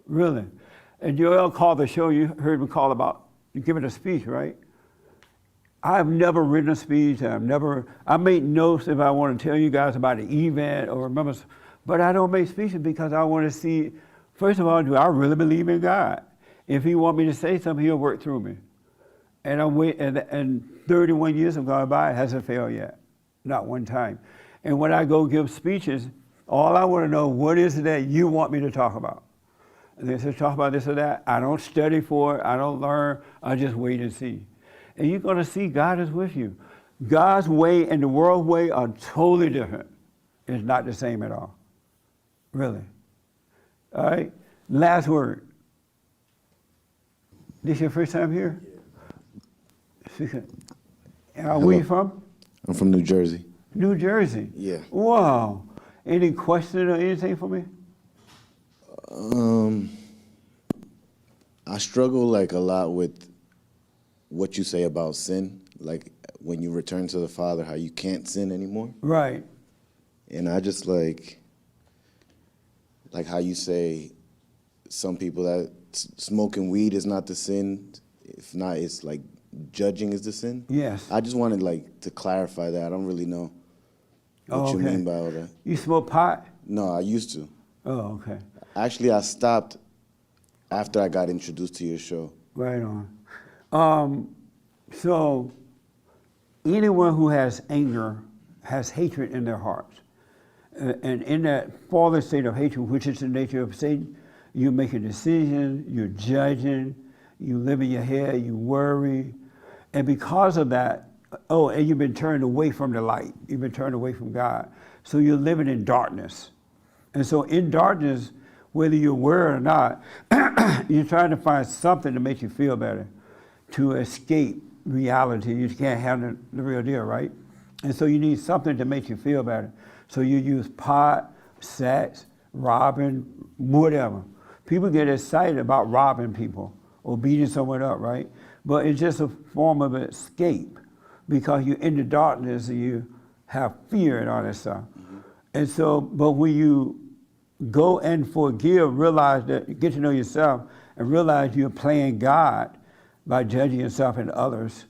Really. And Joel called the show, you heard me call about giving a speech, right? I've never written a speech. I make notes if I want to tell you guys about an event or remember, but I don't make speeches because I want to see, first of all, do I really believe in God? If he want me to say something, he'll work through me. And and 31 years have gone by, it hasn't failed yet, not one time. And when I go give speeches, all I want to know, what is it that you want me to talk about? And they say, talk about this or that. I don't study for it. I don't learn. I just wait and see. And you're going to see God is with you. God's way and the world's way are totally different. It's not the same at all. Really. All right? Last word. This your first time here? Yeah. Where you from? I'm from New Jersey. New Jersey? Yeah. Wow. Any question or anything for me? I struggle like a lot with what you say about sin, like when you return to the Father, how you can't sin anymore. Right. And I just like how you say some people that smoking weed is not the sin. If not, it's like judging is the sin. Yes. I just wanted like to clarify that. I don't really know what you mean by all that. You smoke pot? No, I used to. Oh, okay. Actually, I stopped after I got introduced to your show. Right on. So anyone who has anger has hatred in their hearts. And in that fallen state of hatred, which is the nature of Satan, you make a decision, you're judging, you live in your head, you worry. And because of that, and you've been turned away from the light. You've been turned away from God. So you're living in darkness. And so in darkness, whether you're aware or not, you're trying to find something to make you feel better, to escape reality. You can't handle the real deal, right? And so you need something to make you feel better. So you use pot, sex, robbing, whatever. People get excited about robbing people or beating someone up, right? But it's just a form of escape because you're in the darkness and you have fear and all that stuff. Mm-hmm. And so, but when you go and forgive, realize that, get to know yourself and realize you're playing God by judging yourself and others,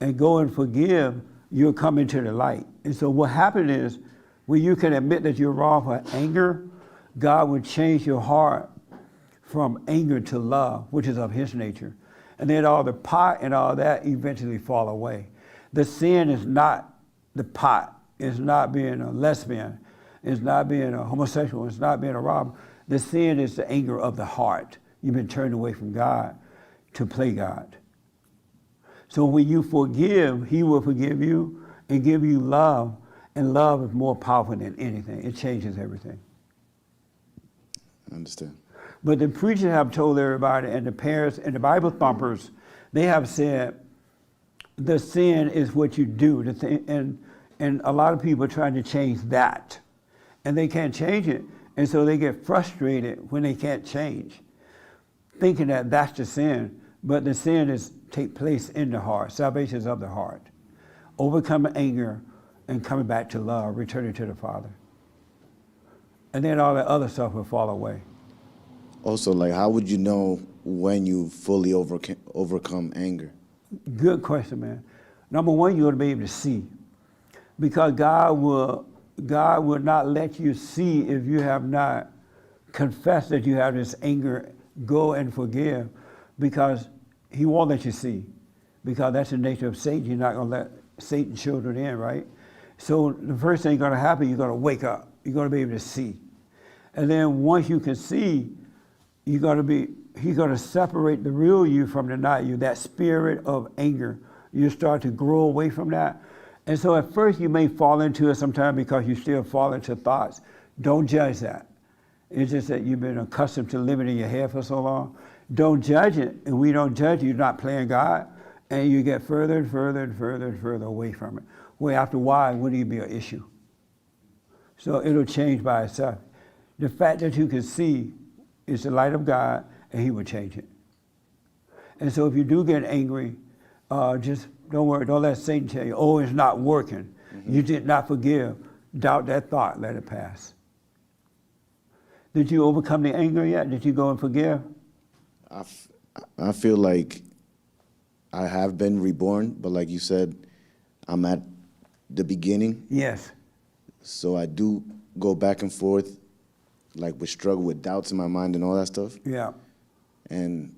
and go and forgive, you'll come into the light. And so what happened is, when you can admit that you're wrong for anger, God will change your heart from anger to love, which is of his nature. And then all the pot and all that eventually fall away. The sin is not the pot. It's not being a lesbian. It's not being a homosexual. It's not being a robber. The sin is the anger of the heart. You've been turned away from God to play God. So when you forgive, he will forgive you and give you love. And love is more powerful than anything. It changes everything. I understand. But the preachers have told everybody, and the parents and the Bible thumpers, they have said the sin is what you do. And a lot of people are trying to change that. And they can't change it. And so they get frustrated when they can't change, thinking that that's the sin. But the sin is take place in the heart. Salvation is of the heart. Overcoming anger and coming back to love, returning to the Father. And then all that other stuff will fall away. Also, like, how would you know when you fully overcome anger? Good question, man. Number one, you ought to be able to see. Because God will not let you see if you have not confessed that you have this anger. Go and forgive, because he won't let you see. Because that's the nature of Satan. You're not going to let Satan's children in, right? So the first thing going to happen, you're going to wake up. You're going to be able to see. And then once you can see, he's going to separate the real you from the not you, that spirit of anger. You start to grow away from that. And so at first you may fall into it sometime because you still fall into thoughts. Don't judge that. It's just that you've been accustomed to living in your head for so long. Don't judge it. And we don't judge you, you're not playing God. And you get further and further and further and further away from it. Well, after a while, it wouldn't even be an issue. So it'll change by itself. The fact that you can see is the light of God, and he will change it. And so if you do get angry, just don't worry. Don't let Satan tell you, oh, it's not working. Mm-hmm. You did not forgive. Doubt that thought. Let it pass. Did you overcome the anger yet? Did you go and forgive? I feel like I have been reborn, but like you said, I'm at the beginning. Yes. So I do go back and forth, like with struggle with doubts in my mind and all that stuff. Yeah. And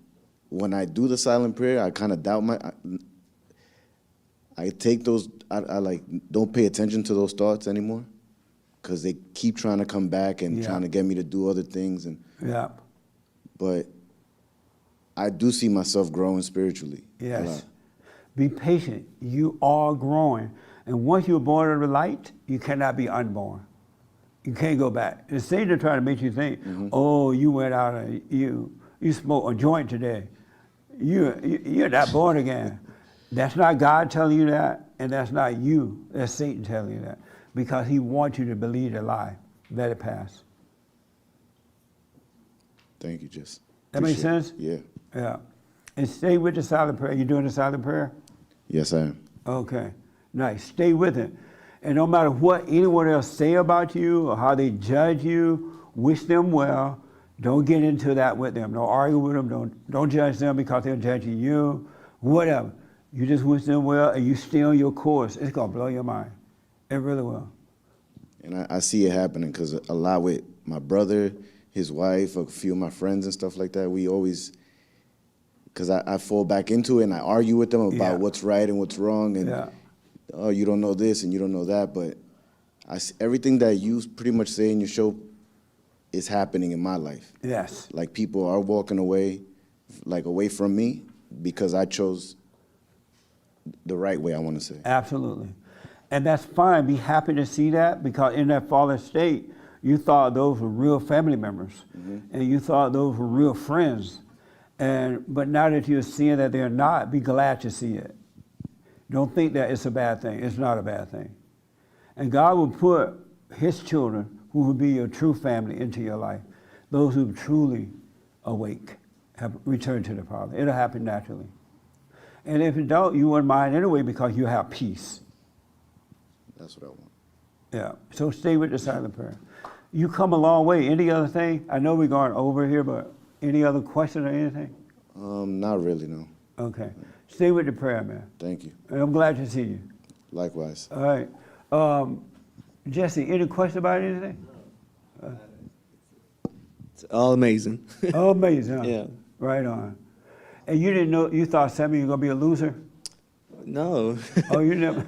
when I do the silent prayer, I kind of doubt I take those, I like don't pay attention to those thoughts anymore, because they keep trying to come back and trying to get me to do other things. And yeah. But I do see myself growing spiritually. Yes. Be patient. You are growing. And once you're born of the light, you cannot be unborn. You can't go back. And Satan trying to make you think, oh, you went out and you smoked a joint today. You're not born again. That's not God telling you that, and that's not you. That's Satan telling you that. Because he wants you to believe the lie. Let it pass. Thank you, Jess. That makes sense? Yeah. Yeah. And stay with the silent prayer. You doing the silent prayer? Yes, I am. Okay. Nice. Stay with it. And no matter what anyone else say about you or how they judge you, wish them well. Don't get into that with them. Don't argue with them. Don't judge them because they're judging you. Whatever. You just wish them well and you stay on your course. It's going to blow your mind. It really will. And I see it happening because a lot with my brother, his wife, a few of my friends and stuff like that, we always, because I fall back into it and I argue with them about what's right and what's wrong. And, oh, you don't know this and you don't know that. But everything that you pretty much say in your show is happening in my life. Yes. Like people are walking away, like away from me because I chose the right way, I want to say. Absolutely. And that's fine. Be happy to see that, because in that fallen state, you thought those were real family members. And you thought those were real friends. But now that you're seeing that they're not, be glad to see it. Don't think that it's a bad thing. It's not a bad thing. And God will put his children, who will be your true family, into your life. Those who truly awake, have returned to the Father. It'll happen naturally. And if it don't, you wouldn't mind anyway, because you have peace. That's what I want. Yeah. So stay with the silent prayer. You come a long way. Any other thing? I know we're going over here, but any other question or anything? Not really, no. Okay. Stay with the prayer, man. Thank you. And I'm glad to see you. Likewise. All right. Jesse, any question about anything? It's all amazing. Oh, amazing, huh? Yeah. Right on. And you didn't know, you thought, Sammy, you're going to be a loser? No. Oh, you never?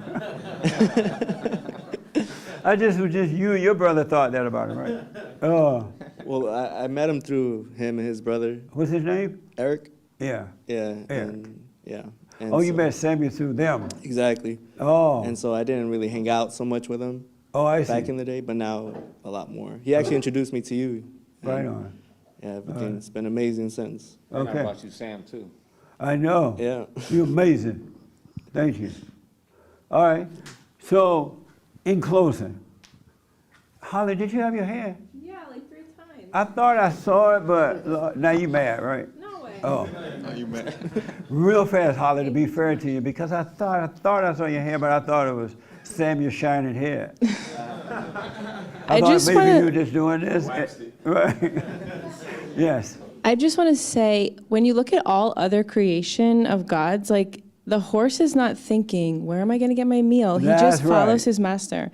I just was just you and your brother thought that about him, right? Oh. Well, I met him through him and his brother. What's his name? Eric. Yeah. Yeah. Eric. And, yeah. And Oh, you met Samuel through them. Exactly. Oh. And so I didn't really hang out so much with him. Oh, I see. Back in the day, but now a lot more. He actually introduced me to you. Right on. Yeah, everything's been amazing since. And Okay. I brought you Sam too. I know. Yeah. You're amazing. Thank you. All right. So, in closing, Holly, did you have your hand? Yeah, like 3 times. I thought I saw it, but now you mad, right? No way. Oh. Are you mad? Real fast, Holly, to be fair to you, because I thought I saw your hand, but I thought it was Samuel shining head. I thought just maybe wanna- you were just doing this. Right. Yes. I just want to say, when you look at all other creation of God's, like the horse is not thinking, where am I going to get my meal? He That's just follows right. his master.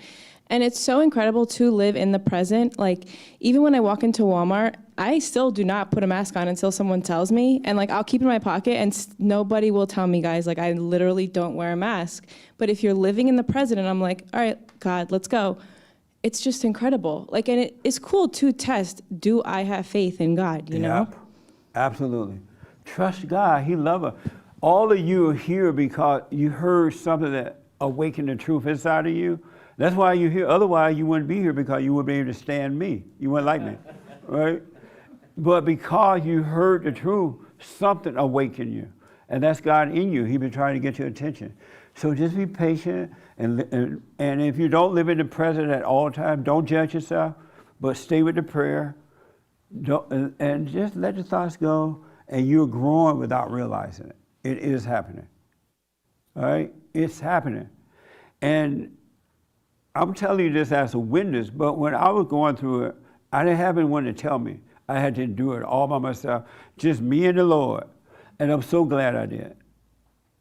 And it's so incredible to live in the present. Like, even when I walk into Walmart, I still do not put a mask on until someone tells me. And like, I'll keep it in my pocket and nobody will tell me, guys, like I literally don't wear a mask. But if you're living in the present and I'm like, all right, God, let's go. It's just incredible. Like, and it's cool to test, do I have faith in God, you know? Yep. Absolutely. Trust God. He loves us. All of you are here because you heard something that awakened the truth inside of you. That's why you're here. Otherwise, you wouldn't be here because you wouldn't be able to stand me. You wouldn't like me, right? But because you heard the truth, something awakened you. And that's God in you. He's been trying to get your attention. So just be patient. And if you don't live in the present at all times, don't judge yourself, but stay with the prayer. And just let the thoughts go. And you're growing without realizing it. It is happening. All right? It's happening. And I'm telling you this as a witness, but when I was going through it, I didn't have anyone to tell me. I had to do it all by myself, just me and the Lord. And I'm so glad I did.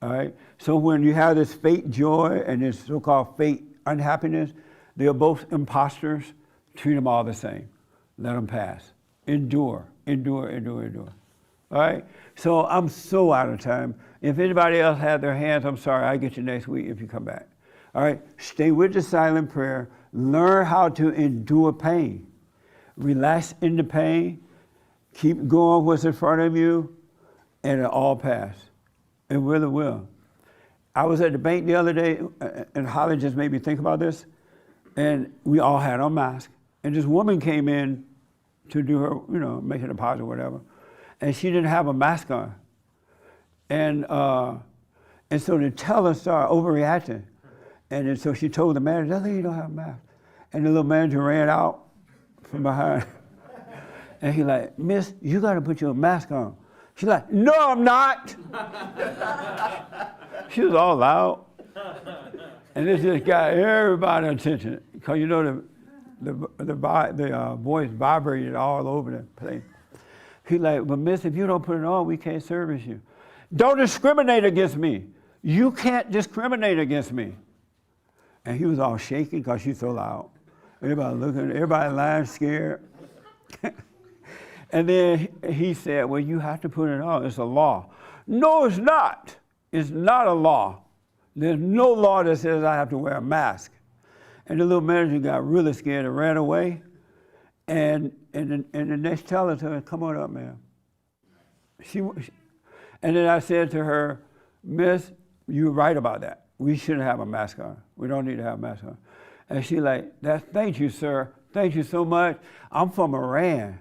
All right? So when you have this fake joy and this so-called fake unhappiness, they are both imposters. Treat them all the same. Let them pass. Endure, endure, endure, endure. All right? So I'm so out of time. If anybody else had their hands, I'm sorry. I'll get you next week if you come back. All right? Stay with the silent prayer. Learn how to endure pain. Relax in the pain. Keep going what's in front of you, and it'll all pass. It really will. I was at the bank the other day, and Holly just made me think about this, and we all had our masks. And this woman came in to do her, make a deposit or whatever, and she didn't have a mask on. And so the teller started overreacting. And then so she told the manager, that lady don't have a mask. And the little manager ran out from behind. And he like, miss, you got to put your mask on. She's like, no, I'm not. She was all loud. And this just got everybody's attention. Because the voice vibrated all over the place. He's like, but miss, if you don't put it on, we can't service you. Don't discriminate against me. You can't discriminate against me. And he was all shaking because she's so loud. Everybody looking, everybody lying scared. And then he said, well, you have to put it on. It's a law. No, it's not. It's not a law. There's no law that says I have to wear a mask. And the little manager got really scared and ran away. And the next teller told her, come on up, ma'am. And then I said to her, miss, you're right about that. We shouldn't have a mask on. We don't need to have a mask on. And she like, thank you, sir. Thank you so much. I'm from Iran.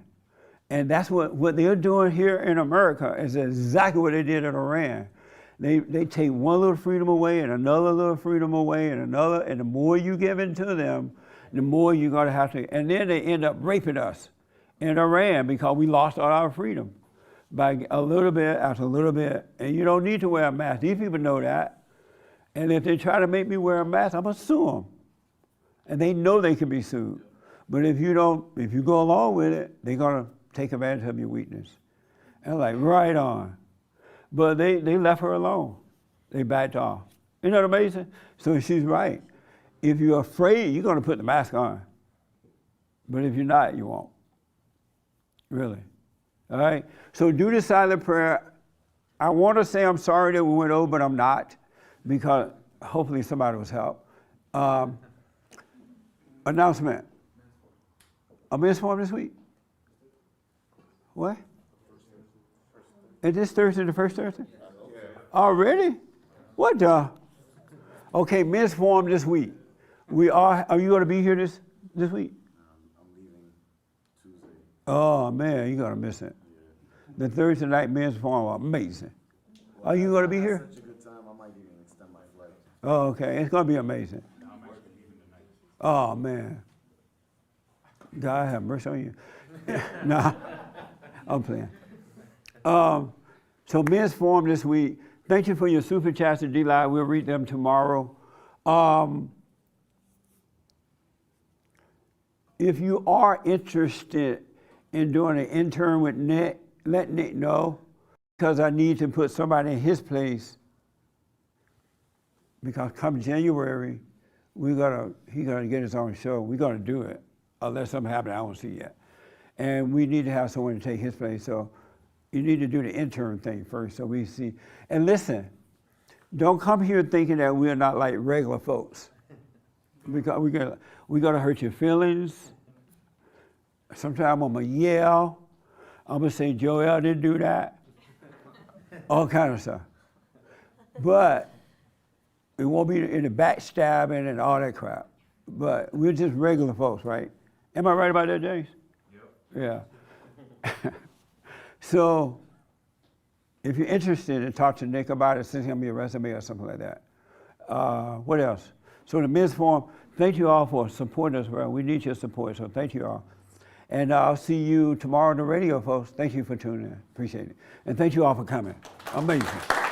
And that's what they're doing here in America is exactly what they did in Iran. They take one little freedom away and another little freedom away and another, and the more you give into them, the more you're going to have to, and then they end up raping us in Iran because we lost all our freedom by a little bit after a little bit. And you don't need to wear a mask. These people know that. And if they try to make me wear a mask, I'm going to sue them. And they know they can be sued. But if you go along with it, they're going to take advantage of your weakness. And I'm like, right on. But they left her alone. They backed off. Isn't that amazing? So she's right. If you're afraid, you're going to put the mask on. But if you're not, you won't. Really. All right? So do the silent prayer. I want to say I'm sorry that we went over, but I'm not, because hopefully somebody was helped. Announcement. A men's forum this week? What? Is this Thursday the first Thursday? Already? What the? Okay, men's forum this week. Are you going to be here this week? I'm leaving Tuesday. Oh man, you're going to miss it. The Thursday night men's forum, amazing. Are you going to be here? Such a good time, I might even extend my flight. Oh, okay, it's going to be amazing. Oh man. God have mercy on you. Nah, I'm playing. So men's forum this week. Thank you for your super chats to D-Live. We'll read them tomorrow. If you are interested in doing an intern with Nick, let Nick know, because I need to put somebody in his place. Because come January, he's gonna get his own show. We're gonna do it, unless something happens I don't see yet. And we need to have someone to take his place. So you need to do the intern thing first, so we see. And listen, don't come here thinking that we're not like regular folks. Because we're gonna hurt your feelings. Sometimes I'm gonna yell. I'm gonna say Joel didn't do that. All kind of stuff. But it won't be in the backstabbing and all that crap. But we're just regular folks, right? Am I right about that, James? Yep. Yeah. So if you're interested in talk to Nick about it, send him your resume or something like that. What else? So the men's forum, thank you all for supporting us. Well, we need your support, so thank you all. And I'll see you tomorrow on the radio, folks. Thank you for tuning in. Appreciate it. And thank you all for coming. Amazing.